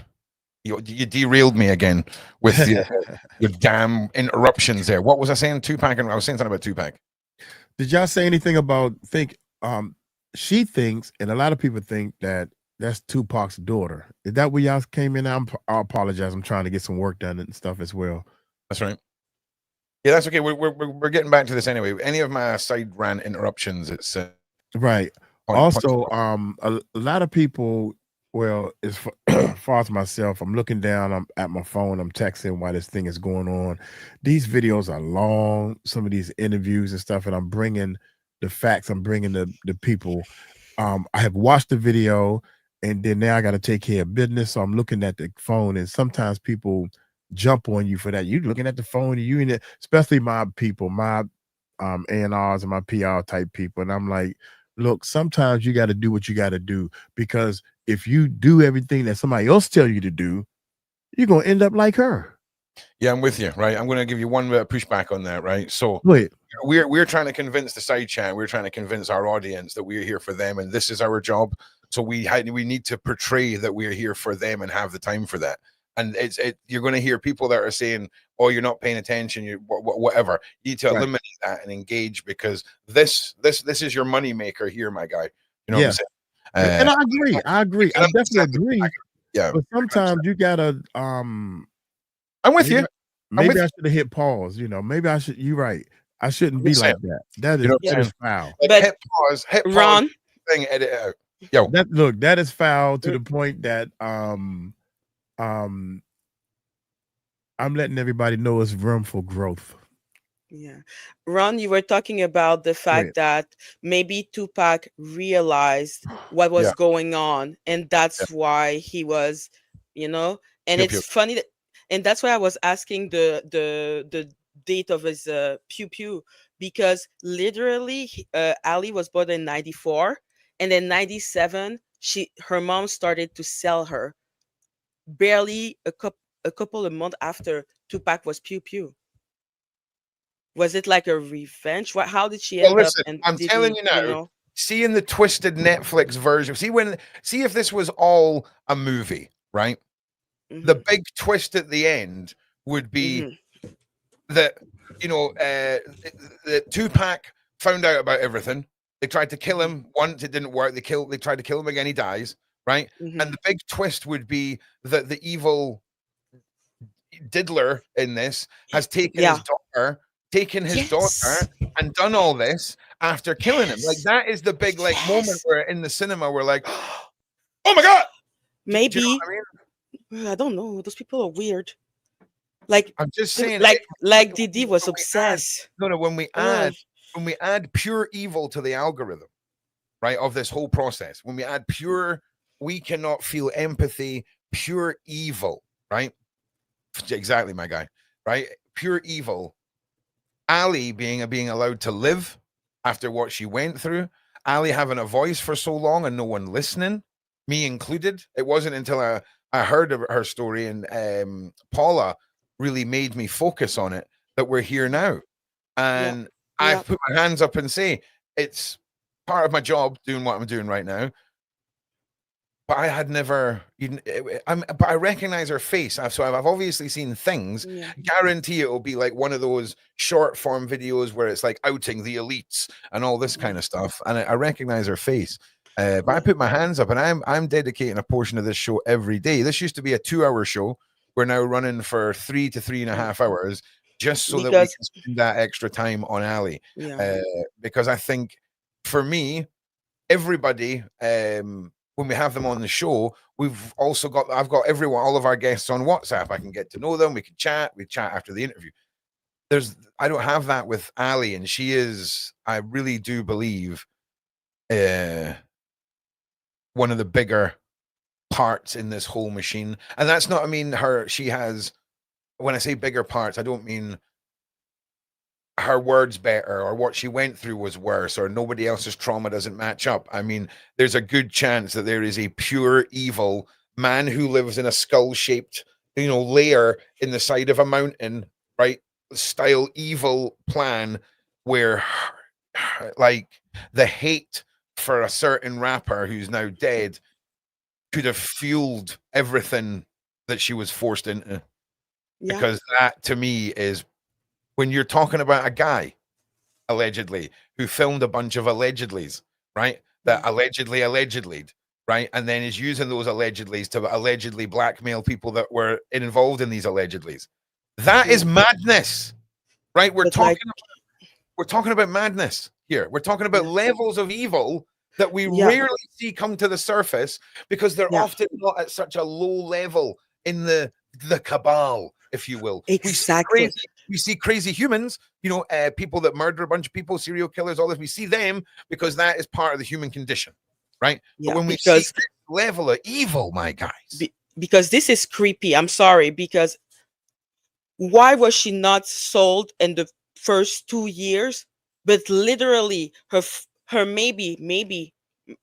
You derailed me again with your damn interruptions there. What was I saying? Tupac, and I was saying something about Tupac. Did y'all say anything about she thinks, and a lot of people think that that's Tupac's daughter. Is that where y'all came in? I apologize. I'm trying to get some work done and stuff as well. That's right. Yeah, that's okay. We're getting back to this anyway. Any of my side rant interruptions, it's right. Also, a lot of people. Well, as far as myself, I'm looking down. I'm at my phone. I'm texting while this thing is going on. These videos are long. Some of these interviews and stuff, and I'm bringing the facts. I'm bringing the people. I have watched the video, and then now I got to take care of business. So I'm looking at the phone, and sometimes people jump on you for that. You looking at the phone, you in it, especially my people, my A&Rs and my PR type people, and I'm like, look, sometimes you got to do what you got to do, because if you do everything that somebody else tell you to do, you're gonna end up like her. Yeah, I'm with you, right? I'm going to give you one pushback on that, right? So wait, we're trying to convince the side chat, we're trying to convince our audience that we're here for them, and this is our job. So we need to portray that we're here for them and have the time for that. And you're going to hear people that are saying, "Oh, you're not paying attention," you whatever. You need to eliminate that and engage, because this is your money maker here, my guy. You know what I'm saying? And I agree. I definitely agree. Yeah, but sometimes you gotta. I'm with you. Maybe I should have hit pause. You know, maybe I should. You're right. I shouldn't be like that. That is foul. But hit pause. Ron, thing, edit it out. Yo, that is foul to the point that I'm letting everybody know it's room for growth. Yeah. Ron, you were talking about the fact that maybe Tupac realized what was going on, and that's why he was, and it's funny that, and that's why I was asking the date of his pew pew, because literally Ali was born in 94, and then 97 her mom started to sell her barely a couple of months after Tupac was pew pew. Was it like a revenge? How did she end up? And I'm telling you now, seeing the twisted Netflix version, see if this was all a movie, right? The big twist at the end would be that, that Tupac found out about everything. They tried to kill him once, it didn't work. They tried to kill him again, he dies, right? And the big twist would be that the evil diddler in this has taken his daughter and done all this after killing him. Like, that is the big moment where in the cinema we're like, oh my god. Maybe. Do you know what I mean? I don't know. Those people are weird. Like, I'm just saying, like Diddy was obsessed. When we add pure evil to the algorithm, right, of this whole process, when we add pure, we cannot feel empathy, pure evil, right? Exactly, my guy, right? Pure evil. Ali being allowed to live after what she went through, Ali having a voice for so long and no one listening, me included. It wasn't until I heard of her story and Paula really made me focus on it that we're here now. And I put my hands up and say, it's part of my job doing what I'm doing right now. But I had never, but I recognize her face. So I've obviously seen things. Guarantee it will be like one of those short form videos where it's like outing the elites and all this kind of stuff. And I recognize her face. But I put my hands up, and I'm dedicating a portion of this show every day. This used to be a 2-hour show. We're now running for 3 to 3.5 hours, just so that we can spend that extra time on Ali. Because I think, for me, everybody, when we have them on the show, I've got all of our guests on WhatsApp. I can get to know them. We chat after the interview. I don't have that with Ali, and she is, I really do believe, one of the bigger parts in this whole machine. And that's not, she has, when I say bigger parts, I don't mean her words better, or what she went through was worse, or nobody else's trauma doesn't match up. I mean, there's a good chance that there is a pure evil man who lives in a skull-shaped, layer in the side of a mountain, right? Style evil plan where like the hate for a certain rapper who's now dead could have fueled everything that she was forced into. Yeah. Because that to me is when you're talking about a guy allegedly who filmed a bunch of allegedlys, right? That allegedly, right? And then is using those allegedlys to allegedly blackmail people that were involved in these allegedlys. That is madness, right? We're talking about madness here. We're talking about levels of evil that we rarely see come to the surface because they're often not at such a low level in the cabal, if you will. Exactly. We see crazy humans, people that murder a bunch of people, serial killers, all this. We see them because that is part of the human condition, right? Yeah, but when we see this level of evil, my guys, because this is creepy. I'm sorry, because why was she not sold in the first 2 years? But literally, her maybe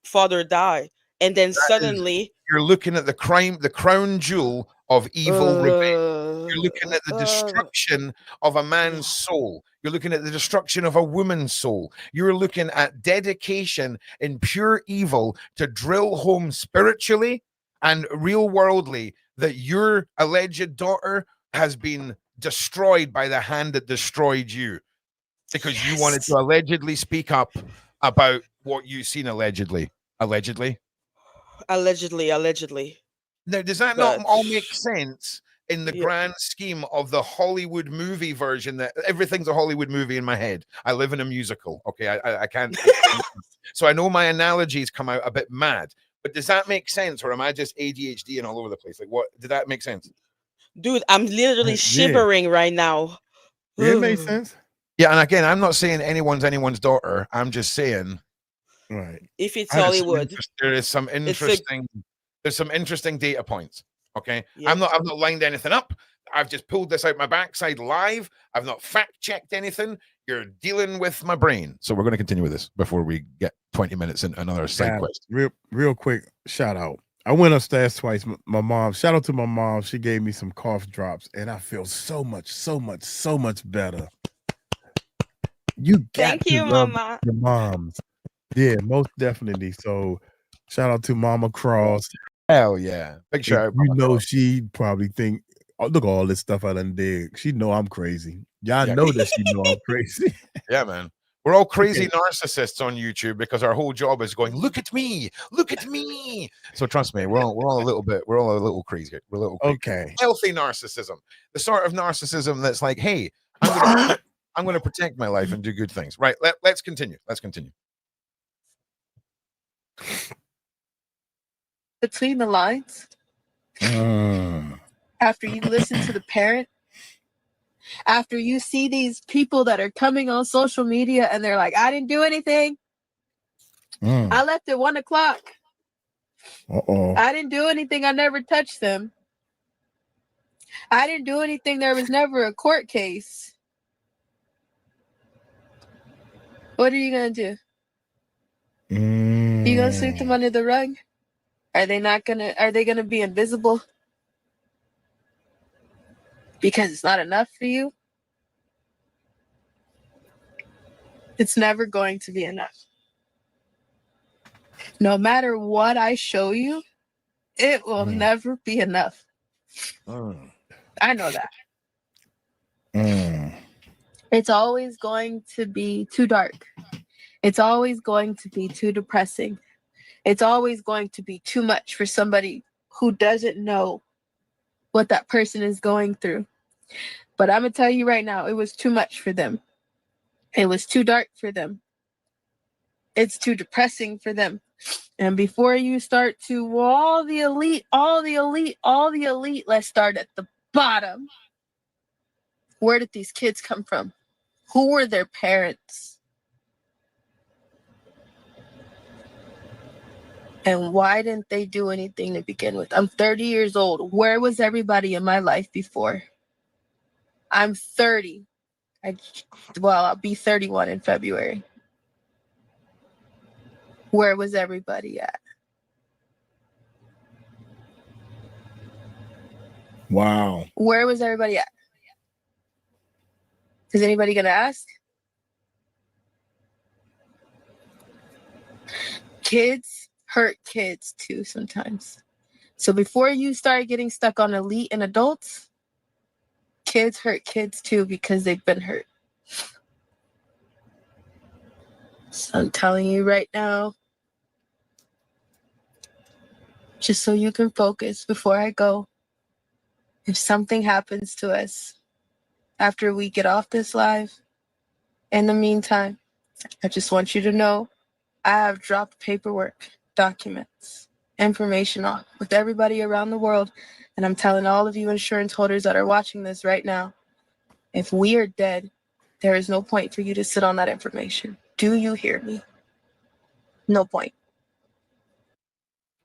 father died, and then suddenly you're looking at the crown jewel of evil revenge. You're looking at the destruction of a man's soul. You're looking at the destruction of a woman's soul. You're looking at dedication in pure evil to drill home spiritually and real worldly that your alleged daughter has been destroyed by the hand that destroyed you because you wanted to allegedly speak up about what you've seen allegedly. Now, does that not all make sense in the grand scheme of the Hollywood movie version? That everything's a Hollywood movie in my head. I live in a musical. Okay, I can't. So I know my analogies come out a bit mad, but does that make sense, or am I just ADHD and all over the place? Like, what did that make sense? Dude, I'm literally shivering right now. It makes sense. Yeah, and again, I'm not saying anyone's daughter. I'm just saying, right? If it's Hollywood, there's some interesting data points. Okay, I've not lined anything up. I've just pulled this out my backside live. I've not fact checked anything. You're dealing with my brain, so we're going to continue with this before we get 20 minutes in another side quest. Real quick, shout out. I went upstairs twice. My mom, shout out to my mom. She gave me some cough drops, and I feel so much better. You got to love Mama. your moms. Yeah, most definitely. So shout out to Mama Cross. Hell yeah. Big shout out. She probably think, oh, look at all this stuff I done did. She know I'm crazy. Y'all know that she know I'm crazy. Yeah, man. We're all crazy narcissists on YouTube because our whole job is going, look at me. So trust me, we're all a little crazy. We're a little crazy. Okay. Healthy narcissism. The sort of narcissism that's like, hey, I'm going to protect my life and do good things. Right. Let's continue. Between the lines, after you listen to the parent, after you see these people that are coming on social media and they're like, I didn't do anything. I left at 1 o'clock. I didn't do anything. I never touched them. I didn't do anything. There was never a court case. What are you going to do? You going to sweep them under the rug? Are they going to be invisible? Because it's not enough for you? It's never going to be enough. No matter what I show you, it will never be enough. I know that. It's always going to be too dark. It's always going to be too depressing. It's always going to be too much for somebody who doesn't know what that person is going through. But I'm going to tell you right now, it was too much for them. It was too dark for them. It's too depressing for them. And before you start to, all the elite, let's start at the bottom. Where did these kids come from? Who were their parents? And why didn't they do anything to begin with? I'm 30 years old. Where was everybody in my life before? I'm 30. I'll be 31 in February. Where was everybody at? Wow. Where was everybody at? Is anybody gonna ask? Kids hurt kids too sometimes. So before you start getting stuck on elite and adults, kids hurt kids too because they've been hurt. So I'm telling you right now, just so you can focus before I go, if something happens to us after we get off this live, in the meantime, I just want you to know I have dropped paperwork, documents, information off with everybody around the world. And I'm telling all of you insurance holders that are watching this right now, if we are dead, there is no point for you to sit on that information. Do you hear me? No point.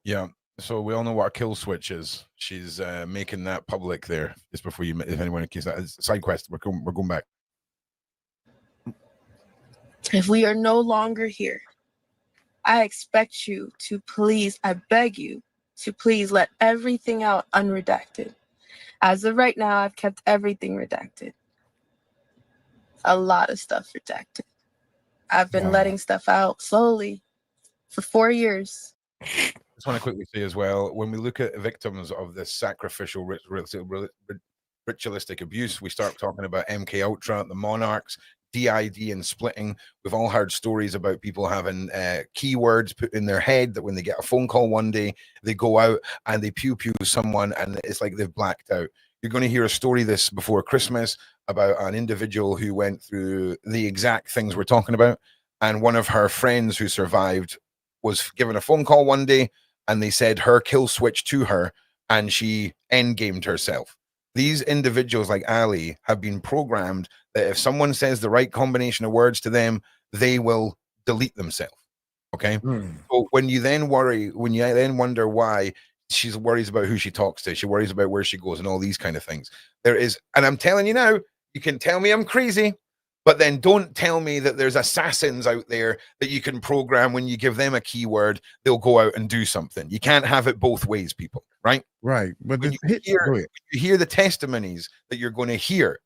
Yeah. So we all know what a kill switch is. She's making that public there just before you, if anyone keeps that. Side quest. We're going back. If we are no longer here, I expect you to please, I beg you to please let everything out unredacted. As of right now, I've kept everything redacted. A lot of stuff redacted. I've been letting stuff out slowly for 4 years. I just want to quickly say as well, when we look at victims of this sacrificial ritualistic abuse, we start talking about MK Ultra, the Monarchs, DID and splitting. We've all heard stories about people having keywords put in their head that when they get a phone call one day, they go out and they pew someone and it's like they've blacked out. You're going to hear a story this before Christmas about an individual who went through the exact things we're talking about. And one of her friends who survived was given a phone call one day and they said her kill switch to her and she endgamed herself. These individuals like Ali have been programmed that if someone says the right combination of words to them, they will delete themselves. Okay. So when you then wonder why she worries about who she talks to, she worries about where she goes and all these kind of things. There is, and I'm telling you now, you can tell me I'm crazy, but then don't tell me that there's assassins out there that you can program when you give them a keyword, they'll go out and do something. You can't have it both ways, people, right? Right. But when you hear the testimonies that you're going to hear,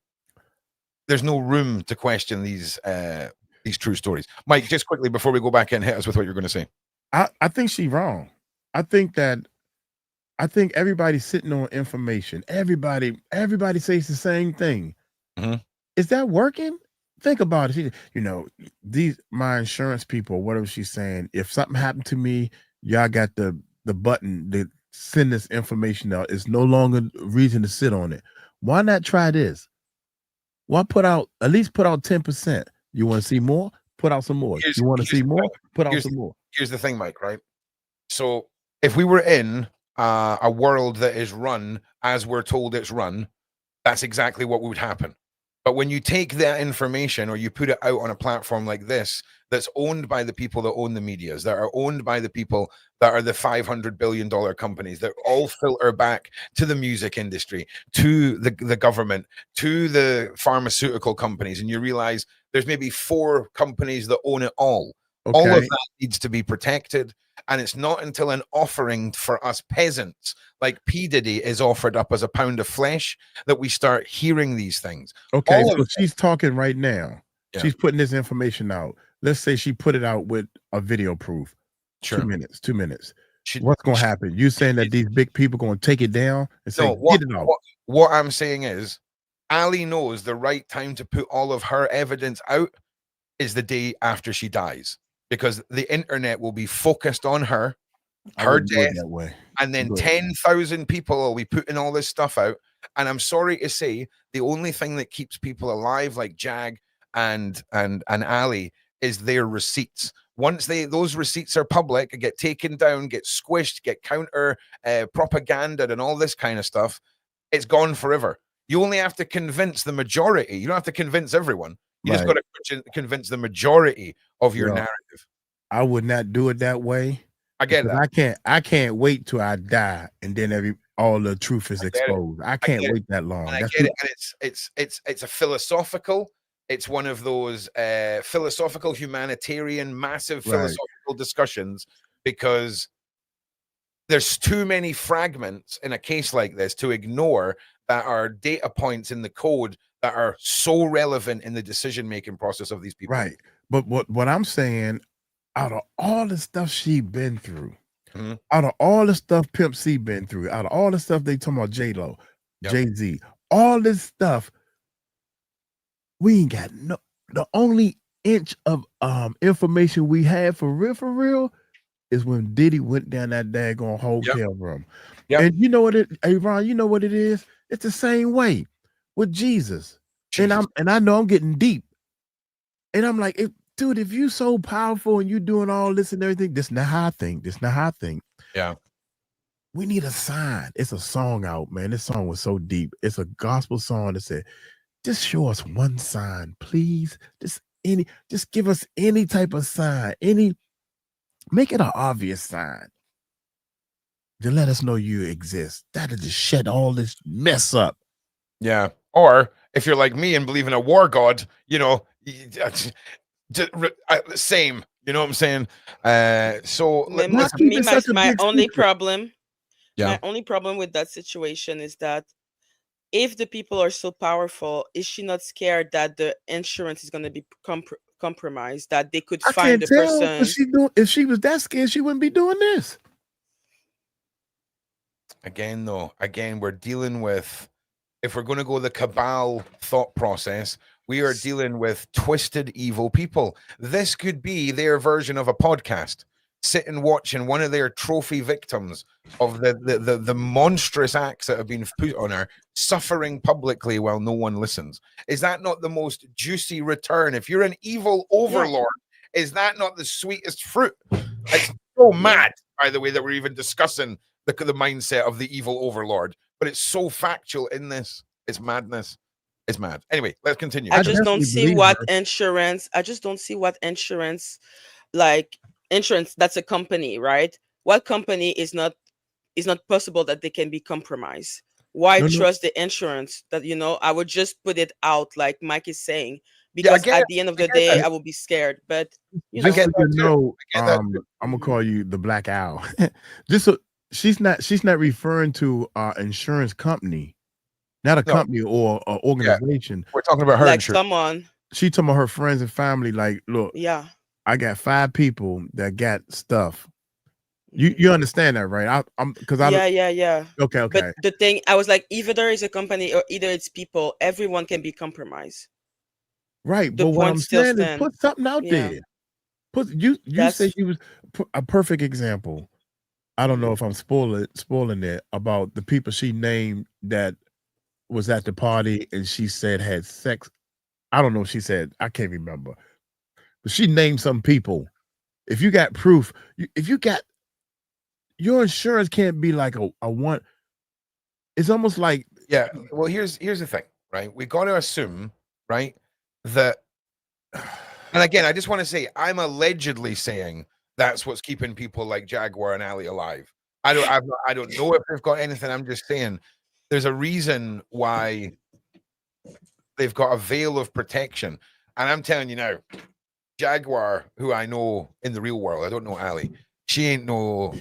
there's no room to question these true stories. Mike, just quickly before we go back in, hit us with what you're going to say. I think she's wrong. I think everybody's sitting on information. Everybody says the same thing. Is that working? Think about it. My insurance people, whatever she's saying, if something happened to me, y'all got the button to send this information out. It's no longer reason to sit on it. Why not try this? Why at least put out 10%? You want to see more? Put out some more. You want to see more? Put out some more. Here's the thing, Mike, right? So if we were in a world that is run as we're told it's run, that's exactly what would happen. But when you take that information or you put it out on a platform like this, that's owned by the people that own the medias, that are owned by the people that are the $500 billion companies that all filter back to the music industry, to the government, to the pharmaceutical companies, and you realize there's maybe 4 companies that own it all. Okay. All of that needs to be protected. And it's not until an offering for us peasants, like P. Diddy is offered up as a pound of flesh, that we start hearing these things. Okay, so she's talking right now. Yeah. She's putting this information out. Let's say she put it out with a video proof. Sure. 2 minutes. What's going to happen? You saying that these big people going to take it down and say, get it out? What I'm saying is, Ali knows the right time to put all of her evidence out is the day after she dies, because the internet will be focused on her death, and then 10,000 people will be putting all this stuff out. And I'm sorry to say, the only thing that keeps people alive, like Jag and Ali, is their receipts. Once those receipts are public, get taken down, get squished, get counter propaganda and all this kind of stuff, it's gone forever. You only have to convince the majority. You don't have to convince everyone. You just got to convince the majority of your narrative. I would not do it that way. I get that. I can't wait till I die and then all the truth is exposed. I can't wait that long. And I get it. And it's a philosophical it's one of those philosophical, humanitarian, massive Right. philosophical discussions, because there's too many fragments in a case like this to ignore that are data points in the code that are so relevant in the decision-making process of these people. Right. But what I'm saying, out of all the stuff she been through, Mhm. out of all the stuff Pimp C been through, out of all the stuff they talking about J-Lo, Yep. Jay-Z, all this stuff, we ain't got the only inch of information we had for real is when Diddy went down that daggone hotel room. Yep. And you know what hey Ron, you know what it is? It's the same way with Jesus. And I know I'm getting deep. And I'm like, dude, if you so powerful and you doing all this and everything, this not how I think. This not how I think. Yeah. We need a sign. It's a song out, man. This song was so deep. It's a gospel song that said, just show us one sign, please. Just give us any type of sign, make it an obvious sign to let us know you exist. That'll just shut all this mess up. Yeah. Or if you're like me and believe in a war god, you know, same. You know what I'm saying? So my only problem. Yeah. My only problem with that situation is that if the people are so powerful, is she not scared that the insurance is going to be compromised? That they could find the person. If she was that scared, she wouldn't be doing this. Again, we're dealing with, if we're going to go the cabal thought process, we are dealing with twisted, evil people. This could be their version of a podcast. Sit and watching one of their trophy victims of the monstrous acts that have been put on her, suffering publicly while no one listens. Is that not the most juicy return? If you're an evil overlord, is that not the sweetest fruit? It's so mad, by the way, that we're even discussing the mindset of the evil overlord, but it's so factual in this. It's madness. It's mad. Anyway, let's continue. I just don't see what insurance. Like insurance, that's a company, right? What company is not possible that they can be compromised? Why trust the insurance? That, you know, I would just put it out, like Mike is saying, because at the end of the day, I will be scared. But just so you know, I'm gonna call you the Black Owl. Just so she's not referring to our insurance company, not a company or an organization. We're talking about her like insurance. someone. She talking about her friends and family. Like, look, I got 5 people that got stuff. You understand that, right? Yeah. Okay. But the thing, I was like, either there is a company or either it's people. Everyone can be compromised. Right, The but what I'm point still saying is stands. put something out there. You said you was a perfect example. I don't know if I'm spoiling it about the people she named that was at the party and she said had sex. I don't know if she said, I can't remember. But she named some people. If you got proof, if you got your insurance can't be like a one. It's almost like Well, here's the thing, right? We got to assume, right, that, and again, I just want to say, I'm allegedly saying that's what's keeping people like Jaguar and Ali alive. I don't know if they've got anything. I'm just saying there's a reason why they've got a veil of protection. And I'm telling you now, Jaguar, who I know in the real world, I don't know Ali. She ain't no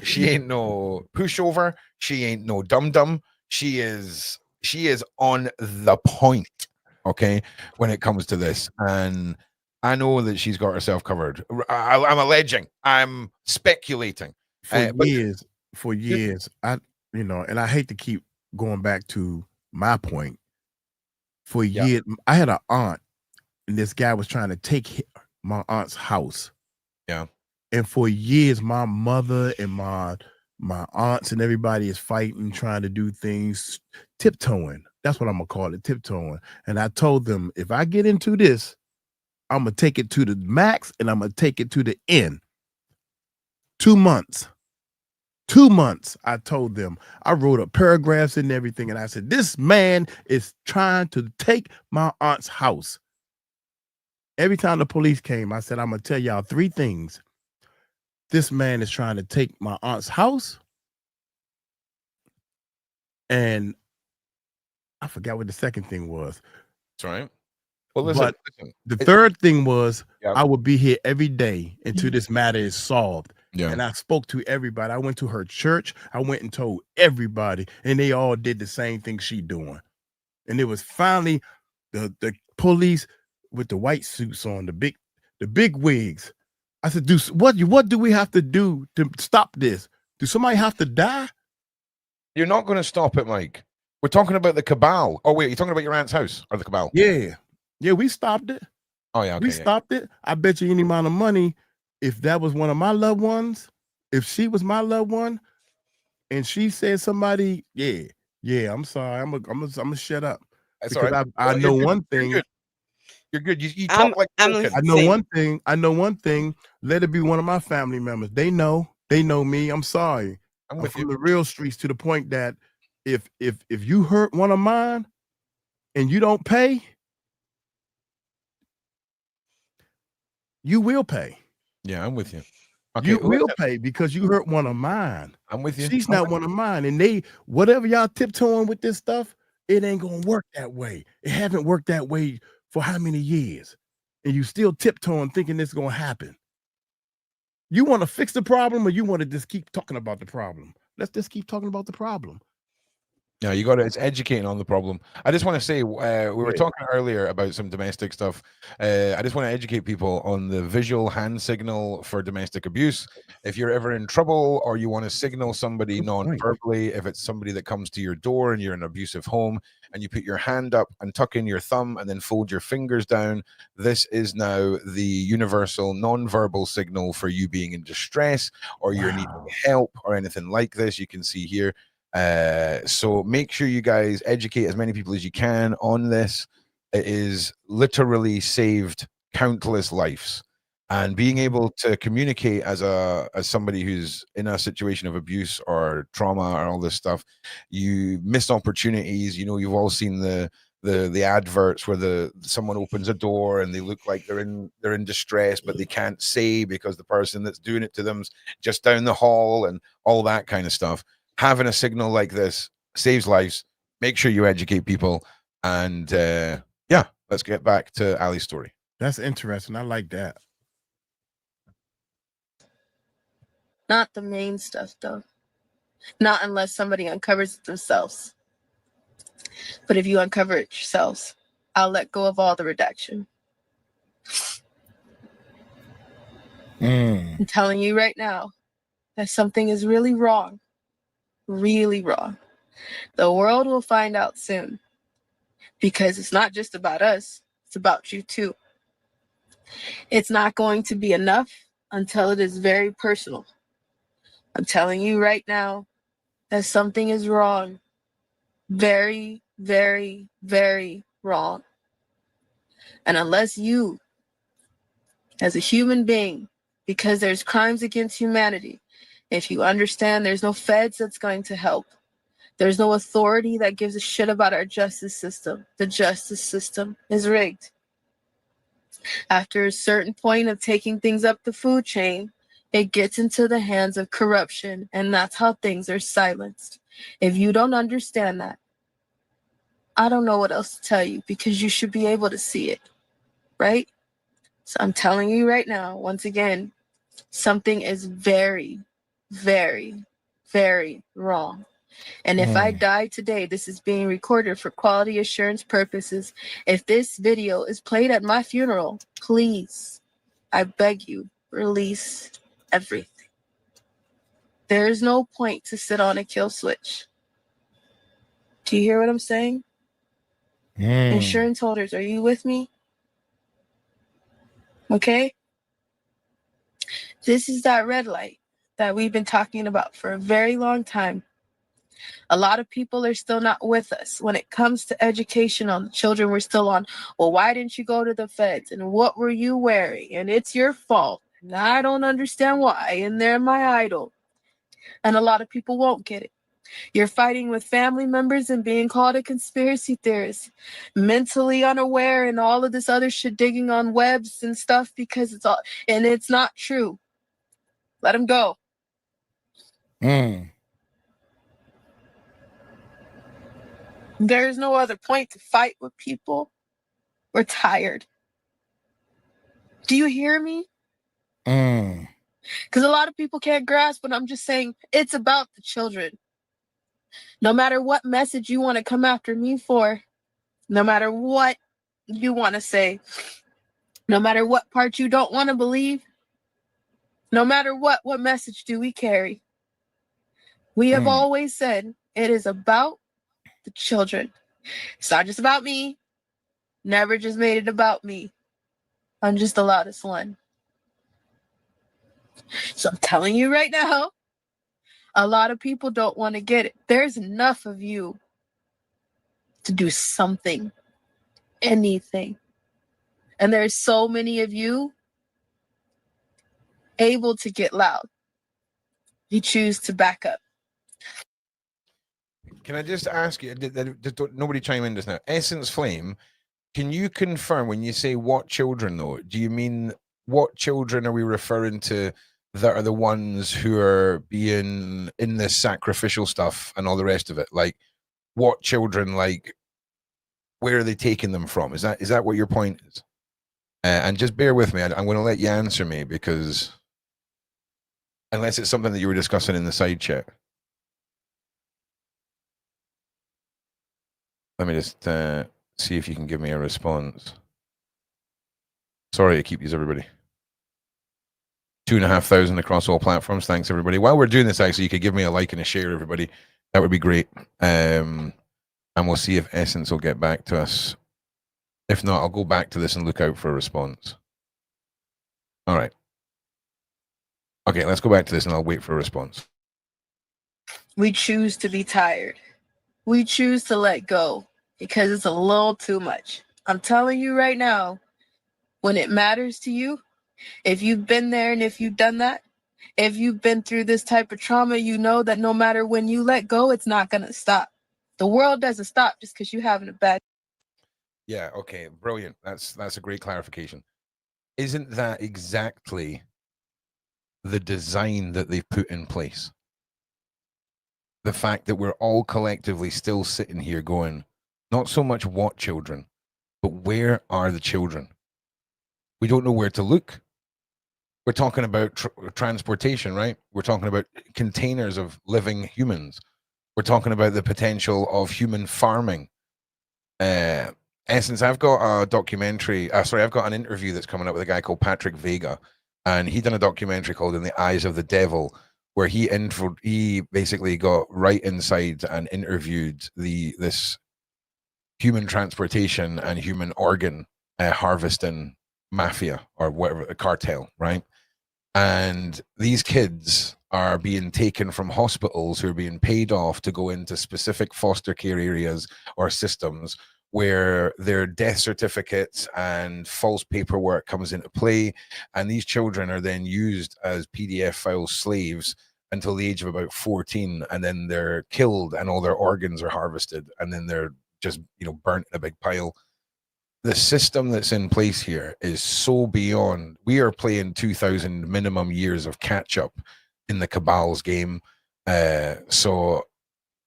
pushover. She ain't no dum-dum. She is on the point, okay, when it comes to this. And I know that she's got herself covered. I'm alleging. I'm speculating. For years, and I hate to keep going back to my point. For years, I had an aunt, and this guy was trying to take my aunt's house. Yeah. And for years, my mother and my aunts and everybody is fighting, trying to do things, tiptoeing. That's what I'm gonna call it, tiptoeing. And I told them, if I get into this, I'm gonna take it to the max and I'm gonna take it to the end. 2 months. 2 months, I told them. I wrote up paragraphs and everything, and I said, this man is trying to take my aunt's house. Every time the police came, I said, I'm gonna tell y'all 3 things. This man is trying to take my aunt's house, and I forgot what the second thing was. That's right. Well, listen, But the third thing was Yeah. I would be here every day until this matter is solved. Yeah. And I spoke to everybody. I went to her church. I went and told everybody, and they all did the same thing she doing. And it was finally the police with the white suits on, the big wigs. I said, what do we have to do to stop this? Do somebody have to die? You're not going to stop it, Mike. We're talking about the cabal. Oh, wait, you're talking about your aunt's house or the cabal? Yeah. Yeah, we stopped it. Oh, yeah, okay. We stopped it. I bet you any amount of money, if that was one of my loved ones, if she was my loved one, and she said somebody, yeah, I'm sorry, I'm gonna shut up. That's Because all right. I know one thing. You're good. You talk like I know one thing. I know one thing. Let it be one of my family members. They know me. I'm sorry. I'm from the real streets, to the point that if you hurt one of mine and you don't pay, you will pay. Yeah, I'm with you. Okay, You will pay because you hurt one of mine. I'm with you. She's not one of mine. And whatever y'all tiptoeing with this stuff, it ain't gonna work that way. It haven't worked that way for how many years? And you still tiptoeing thinking it's gonna happen. You want to fix the problem, or you want to just keep talking about the problem? Let's just keep talking about the problem. No, you got to. It's educating on the problem. I just want to say, we were talking earlier about some domestic stuff. I just want to educate people on the visual hand signal for domestic abuse. If you're ever in trouble or you want to signal somebody non-verbally, if it's somebody that comes to your door and you're in an abusive home, and you put your hand up and tuck in your thumb and then fold your fingers down, this is now the universal non-verbal signal for you being in distress, or you're needing help or anything like this. You can see here. So make sure you guys educate as many people as you can on this. It is literally saved countless lives, and being able to communicate as somebody who's in a situation of abuse or trauma or all this stuff, you miss opportunities. You know, you've all seen the adverts where someone opens a door and they look like they're in distress, but they can't say because the person that's doing it to them's just down the hall, and all that kind of stuff. Having a signal like this saves lives. Make sure you educate people. And yeah, let's get back to Ali's story. That's interesting. I like that. Not the main stuff, though. Not unless somebody uncovers it themselves. But if you uncover it yourselves, I'll let go of all the redaction. I'm telling you right now that something is really wrong. Really wrong. The world will find out soon, because it's not just about us, it's about you too. It's not going to be enough until it is very personal. I'm telling you right now that something is wrong. Very, very, very wrong. And unless you, as a human being, because there's crimes against humanity, if you understand there's no feds that's going to help, there's no authority that gives a shit about our justice system. The justice system is rigged. After a certain point of taking things up the food chain, it gets into the hands of corruption, and that's how things are silenced. If you don't understand that, I don't know what else to tell you, because you should be able to see it, right? So I'm telling you right now, once again, something is very, very, very wrong. And if I die today, this is being recorded for quality assurance purposes. If this video is played at my funeral, please, I beg you, release everything. There is no point to sit on a kill switch. Do you hear what I'm saying? Insurance holders, are you with me? Okay? This is that red light that we've been talking about for a very long time. A lot of people are still not with us when it comes to education on the children. We're still on, well, why didn't you go to the feds? And what were you wearing? And it's your fault. And I don't understand why. And they're my idol. And a lot of people won't get it. You're fighting with family members and being called a conspiracy theorist, mentally unaware, and all of this other shit, digging on webs and stuff, because it's all, and it's not true. Let them go. There's no other point to fight with people We're tired. Do you hear me? Because a lot of people can't grasp, but I'm just saying it's about the children. No matter what message you want to come after me for, no matter what you want to say, no matter what part you don't want to believe, no matter what message do we carry? We have always said it is about the children. It's not just about me. Never just made it about me. I'm just the loudest one. So I'm telling you right now, a lot of people don't want to get it. There's enough of you to do something, anything. And there's so many of you able to get loud. You choose to back up. Can I just ask you, nobody chime in just now. Essence Flame, can you confirm when you say what children, though, do you mean what children are we referring to that are the ones who are being in this sacrificial stuff and all the rest of it? Like, what children, like, where are they taking them from? Is that what your point is? And just bear with me. I'm going to let you answer me, because unless it's something that you were discussing in the side chat. Let me just see if you can give me a response. Sorry to keep these, everybody. 2,500 across all platforms. Thanks, everybody. While we're doing this, actually, you could give me a like and a share, everybody. That would be great. And we'll see if Essence will get back to us. If not, I'll go back to this and look out for a response. All right. Okay, let's go back to this and I'll wait for a response. We choose to be tired. We choose to let go because it's a little too much. I'm telling you right now, when it matters to you, if you've been there and if you've done that, if you've been through this type of trauma, you know that no matter when you let go, it's not going to stop. The world doesn't stop just because you're having a bad. Yeah, okay, brilliant. That's a great clarification. Isn't that exactly the design that they've put in place? The fact that we're all collectively still sitting here going, not so much what children, but where are the children? We don't know where to look. We're talking about transportation, right? We're talking about containers of living humans. We're talking about the potential of human farming. Essence, I've got a documentary. I've got an interview that's coming up with a guy called Patrick Vega, and he done a documentary called "In the Eyes of the Devil," where he basically got right inside and interviewed this human transportation and human organ harvesting mafia, or whatever, a cartel, right? And these kids are being taken from hospitals who are being paid off to go into specific foster care areas or systems where their death certificates and false paperwork comes into play. And these children are then used as PDF file slaves until the age of about 14. And then they're killed and all their organs are harvested. And then they're just, burnt in a big pile. The system that's in place here is so beyond. We are playing 2,000 minimum years of catch up in the cabal's game. So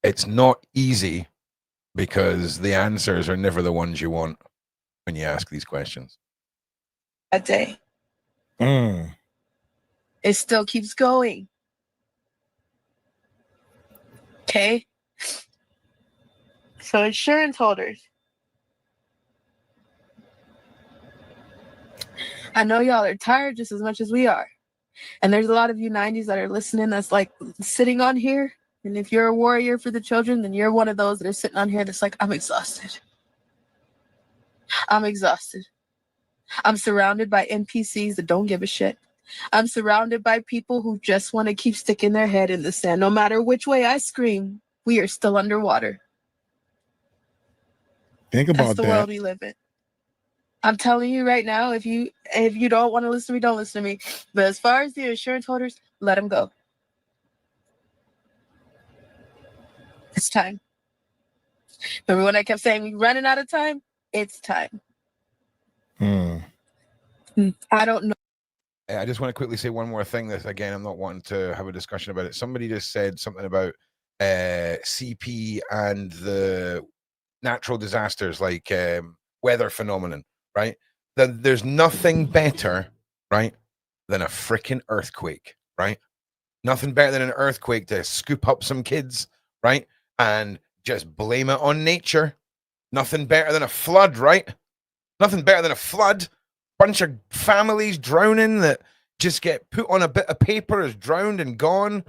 it's not easy, because the answers are never the ones you want when you ask these questions. That day. It still keeps going. Okay? So insurance holders. I know y'all are tired just as much as we are. And there's a lot of you 90s that are listening that's like sitting on here. And if you're a warrior for the children, then you're one of those that are sitting on here that's like, I'm exhausted. I'm exhausted. I'm surrounded by NPCs that don't give a shit. I'm surrounded by people who just want to keep sticking their head in the sand. No matter which way I scream, we are still underwater. Think about That's the that. world we live in. I'm telling you right now, if you don't want to listen to me, don't listen to me. But as far as the insurance holders, let them go. It's time. Remember when I kept saying we're running out of time? It's time. I don't know. I just want to quickly say one more thing. That, again, I'm not wanting to have a discussion about it. Somebody just said something about CP and the natural disasters like weather phenomenon. right? That there's nothing better, right, than a freaking earthquake, right? Nothing better than an earthquake to scoop up some kids, right? And just blame it on nature. Nothing better than a flood, right? Nothing better than a flood. Bunch of families drowning that just get put on a bit of paper as drowned and gone.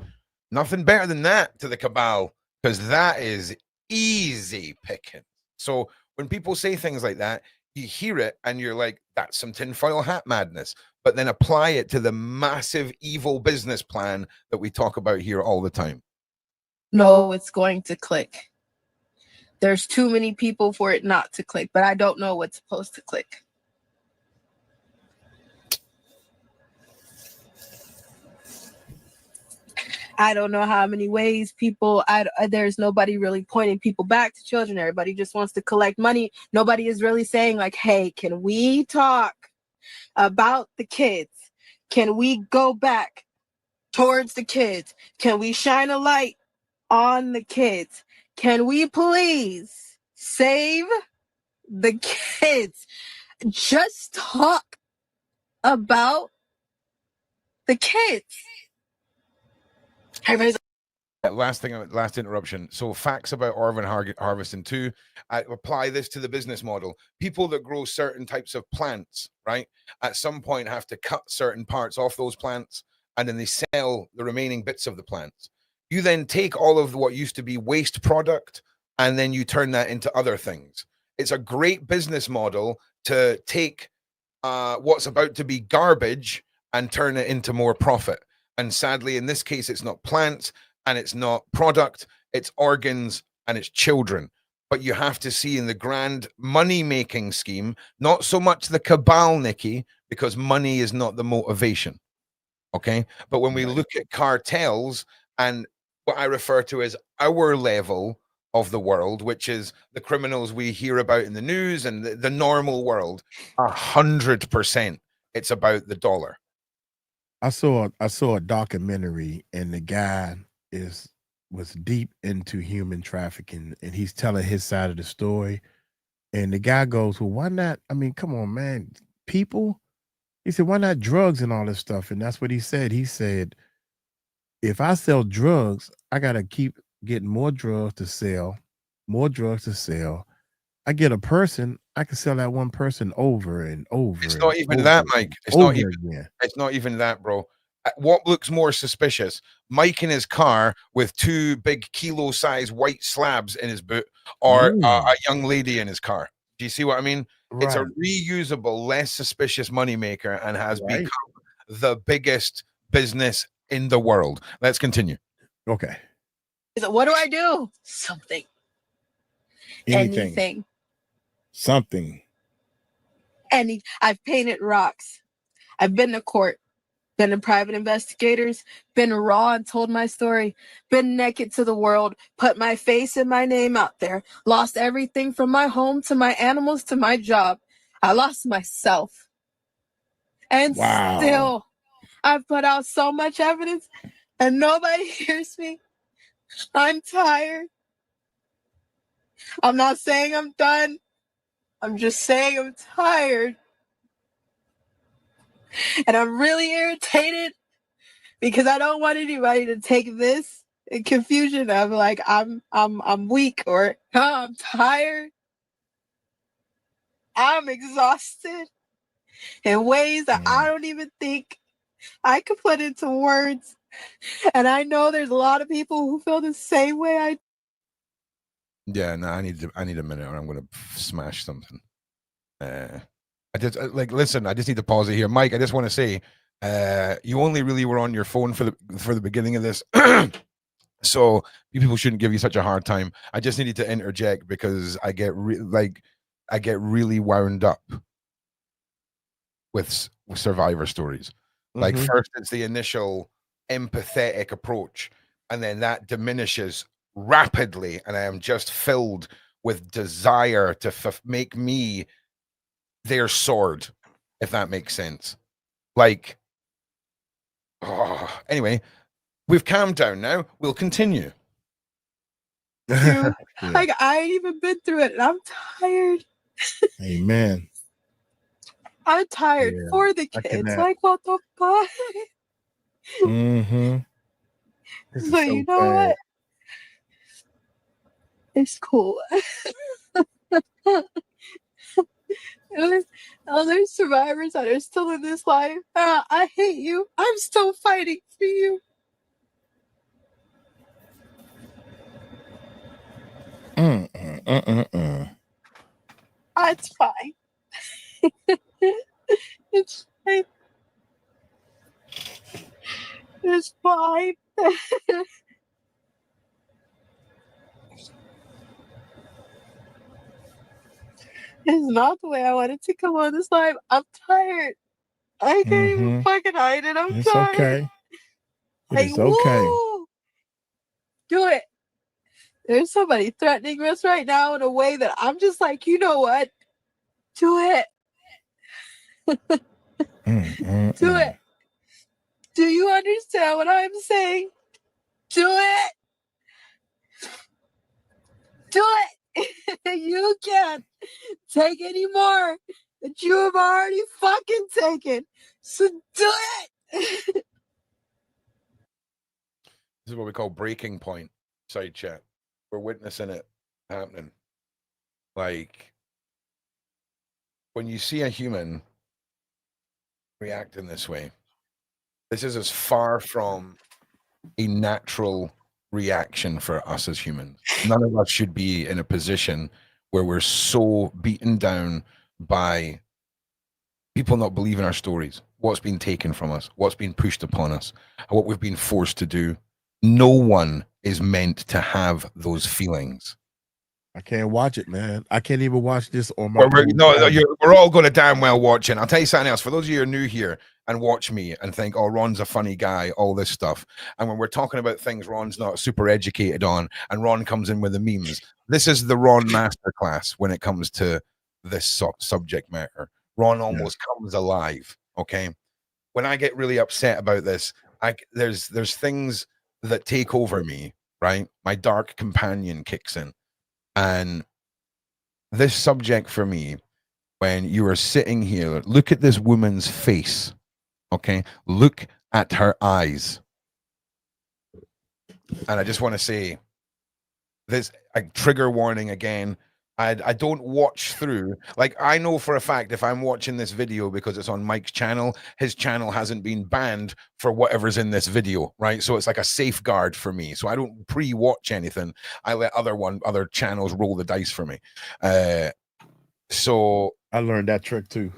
Nothing better than that to the cabal, because that is easy picking. So when people say things like that, you hear it and you're like, that's some tinfoil hat madness. But then apply it to the massive evil business plan that we talk about here all the time. No, it's going to click. There's too many people for it not to click, but I don't know what's supposed to click. I don't know how many ways people, there's nobody really pointing people back to children. Everybody just wants to collect money. Nobody is really saying like, hey, can we talk about the kids? Can we go back towards the kids? Can we shine a light on the kids? Can we please save the kids? Just talk about the kids. Everybody's Last interruption. So facts about organ harvesting too. I apply this to the business model. People that grow certain types of plants, right, at some point have to cut certain parts off those plants, and then they sell the remaining bits of the plants. You then take all of what used to be waste product, and then you turn that into other things. It's a great business model to take what's about to be garbage and turn it into more profit. And sadly, in this case, it's not plants and it's not product, it's organs and it's children. But you have to see in the grand money-making scheme, not so much the cabal, Nikki, because money is not the motivation. Okay. But when we look at cartels and what I refer to as our level of the world, which is the criminals we hear about in the news and the normal world, 100%, it's about the dollar. I saw a documentary, and the guy was deep into human trafficking, and he's telling his side of the story. And the guy goes, well, why not? I mean, come on, man. People, he said, why not drugs and all this stuff? And that's what he said. He said, if I sell drugs, I got to keep getting more drugs to sell. I get a person, I can sell that one person over and over. It's not even that, Mike. It's not even that, bro. What looks more suspicious? Mike in his car with 2 big kilo-sized white slabs in his boot, or a young lady in his car. Do you see what I mean? Right. It's a reusable, less suspicious moneymaker and has become the biggest business in the world. Let's continue. Okay. What do I do? Something. Anything. Something. I've painted rocks. I've been to court, been to private investigators, been raw and told my story, been naked to the world, put my face and my name out there, lost everything from my home to my animals to my job. I lost myself. And still, I've put out so much evidence and nobody hears me. I'm tired. I'm not saying I'm done. I'm just saying I'm tired. And I'm really irritated because I don't want anybody to take this in confusion of like I'm weak or I'm tired. I'm exhausted in ways that I don't even think I could put into words. And I know there's a lot of people who feel the same way I do. Yeah, no, I need a minute, or I'm gonna smash something. I just listen. I just need to pause it here, Mike. I just want to say, you only really were on your phone for the beginning of this, so people shouldn't give you such a hard time. I just needed to interject because I get really wound up with survivor stories. Like first, it's the initial empathetic approach, and then that diminishes rapidly, and I am just filled with desire to make me their sword, if that makes sense. Like, anyway, we've calmed down now. We'll continue. Like I ain't even been through it, and I'm tired. Amen. I'm tired Yeah, for the I kids. cannot. Like, what the fuck? Mm-hmm. This So is you so know sad. what? It's cool. Other survivors that are still in this life, I hate you. I'm still fighting for you. It's fine. It's fine. It's fine. It's not the way I wanted to come on this live. I'm tired. I can't even fucking hide it. I'm It's tired. okay. It Like, is okay. woo! Do it. There's somebody threatening us right now in a way that I'm just like, you know what? Do it. Do it. Do you understand what I'm saying? Do it. Do it. You can't take any more that you have already fucking taken. So do it. This is what we call breaking point side chat. We're witnessing it happening. Like when you see a human react in this way, this is as far from a natural reaction for us as humans. None of us should be in a position where we're so beaten down by people not believing our stories, what's been taken from us, what's been pushed upon us, what we've been forced to do. No one is meant to have those feelings. I can't watch it, man. I can't even watch this on my We're, own no, channel. we're all going to damn well watch it. I'll tell you something else. For those of you who are new here and watch me and think, oh, Ron's a funny guy, all this stuff. And when we're talking about things Ron's not super educated on, and Ron comes in with the memes, this is the Ron masterclass when it comes to this subject matter. Ron almost comes alive, okay? When I get really upset about this, there's things that take over me, right? My dark companion kicks in. And this subject for me, when you are sitting here, look at this woman's face, okay? Look at her eyes. And I just want to say this, a trigger warning again. I don't watch through. Like, I know for a fact if I'm watching this video because it's on Mike's channel, his channel hasn't been banned for whatever's in this video, right? So it's like a safeguard for me. So I don't pre-watch anything. I let other channels roll the dice for me. So I learned that trick too.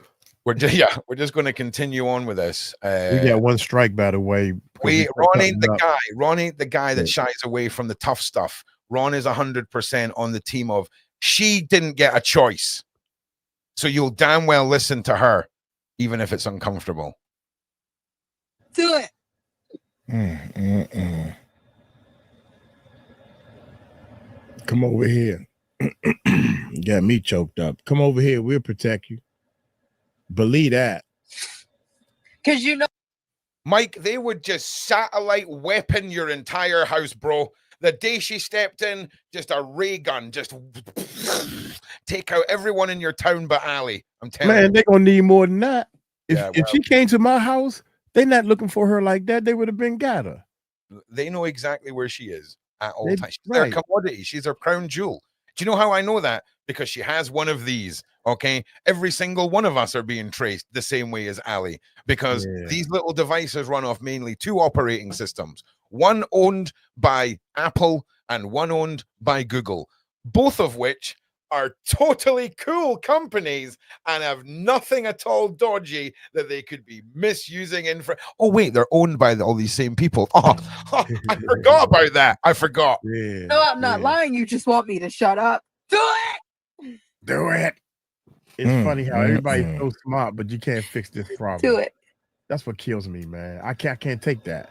We're just going to continue on with this. We got one strike, by the way. Ron ain't the guy. Ron ain't the guy that shies away from the tough stuff. Ron is 100% on the team of she didn't get a choice, so you'll damn well listen to her, even if it's uncomfortable. Do it. Come over here. Got me choked up. Come over here. We'll protect you. Believe that. Because you know, Mike, they would just satellite weapon your entire house, bro. The day she stepped in, just a ray gun, just take out everyone in your town but Ali. I'm telling you. Man, they're going to need more than that. Yeah, If she came to my house, they're not looking for her like that. They would have been got her. They know exactly where she is at all times. She's right. their commodity. She's their crown jewel. Do you know how I know that? Because she has one of these, okay? Every single one of us are being traced the same way as Ali, because these little devices run off mainly two operating systems, one owned by Apple and one owned by Google, both of which are totally cool companies and have nothing at all dodgy that they could be misusing oh wait, they're owned by all these same people. I forgot about that. I forgot. No, I'm not lying. You just want me to shut up. Do it. Do it. It's funny how everybody's so smart, but you can't fix this problem. Do it. That's what kills me, man. I can't take that.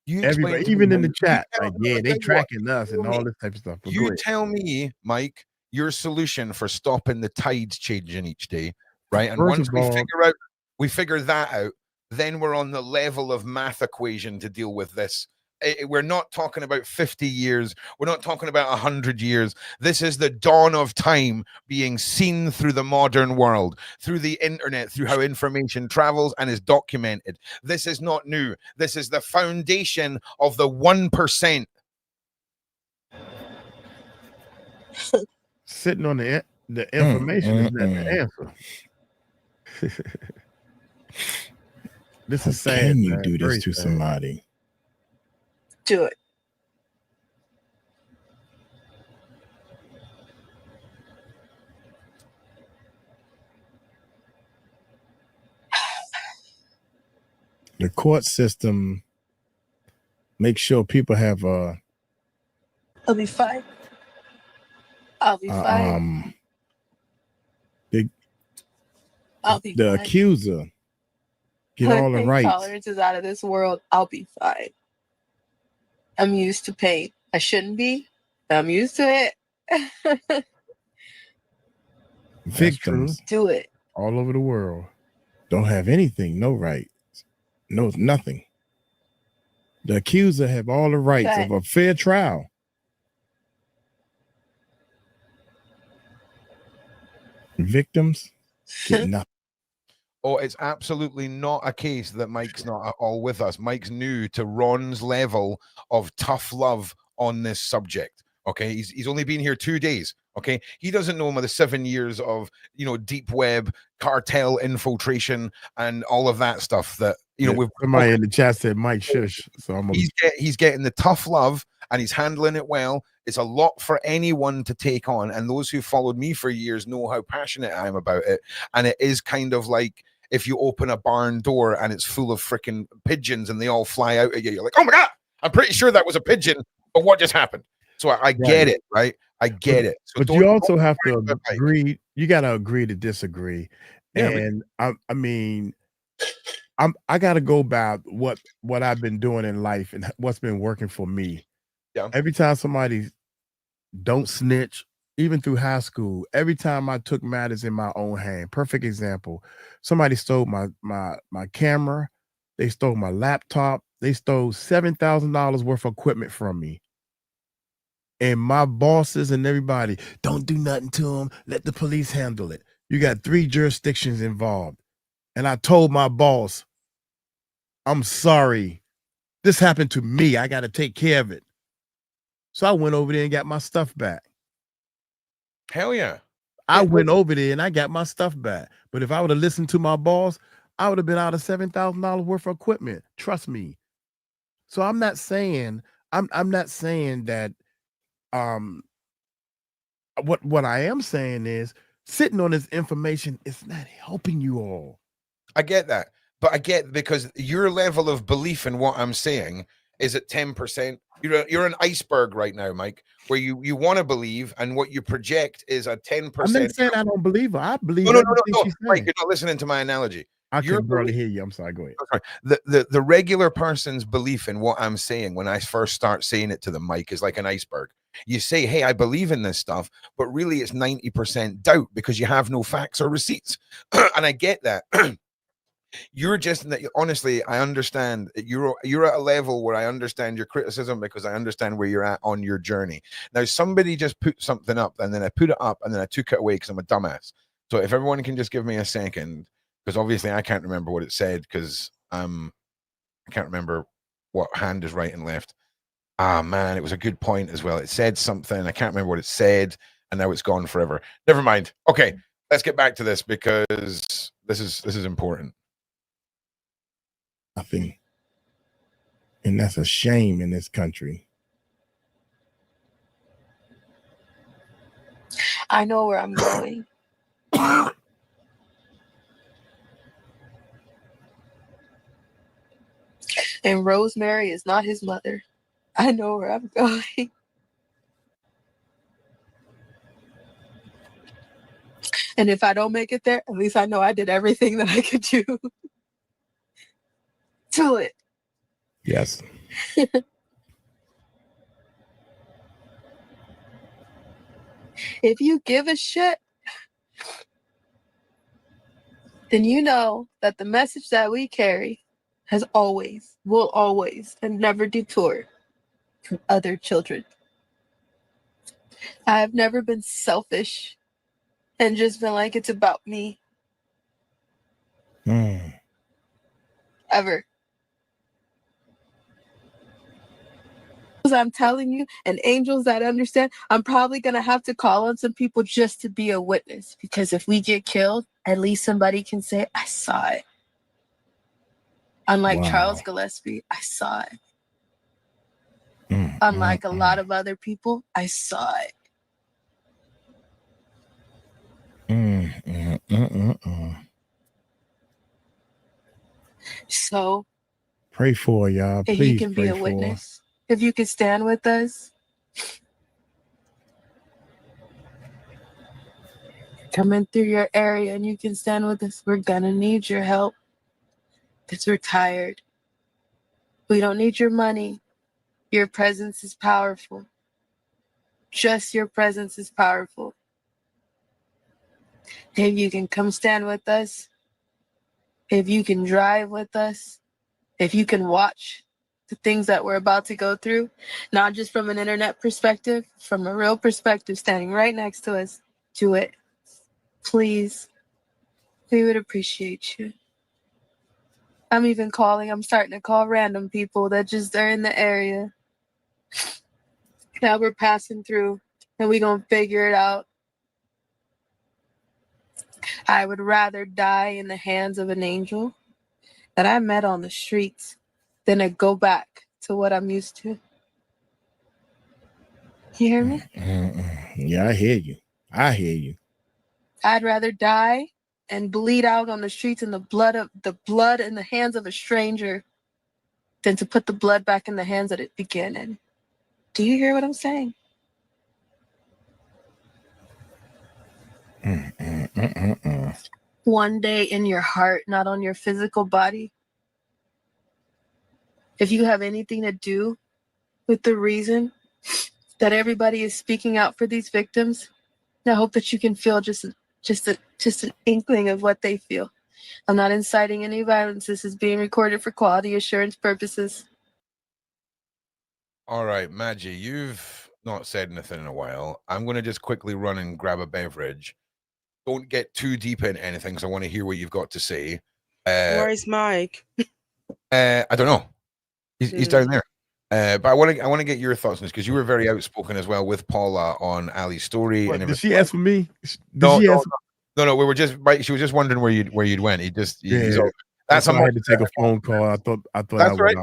Everybody, even in the chat, like, they tracking us and all this type of stuff. But You tell me, Mike, your solution for stopping the tides changing each day, right? And once we figure that out, then we're on the level of math equation to deal with this we're not talking about 50 years. We're not talking about 100 years. This is the dawn of time being seen through the modern world, through the internet, through how information travels and is documented. This is not new. This is the foundation of the 1%. Sitting on the information is not the answer. This is sad. Can you man. do Very this to sad. somebody? Do it. The court system makes sure people have I'll be fine. I'll be fine. I'll be the fine. accuser get My all the pain rights. tolerance is out of this world. I'll be fine. I'm used to pain. I shouldn't be. I'm used to it. Victims Do it. all over the world don't have anything, no rights, no nothing. The accuser have all the rights of a fair trial. Victims get nothing. Oh, it's absolutely not a case that Mike's not at all with us. Mike's new to Ron's level of tough love on this subject. Okay, he's only been here 2 days. Okay, he doesn't know the 7 years of deep web cartel infiltration and all of that stuff that we've. Somebody in the chat said Mike shush. So he's getting the tough love and he's handling it well. It's a lot for anyone to take on, and those who followed me for years know how passionate I am about it. And it is kind of like if you open a barn door and it's full of freaking pigeons and they all fly out at you. You're like, oh my god, I'm pretty sure that was a pigeon, but what just happened? So I get it, right? I get it. So but you also have to agree. You got to agree to disagree. Yeah, and I got to go by what I've been doing in life and what's been working for me. Yeah. Every time somebody don't snitch, even through high school, every time I took matters in my own hand. Perfect example. Somebody stole my camera. They stole my laptop. They stole $7,000 worth of equipment from me. And my bosses and everybody, don't do nothing to them. Let the police handle it. You got 3 jurisdictions involved. And I told my boss, I'm sorry. This happened to me. I got to take care of it. So I went over there and got my stuff back. Hell yeah. I went over there and I got my stuff back. But if I would have listened to my boss, I would have been out of $7,000 worth of equipment. Trust me. So I'm not saying that what I am saying is sitting on this information is not helping you all. I get that. But I get because your level of belief in what I'm saying is at 10%. You're an iceberg right now, Mike, where you want to believe and what you project is a 10%. I'm not saying I don't believe her. I believe no, she's Mike, saying. you're not listening to my analogy. I can barely hear you. I'm sorry. Go ahead. The regular person's belief in what I'm saying when I first start saying it to them, Mike, is like an iceberg. You say, hey, I believe in this stuff, but really it's 90% doubt because you have no facts or receipts. And I get that. You're just honestly, I understand you're at a level where I understand your criticism because I understand where you're at on your journey. Now, somebody just put something up and then I put it up and then I took it away because I'm a dumbass. So if everyone can just give me a second, because obviously I can't remember what it said because I can't remember what hand is right and left. Ah man, it was a good point as well. It said something, I can't remember what it said, and now it's gone forever. Never mind. Okay, let's get back to this because this is important. Nothing. And that's a shame in this country. I know where I'm going. And Rosemary is not his mother. I know where I'm going. And if I don't make it there, at least I know I did everything that I could do. Do it. Yes. If you give a shit, then you know that the message that we carry has always, will always, and never detour from other children. I have never been selfish and just been like, it's about me. Ever. I'm telling you, and angels that understand, I'm probably going to have to call on some people just to be a witness. Because if we get killed, at least somebody can say, I saw it. Unlike Charles Gillespie, I saw it. Unlike a lot of other people, I saw it. So, pray for y'all. If Please you can be a for witness, if you can stand with us, coming through your area and you can stand with us, we're gonna need your help because we're tired. We don't need your money. Your presence is powerful. Just your presence is powerful. If you can come stand with us, if you can drive with us, if you can watch the things that we're about to go through, not just from an internet perspective, from a real perspective, standing right next to us, do it. Please. We would appreciate you. I'm starting to call random people that just are in the area that we're passing through, and we're going to figure it out. I would rather die in the hands of an angel that I met on the streets than to go back to what I'm used to. You hear me? Yeah, I hear you. I hear you. I'd rather die and bleed out on the streets in the blood in the hands of a stranger than to put the blood back in the hands that it began in. Do you hear what I'm saying? One day in your heart, not on your physical body. If you have anything to do with the reason that everybody is speaking out for these victims, I hope that you can feel just an inkling of what they feel. I'm not inciting any violence. This is being recorded for quality assurance purposes. All right, Maggie, you've not said anything in a while. I'm going to just quickly run and grab a beverage. Don't get too deep into anything because I want to hear what you've got to say. Where is Mike? I don't know. He's down there. But I want to get your thoughts on this because you were very outspoken as well with Paula on Ali's story. What, and did she ask for me? No. We were just right. She was just wondering where you'd went. That's why I had to take a phone call. I thought I would right.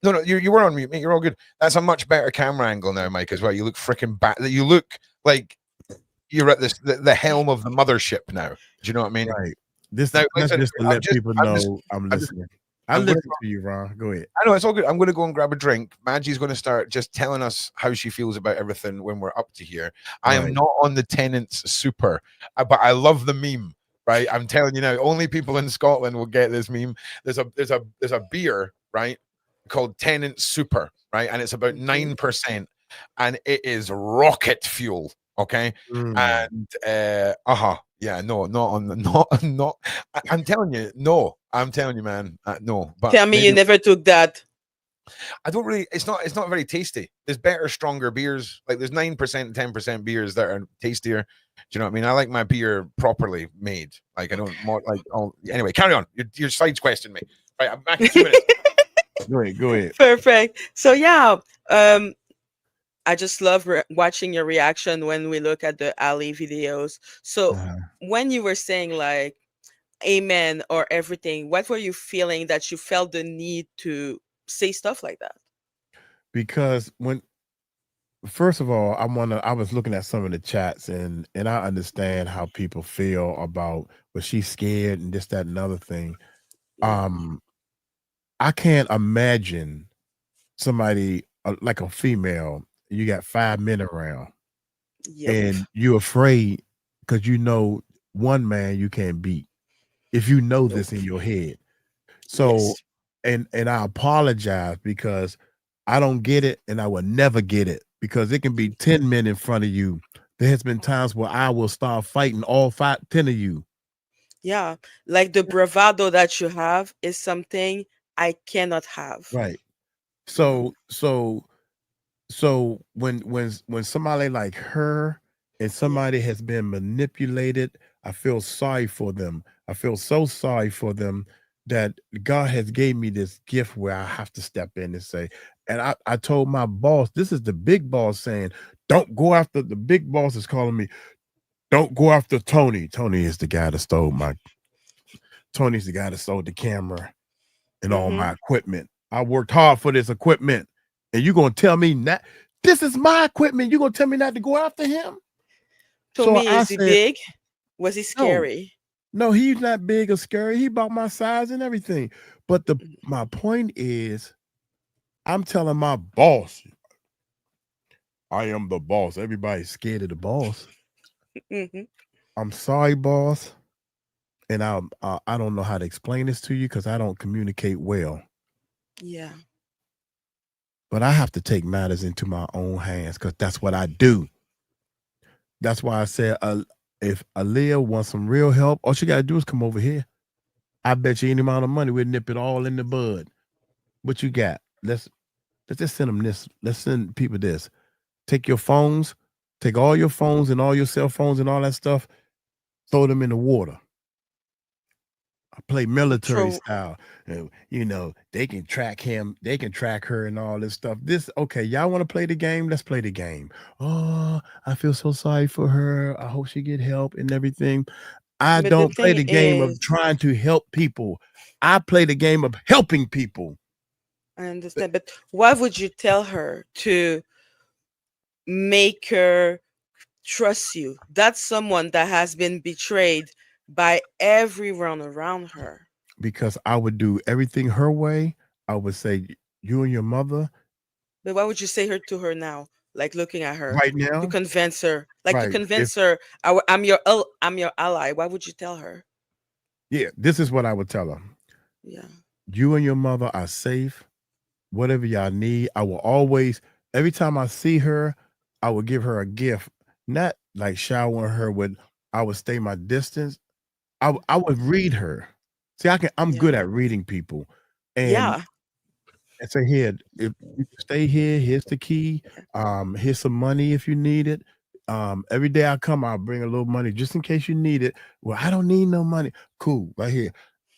No, you were on mute, mate. You're all good. That's a much better camera angle now, Mike, as well. You look freaking bad. You look like you're at the helm of the mothership now. Do you know what I mean? Right. That's just to let people know I'm listening. I listen to you, Ron. Go ahead. I know it's all good. I'm going to go and grab a drink. Maggie's going to start just telling us how she feels about everything when we're up to here. I am not on the Tenants super, but I love the meme. Right, I'm telling you now. Only people in Scotland will get this meme. There's a beer, right, called Tenant Super, right, and it's about 9%, and it is rocket fuel. Okay, and yeah, no, not on the not. I'm telling you, no. I'm telling you, man, no. But tell me you never took that. I don't really. It's not very tasty. There's better, stronger beers. Like there's 9%, 10% beers that are tastier. Do you know what I mean? I like my beer properly made. Like I don't more like. Oh, anyway, carry on. Your side's question me. Right, I'm back in 2 minutes. Go ahead. Perfect. So yeah, I just love watching your reaction when we look at the Ali videos. So when you were saying like, amen or everything, what were you feeling that you felt the need to say stuff like that? Because first of all, I was looking at some of the chats and I understand how people feel about, but she's scared and this, that, and other thing. I can't imagine somebody like a female. You got 5 men around, and you're afraid because you know one man you can't beat. If you know this in your head, so and I apologize because I don't get it, and I will never get it because it can be 10 men in front of you. There has been times where I will start fighting all 10 of you. Yeah, like the bravado that you have is something I cannot have. Right. So when somebody like her and somebody has been manipulated, I feel sorry for them. I feel so sorry for them that God has gave me this gift where I have to step in and say, and I told my boss, this is the big boss saying, don't go after the big boss is calling me, don't go after Tony. Tony is the guy that stole Tony's the guy that stole the camera and all my equipment. I worked hard for this equipment. And you're gonna tell me not this is my equipment. You're gonna tell me not to go after him? Tommy, So I is he said, big? Was he no, scary? no, he's not big or scary. He about my size and everything. But my point is, I'm telling my boss, I am the boss. Everybody's scared of the boss. I'm sorry, boss. And I don't know how to explain this to you because I don't communicate well. Yeah. But I have to take matters into my own hands because that's what I do. That's why I said, if Aaliyah wants some real help, all she got to do is come over here. I bet you any amount of money, we'll nip it all in the bud. What you got? Let's just send them this. Let's send people this. Take your phones, take all your phones and all your cell phones and all that stuff, throw them in the water. I play military style. You know, they can track him, they can track her and all this stuff. Okay, y'all want to play the game? Let's play the game. Oh, I feel so sorry for her. I hope she get help and everything. I But the don't play thing the game of is, trying to help people. I play the game of helping people. I understand, but why would you tell her to make her trust you? That's someone that has been betrayed by everyone around her. Because I would do everything her way. I would say, you and your mother. But why would you say her to her now? Like looking at her Right to now? convince her, like to Right. convince her, I'm your ally. Why would you tell her? Yeah, this is what I would tell her. Yeah. You and your mother are safe. Whatever y'all need, I will always, every time I see her, I would give her a gift. Not like showering her with, I would stay my distance. I would read her. See, I'm good at reading people. And say, here, if you stay here, here's the key. Here's some money if you need it. Every day I come, I'll bring a little money just in case you need it. Well, I don't need no money. Cool, right here.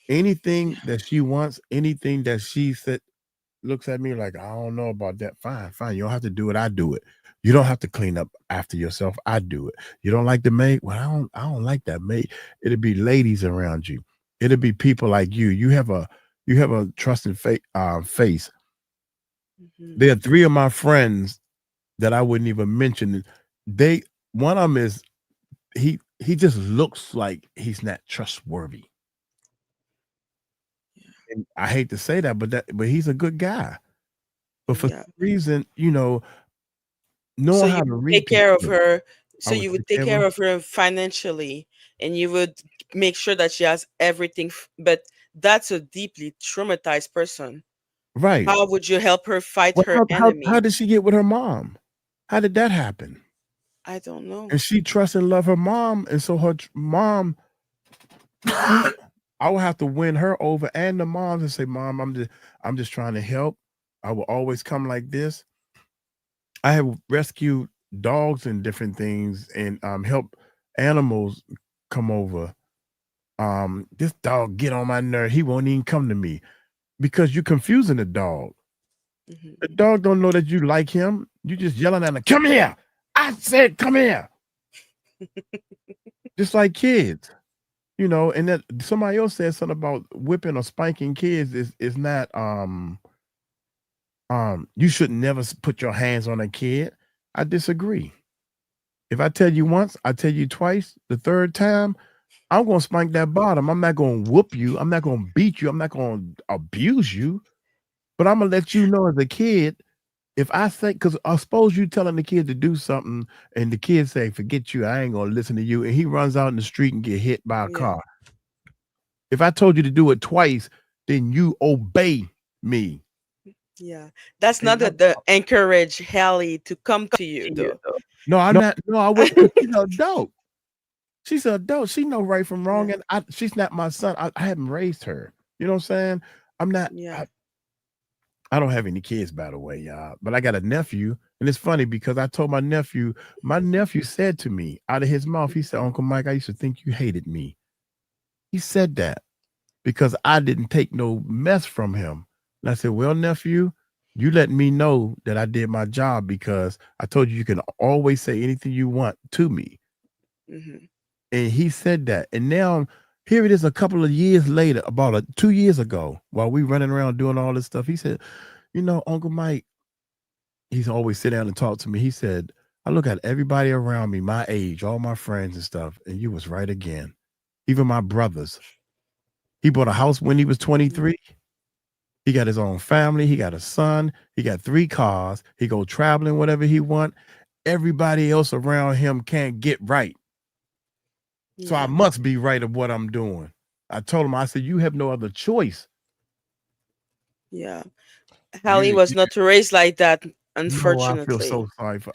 Anything that she wants, anything that she said, looks at me like, I don't know about that. Fine. You don't have to do it. I do it. You don't have to clean up after yourself. I do it. You don't like the maid? Well, I don't like that maid. It'll be ladies around you. It'll be people like you. You have a trusted face. There are 3 of my friends that I wouldn't even mention. One of them is he just looks like he's not trustworthy. And I hate to say that, but he's a good guy. But for some reason, know So how you to would read take care of people. her. I So would you would take take care of care her. of her financially, and you would make sure that she has everything. But that's a deeply traumatized person. Right. How would you help her fight Well, her enemy? how did she get with her mom? How did that happen? I don't know. And she trusts and love her mom, and so her mom, I would have to win her over and the moms and say, Mom, I'm just trying to help. I will always come like this. I have rescued dogs and different things and help animals come over. This dog get on my nerve. He won't even come to me because you're confusing the dog. The dog don't know that you like him. You just yelling at him, come here. I said, come here. Just like kids, and that somebody else said something about whipping or spanking kids is not, you should never put your hands on a kid. I disagree. If I tell you once, I tell you twice, the third time, I'm going to spank that bottom. I'm not going to whoop you. I'm not going to beat you. I'm not going to abuse you. But I'm going to let you know as a kid, if I say, because I suppose you telling the kid to do something and the kid say, forget you, I ain't going to listen to you. And he runs out in the street and get hit by a car. If I told you to do it twice, then you obey me. Yeah. That's not the encourage Hallie to come to you, though. No, I'm not. No, I wouldn't, because she's an adult. She's an adult. She know right from wrong. And she's not my son. I haven't raised her. You know what I'm saying? I'm not. I don't have any kids, by the way, y'all, but I got a nephew, and it's funny because I told my nephew said to me out of his mouth, he said, "Uncle Mike, I used to think you hated me." He said that because I didn't take no mess from him. And I said, "Well, nephew, you let me know that I did my job because I told you can always say anything you want to me." Mhm. And he said that. And now here it is a couple of years later, about 2 years ago, while we running around doing all this stuff. He said, "You know, Uncle Mike," he's always sit down and talk to me. He said, "I look at everybody around me, my age, all my friends and stuff, and you was right again. Even my brothers. He bought a house when he was 23. He got his own family. He got a son. He got 3 cars. He go traveling whatever he want. Everybody else around him can't get right. So I Yeah. must be right of what I'm doing." I told him, I said, "You have no other choice." Yeah. Hallie was not raised like that, No, I unfortunately. feel so sorry for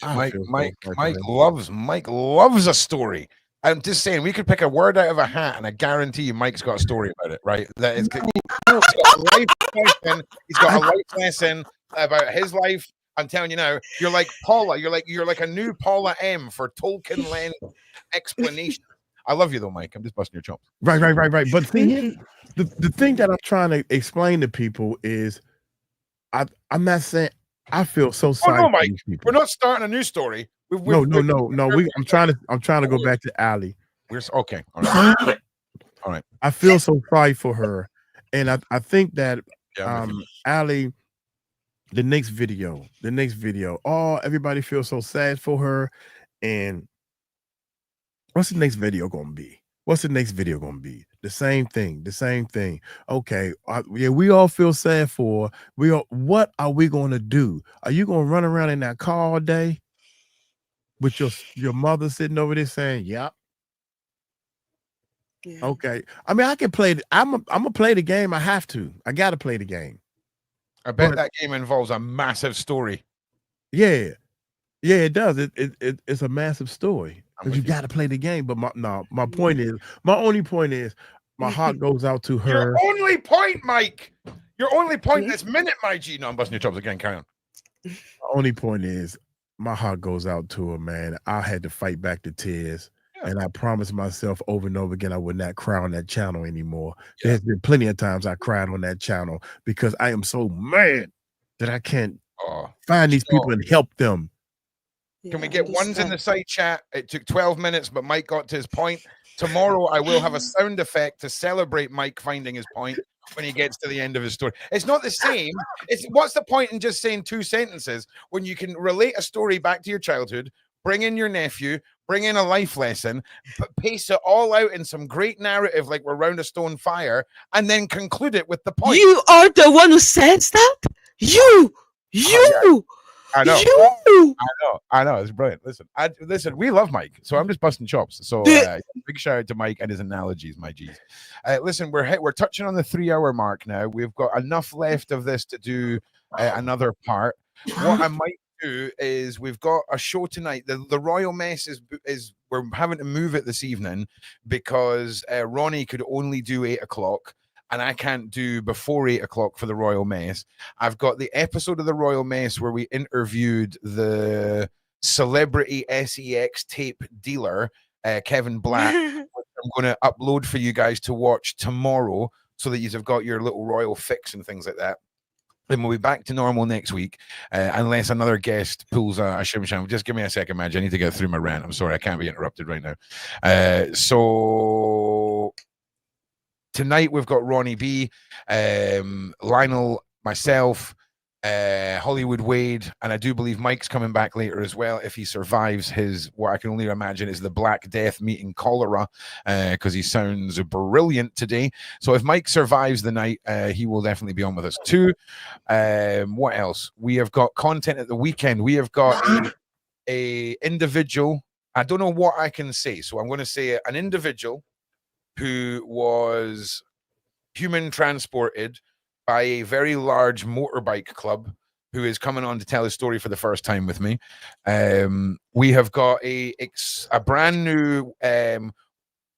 Mike loves a story. I'm just saying, we could pick a word out of a hat, and I guarantee you, Mike's got a story about it. Right? That is, he's got a life lesson about his life. I'm telling you now, you're like Paula. You're like a new Paula M for Tolkien lens explanation. I love you though, Mike. I'm just busting your chops. Right. But see, the thing that I'm trying to explain to people is, I'm not saying I feel so sorry. Oh no, for Mike, these people. we're not starting a new story. No. I'm trying to go back to Allie. We're okay. All right. All right. I feel so sorry for her, and I think that Allie, the next video, everybody feels so sad for her. And what's the next video gonna be? The same thing. Okay, yeah, we all feel sad for her. What are we gonna do? Are you gonna run around in that car all day with your mother sitting over there saying, "Yep"? Yeah. Okay. I mean, I can play I'm gonna play the game. I have to. I gotta play the game. I bet that game involves a massive story. Yeah, it does. It's a massive story because you got to play the game. But my only point is, my heart goes out to her. Your only point, Mike. Your only point this minute, my G. No, I'm busting your chops again. Carry on. My only point is, my heart goes out to her, man. I had to fight back the tears. And I promised myself over and over again I would not cry on that channel anymore. There's been plenty of times I cried on that channel because I am so mad that I can't find these people and help them. Can we get ones in the side chat? It took 12 minutes, but Mike got to his point. Tomorrow, I will have a sound effect to celebrate Mike finding his point when he gets to the end of his story. It's not the same. What's the point in just saying 2 sentences when you can relate a story back to your childhood, bring in your nephew, bring in a life lesson, but pace it all out in some great narrative like we're round a stone fire, and then conclude it with the point. You are the one who says that? You! I know. You! I know. It's brilliant. Listen, we love Mike, so I'm just busting chops. So big shout out to Mike and his analogies, my G's. Listen, we're touching on the 3-hour mark now. We've got enough left of this to do another part. What I might do is we've got a show tonight. The Royal Mess is we're having to move it this evening because Ronnie could only do 8 o'clock. And I can't do before 8 o'clock for the Royal Mess. I've got the episode of the Royal Mess where we interviewed the celebrity SEX tape dealer, Kevin Black, which I'm going to upload for you guys to watch tomorrow so that you've got your little royal fix and things like that. Then we'll be back to normal next week, unless another guest pulls a shim sham. Just give me a second, Madge. I need to get through my rant. I'm sorry, I can't be interrupted right now. So tonight we've got Ronnie B, Lionel, myself, Hollywood Wade, and I do believe Mike's coming back later as well if he survives his, what I can only imagine is the Black Death meeting cholera, because he sounds brilliant today. So if Mike survives the night, he will definitely be on with us too. What else? We have got content at the weekend. We have got a individual. I don't know what I can say, so I'm going to say an individual who was human transported by a very large motorbike club who is coming on to tell his story for the first time with me. We have got a brand new,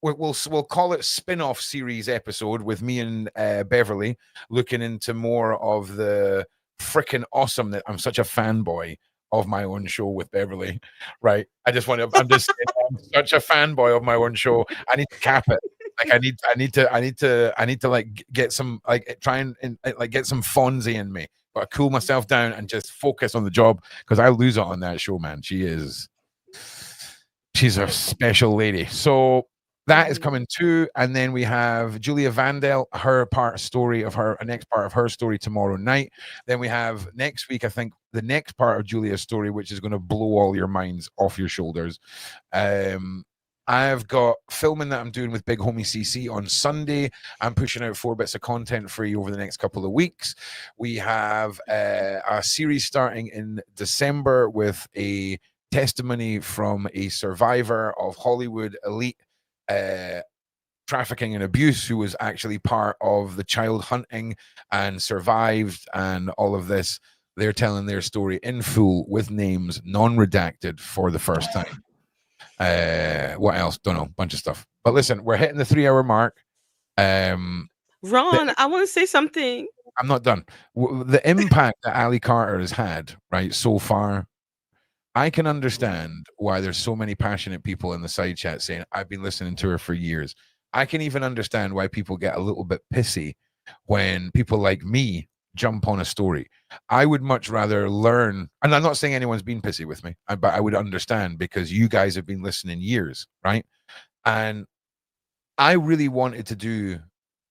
we'll call it spin-off series episode with me and Beverly looking into more of the freaking awesome that I'm such a fanboy of my own show with Beverly, right? I'm just saying, I'm such a fanboy of my own show. I need to cap it. Like I need to like get some, like try and like get some Fonzie in me, but cool myself down and just focus on the job, because I lose it on that show, man. She's a special lady. So that is coming too. And then we have Julia Vandel, her next part of her story tomorrow night. Then we have next week, I think, the next part of Julia's story, which is going to blow all your minds off your shoulders. I've got filming that I'm doing with Big Homie CC on Sunday. I'm pushing out 4 bits of content for you over the next couple of weeks. We have a series starting in December with a testimony from a survivor of Hollywood elite trafficking and abuse, who was actually part of the child hunting and survived and all of this. They're telling their story in full with names, non-redacted, for the first time. What else? Don't know. Bunch of stuff. But listen, we're hitting the 3-hour mark. Ron, I want to say something. I'm not done. The impact that Ali Carter has had, right, so far, I can understand why there's so many passionate people in the side chat saying, I've been listening to her for years. I can even understand why people get a little bit pissy when people like me jump on a story. I would much rather learn, and I'm not saying anyone's been pissy with me, but I would understand, because you guys have been listening years, right? And I really wanted to do,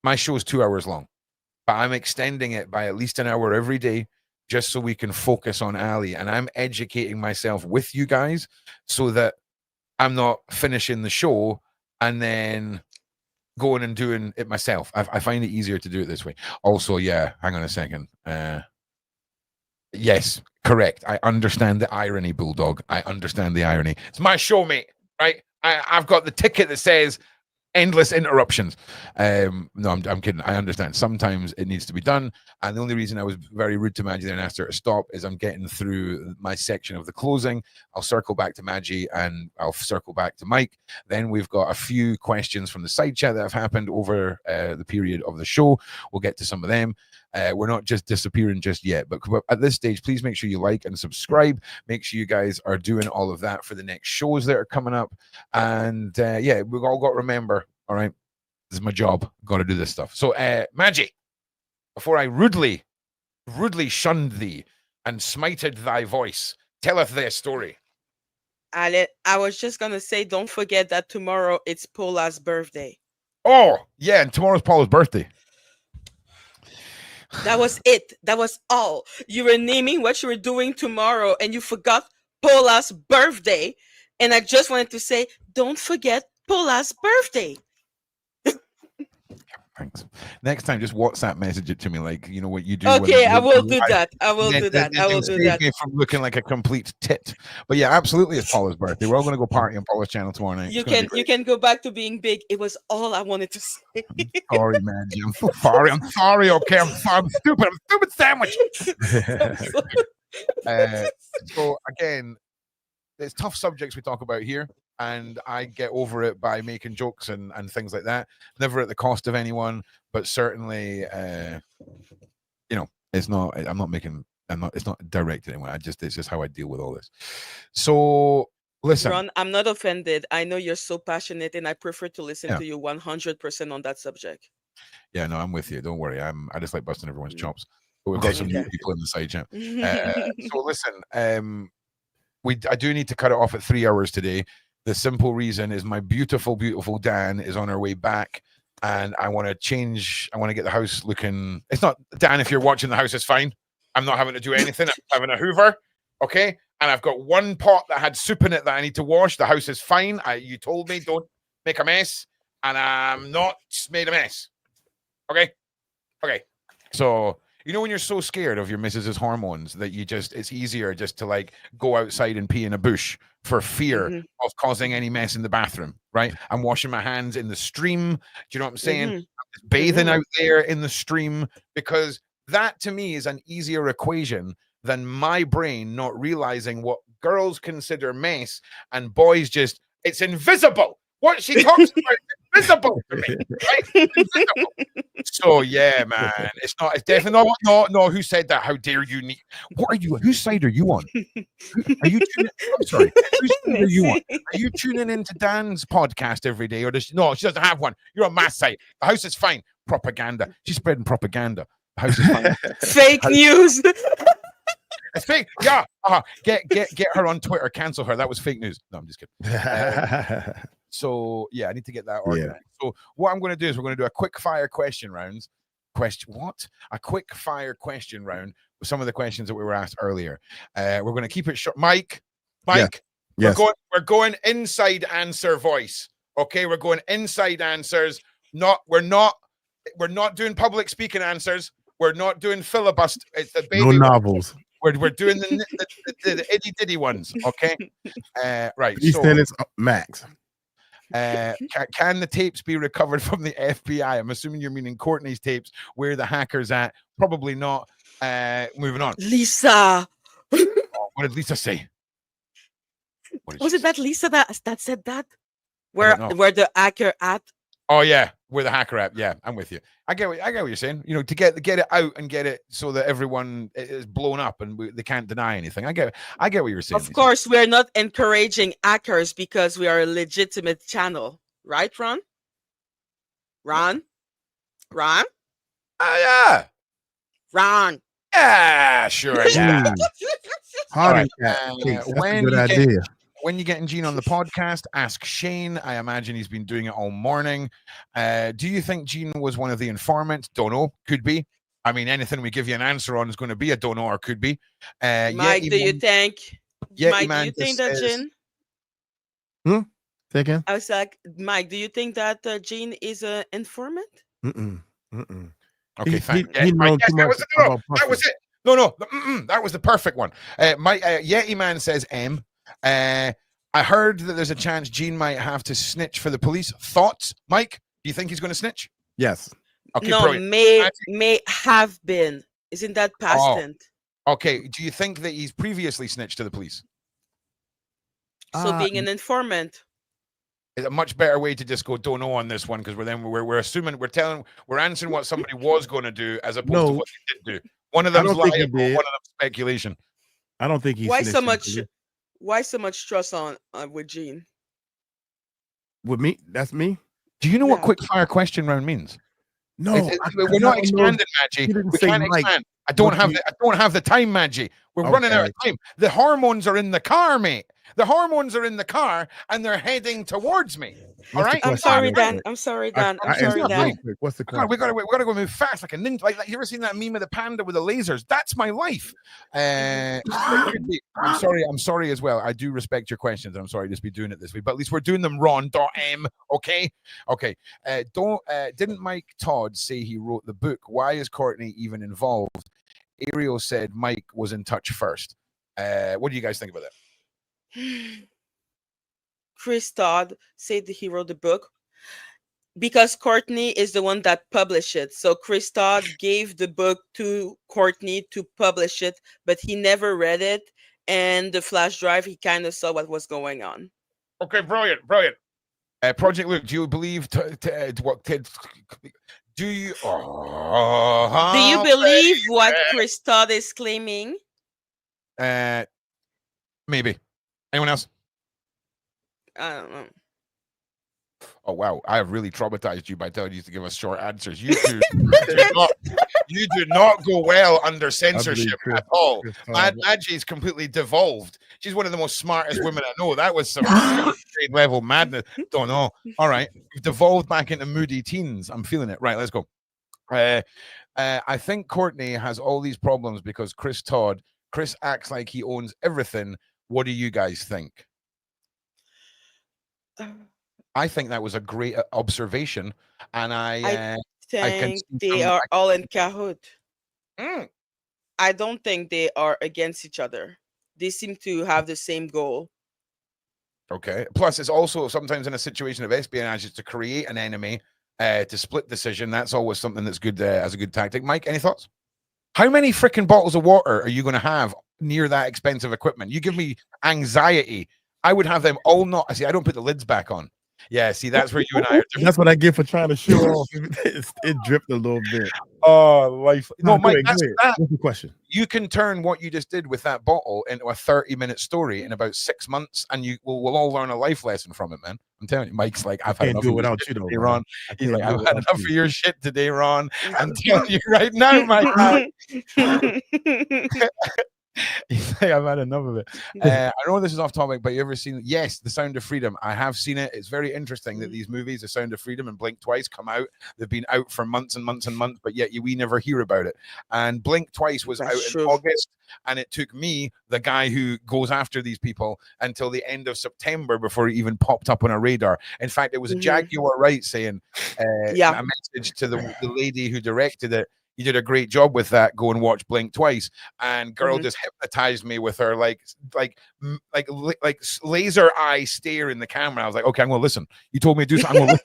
my show's 2 hours long, but I'm extending it by at least an hour every day, just so we can focus on Ali. And I'm educating myself with you guys so that I'm not finishing the show and then going and doing it myself. I find it easier to do it this way. Also, yeah, hang on a second. Yes, correct. I understand the irony, Bulldog. I understand the irony. It's my show, mate, right? I've got the ticket that says endless interruptions. No, I'm kidding. I understand. Sometimes it needs to be done. And the only reason I was very rude to Maggie there and asked her to stop is I'm getting through my section of the closing. I'll circle back to Maggie and I'll circle back to Mike. Then we've got a few questions from the side chat that have happened over the period of the show. We'll get to some of them. We're not just disappearing just yet, but at this stage, please make sure you like and subscribe. Make sure you guys are doing all of that for the next shows that are coming up. And yeah, we've all got to remember, all right, this is my job. Got to do this stuff. So, Maggie, before I rudely shunned thee and smited thy voice, telleth their story. I was just going to say, don't forget that tomorrow it's Paula's birthday. Oh, yeah, and tomorrow's Paula's birthday. That was it. That was all. You were naming what you were doing tomorrow and you forgot Paula's birthday. And I just wanted to say, don't forget Paula's birthday. Thanks. Next time, just WhatsApp message it to me, like you know what you do. Okay, I will do that. I will do that. I will do that. Me from looking like a complete tit. But yeah, absolutely, it's Paula's birthday. We're all going to go party on Paula's channel tomorrow night. You can go back to being big. It was all I wanted to say. Sorry, man. I'm so sorry. I'm sorry. Okay, I'm stupid. I'm a stupid sandwich. So again, there's tough subjects we talk about here. And I get over it by making jokes and things like that. Never at the cost of anyone, but certainly, you know, it's not. It's not directed at anyone. It's just how I deal with all this. So listen, Ron, I'm not offended. I know you're so passionate, and I prefer to listen to you 100% on that subject. Yeah, no, I'm with you. Don't worry. I just like busting everyone's chops. But we've got some new people in the side chat. So listen, I do need to cut it off at 3 hours today. The simple reason is my beautiful, beautiful Dan is on her way back, and I want to change. I want to get the house looking. It's not, Dan, if you're watching, the house is fine. I'm not having to do anything. I'm having a Hoover, okay? And I've got one pot that had soup in it that I need to wash. The house is fine. You told me don't make a mess, and I'm not made a mess. Okay? Okay. So, you know when you're so scared of your missus's hormones that it's easier just to like go outside and pee in a bush for fear of causing any mess in the bathroom, right? I'm washing my hands in the stream. Do you know what I'm saying? I'm just bathing out there in the stream, because that to me is an easier equation than my brain not realizing what girls consider mess and boys it's invisible. What she talks about is invisible to me, right? Invisible. So yeah, man, it's definitely no. Who said that? How dare you? What are you? Whose side are you on? Are you tuning? I'm sorry. Whose side are you on? Are you tuning into Dan's podcast every day, or no? She doesn't have one. You're on my side. The house is fine. Propaganda. She's spreading propaganda. The house is fine. Fake news. It's fake. Yeah. Get her on Twitter. Cancel her. That was fake news. No, I'm just kidding. So yeah, I need to get that organized. So what I'm going to do is we're going to do a quick fire question rounds. A quick fire question round with some of the questions that we were asked earlier. We're going to keep it short. Mike. Yes. We're going inside answer voice. Okay, we're going inside answers. We're not doing public speaking answers. We're not doing filibuster. It's the baby. No novels. We're doing the itty bitty ones. Okay. Right. Please tell us, Max. Can the tapes be recovered from the FBI? I'm assuming you're meaning Courtney's tapes. Where the hackers at? Probably not. Moving on. Lisa. What did Lisa say? Was it that Lisa that said that? Where the hacker at? Oh yeah, where the hacker at? Yeah, I'm with you. I get what you're saying. You know, to get it out and get it so that everyone is blown up and they can't deny anything. I get what you're saying. Of course, we're not encouraging hackers because we are a legitimate channel, right, Ron? Ron? Yeah. Ron. Yeah, sure. Yeah. Right. When you getting Gene on the podcast, ask Shane. I imagine he's been doing it all morning. Do you think Gene was one of the informants? Don't know. Could be. I mean, anything we give you an answer on is going to be a don't know or could be. Mike, do you think? Mike, do you think that Gene? Say again? I was like, Mike, do you think that Gene is an informant? Okay, fine. That was it. No, that was the perfect one. Yeti Man says M. I heard that there's a chance Gene might have to snitch for the police. Thoughts, Mike? Do you think he's going to snitch? Yes. Okay, no, brilliant. may have been. Isn't that past tense? Okay. Do you think that he's previously snitched to the police? So being an informant is a much better way to just go don't know on this one, because we're assuming we're answering what somebody was going to do as opposed to what they did do. One of them's liable, one of them's speculation. I don't think he's. Why so much trust on with Gene? With me? That's me. Do you know what quick fire question round means? No, we're not expanding, Maggie. We can't expand. I don't have the time, Maggie. We're running out of time. The hormones are in the car, mate. The hormones are in the car and they're heading towards me. All right. I'm sorry, Dan. I'm sorry, Dan. What's the question? We gotta go move fast like a ninja. Like you ever seen that meme of the panda with the lasers? That's my life. I'm sorry as well. I do respect your questions. I'm sorry to just be doing it this way, but at least we're doing them Ron.m. Okay. Didn't Mike Todd say he wrote the book? Why is Courtney even involved? Ariel said Mike was in touch first. What do you guys think about that? Chris Todd said he wrote the book because Courtney is the one that published it. So Chris Todd gave the book to Courtney to publish it, but he never read it. And the flash drive, he kind of saw what was going on. Okay, brilliant. Project Luke, do you believe do you believe what Chris Todd is claiming? Maybe. Anyone else? I don't know. Oh wow, I have really traumatized you by telling you to give us short answers. You do not go well under censorship at all. Maggie's completely devolved. She's one of the most smartest women I know. That was some grade level madness. Don't know. All right, we've devolved back into moody teens. I'm feeling it. Right, let's go. I think Courtney has all these problems because Chris acts like he owns everything. What do you guys think? I think that was a great observation, and I think they are all in cahoot. I don't think they are against each other. They seem to have the same goal. Okay. Plus, it's also sometimes in a situation of espionage is to create an enemy, to split decision. That's always something that's good as a good tactic. Mike, any thoughts? How many freaking bottles of water are you going to have near that expensive equipment? You give me anxiety. I would have them all not. See, I don't put the lids back on. Yeah, see, that's where you and I are different. That's what I get for trying to show off. It dripped a little bit. Oh, life. No, Go Mike, ahead, that's go ahead. that. What's the question? You can turn what you just did with that bottle into a 30-minute story in about 6 months, and we'll all learn a life lesson from it, man. I'm telling you, Mike's like, I've had can't enough do it of without your you, though, shit today, man. Ron. I He's can't like, do I've it had without enough you. of your shit today, Ron. I'm telling you right now, Mike. He's like, I've had enough of it. I know this is off topic, but you ever seen? Yes, The Sound of Freedom. I have seen it. It's very interesting that these movies, The Sound of Freedom and Blink Twice, come out. They've been out for months and months and months, but yet we never hear about it. And Blink Twice was out in August, and it took me, the guy who goes after these people, until the end of September before it even popped up on a radar. In fact, it was a Jaguar Wright saying a message to the lady who directed it. You did a great job with that. Go and watch Blink Twice. And girl just hypnotized me with her like laser eye stare in the camera. I was like, okay, I'm gonna listen. You told me to do something. I'm gonna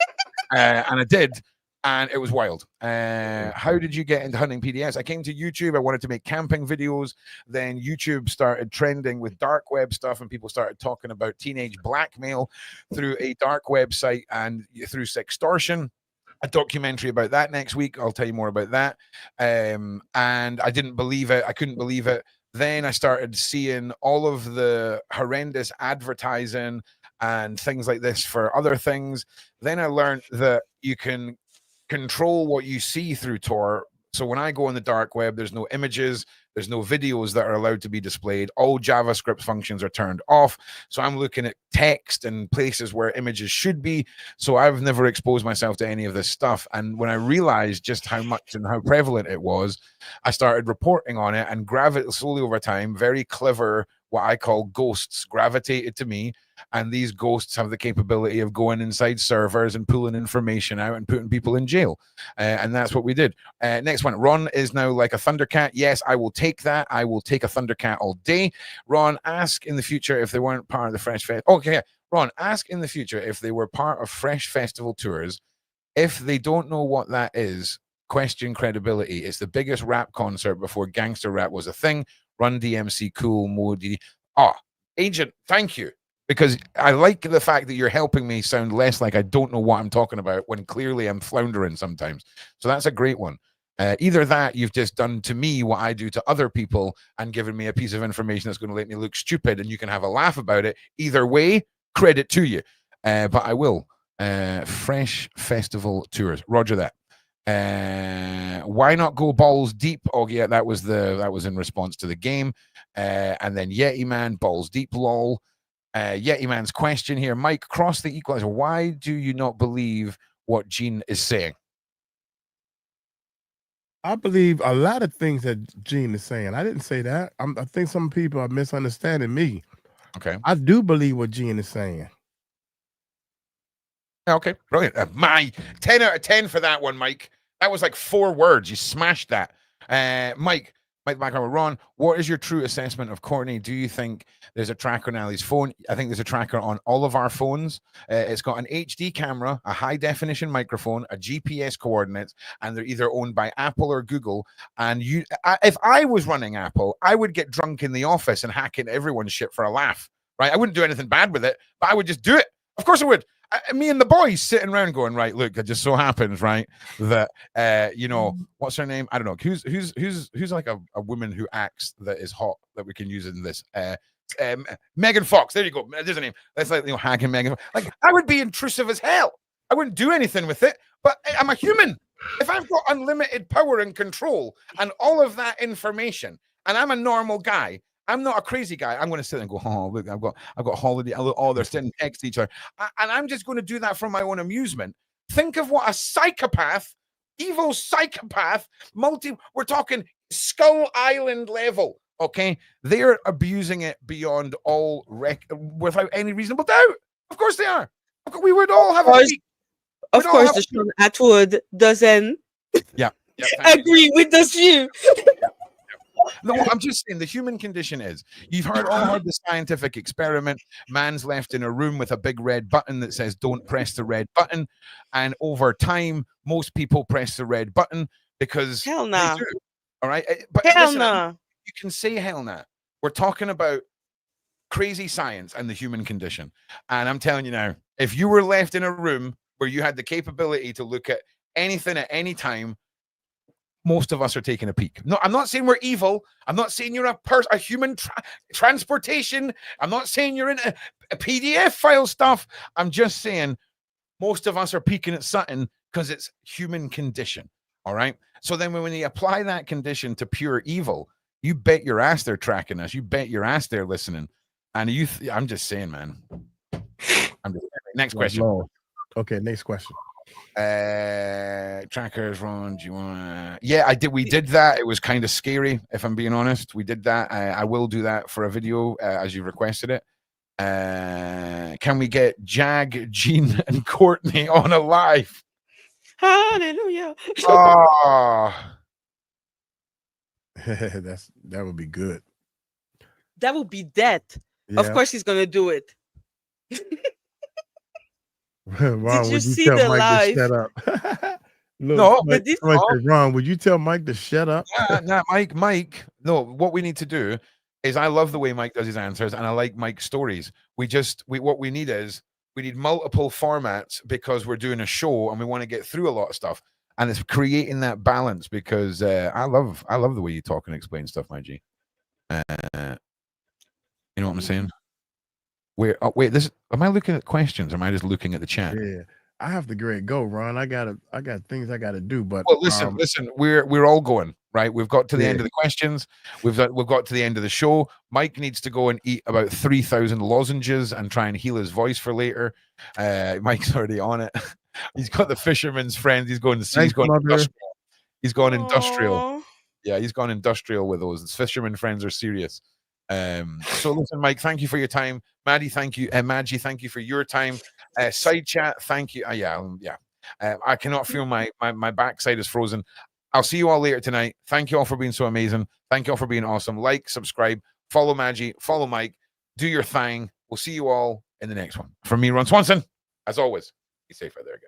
listen. And I did, and it was wild. How did you get into hunting PDS? I came to YouTube. I wanted to make camping videos. Then YouTube started trending with dark web stuff, and people started talking about teenage blackmail through a dark website and through sextortion. A documentary about that next week. I'll tell you more about that. And I didn't believe it. I couldn't believe it. Then I started seeing all of the horrendous advertising and things like this for other things. Then I learned that you can control what you see through Tor. So when I go on the dark web, there's no images, there's no videos that are allowed to be displayed. All JavaScript functions are turned off. So I'm looking at text and places where images should be. So I've never exposed myself to any of this stuff. And when I realized just how much and how prevalent it was, I started reporting on it, and slowly over time, very clever, what I call ghosts gravitated to me. And these ghosts have the capability of going inside servers and pulling information out and putting people in jail. And that's what we did. Next one. Ron is now like a Thundercat. Yes, I will take that. I will take a Thundercat all day. Ron, ask in the future if they weren't part of the Fresh Fest. Okay, Ron, ask in the future if they were part of Fresh Festival tours. If they don't know what that is, question credibility. It's the biggest rap concert before gangster rap was a thing. Run DMC, Cool, Modi. Agent, thank you. Because I like the fact that you're helping me sound less like I don't know what I'm talking about when clearly I'm floundering sometimes. So that's a great one. Either that, you've just done to me what I do to other people and given me a piece of information that's going to make me look stupid, and you can have a laugh about it. Either way, credit to you. But I will. Fresh Festival tours. Roger that. Why not go balls deep? Oh yeah, that was in response to the game. And then Yeti Man, balls deep, lol. Yeti Man's question here. Mike, cross the equalizer. Why do you not believe what Gene is saying? I believe a lot of things that Gene is saying. I didn't say that. I think some people are misunderstanding me. Okay. I do believe what Gene is saying. Okay, brilliant. My 10 out of 10 for that one, Mike. That was like 4 words. You smashed that. Mike background. Ron, what is your true assessment of Courtney? Do you think there's a tracker on Ali's phone? I think there's a tracker on all of our phones. It's got an HD camera, a high definition microphone, a GPS coordinates, and they're either owned by Apple or Google. And if I was running Apple, I would get drunk in the office and hack into everyone's shit for a laugh, right? I wouldn't do anything bad with it, but I would just do it. Of course I would. Me and the boys sitting around going, right, look, it just so happens, right, that what's her name? I don't know. Who's like a woman who acts that is hot that we can use in this? Megan Fox. There you go. There's a name. Let's hacking Megan. Like, I would be intrusive as hell. I wouldn't do anything with it, but I'm a human. If I've got unlimited power and control and all of that information, and I'm a normal guy, I'm not a crazy guy. I'm going to sit and go, oh, look, I've got holiday. Oh, they're sitting next to each other. And I'm just going to do that for my own amusement. Think of what a psychopath, evil psychopath, we're talking Skull Island level, okay? They're abusing it beyond all without any reasonable doubt. Of course they are. We would all have Of course, the Sean Atwood doesn't agree with this view. No, I'm just saying the human condition is, you've heard the scientific experiment. Man's left in a room with a big red button that says don't press the red button, and over time most people press the red button because hell nah. They do. All right, but hell listen, nah. You can say hell nah. We're talking about crazy science and the human condition. And I'm telling you now, if you were left in a room where you had the capability to look at anything at any time, most of us are taking a peek. No, I'm not saying we're evil. I'm not saying you're a human transportation. I'm not saying you're in a PDF file stuff. I'm just saying most of us are peeking at something because it's human condition. All right. So then when you apply that condition to pure evil, you bet your ass they're tracking us. You bet your ass they're listening. And I'm just saying, man. Next question. Lord. Okay, next question. Trackers, Ron, do you want? Yeah, we did that. It was kind of scary, if I'm being honest. We did that. I will do that for a video as you requested it. Can we get Jag, Gene, and Courtney on a live? Hallelujah. Oh. That would be good. That would be death. Yeah. Of course he's gonna do it. Ron, Did you would you see tell the Mike live? to shut up? No, Mike, said, Ron, would you tell Mike to shut up? Nah, Mike. No, what we need to do is, I love the way Mike does his answers, and I like Mike's stories. What we need is, we need multiple formats because we're doing a show and we want to get through a lot of stuff, and it's creating that balance because I love the way you talk and explain stuff, my G. You know what I'm saying? Wait, am I looking at questions or am I just looking at the chat? Yeah, I have to go, Ron. I got things I gotta do. But well, listen, we're all going, right? We've got to the end of the questions. We've got to the end of the show. Mike needs to go and eat about 3,000 lozenges and try and heal his voice for later. Mike's already on it. He's got the fisherman's friends. He's going to see. He's going industrial. He's gone industrial. Yeah, he's gone industrial with those. His fisherman friends are serious. So listen, Mike, thank you for your time. Maddie, thank you. Maggie, thank you for your time. Side chat, thank you. I cannot feel my backside is frozen. I'll see you all later tonight. Thank you all for being so amazing. Thank you all for being awesome. Like, subscribe, follow Maggie, follow Mike, do your thing. We'll see you all in the next one. From me, Ron Swanson, as always, be safe out there, guys.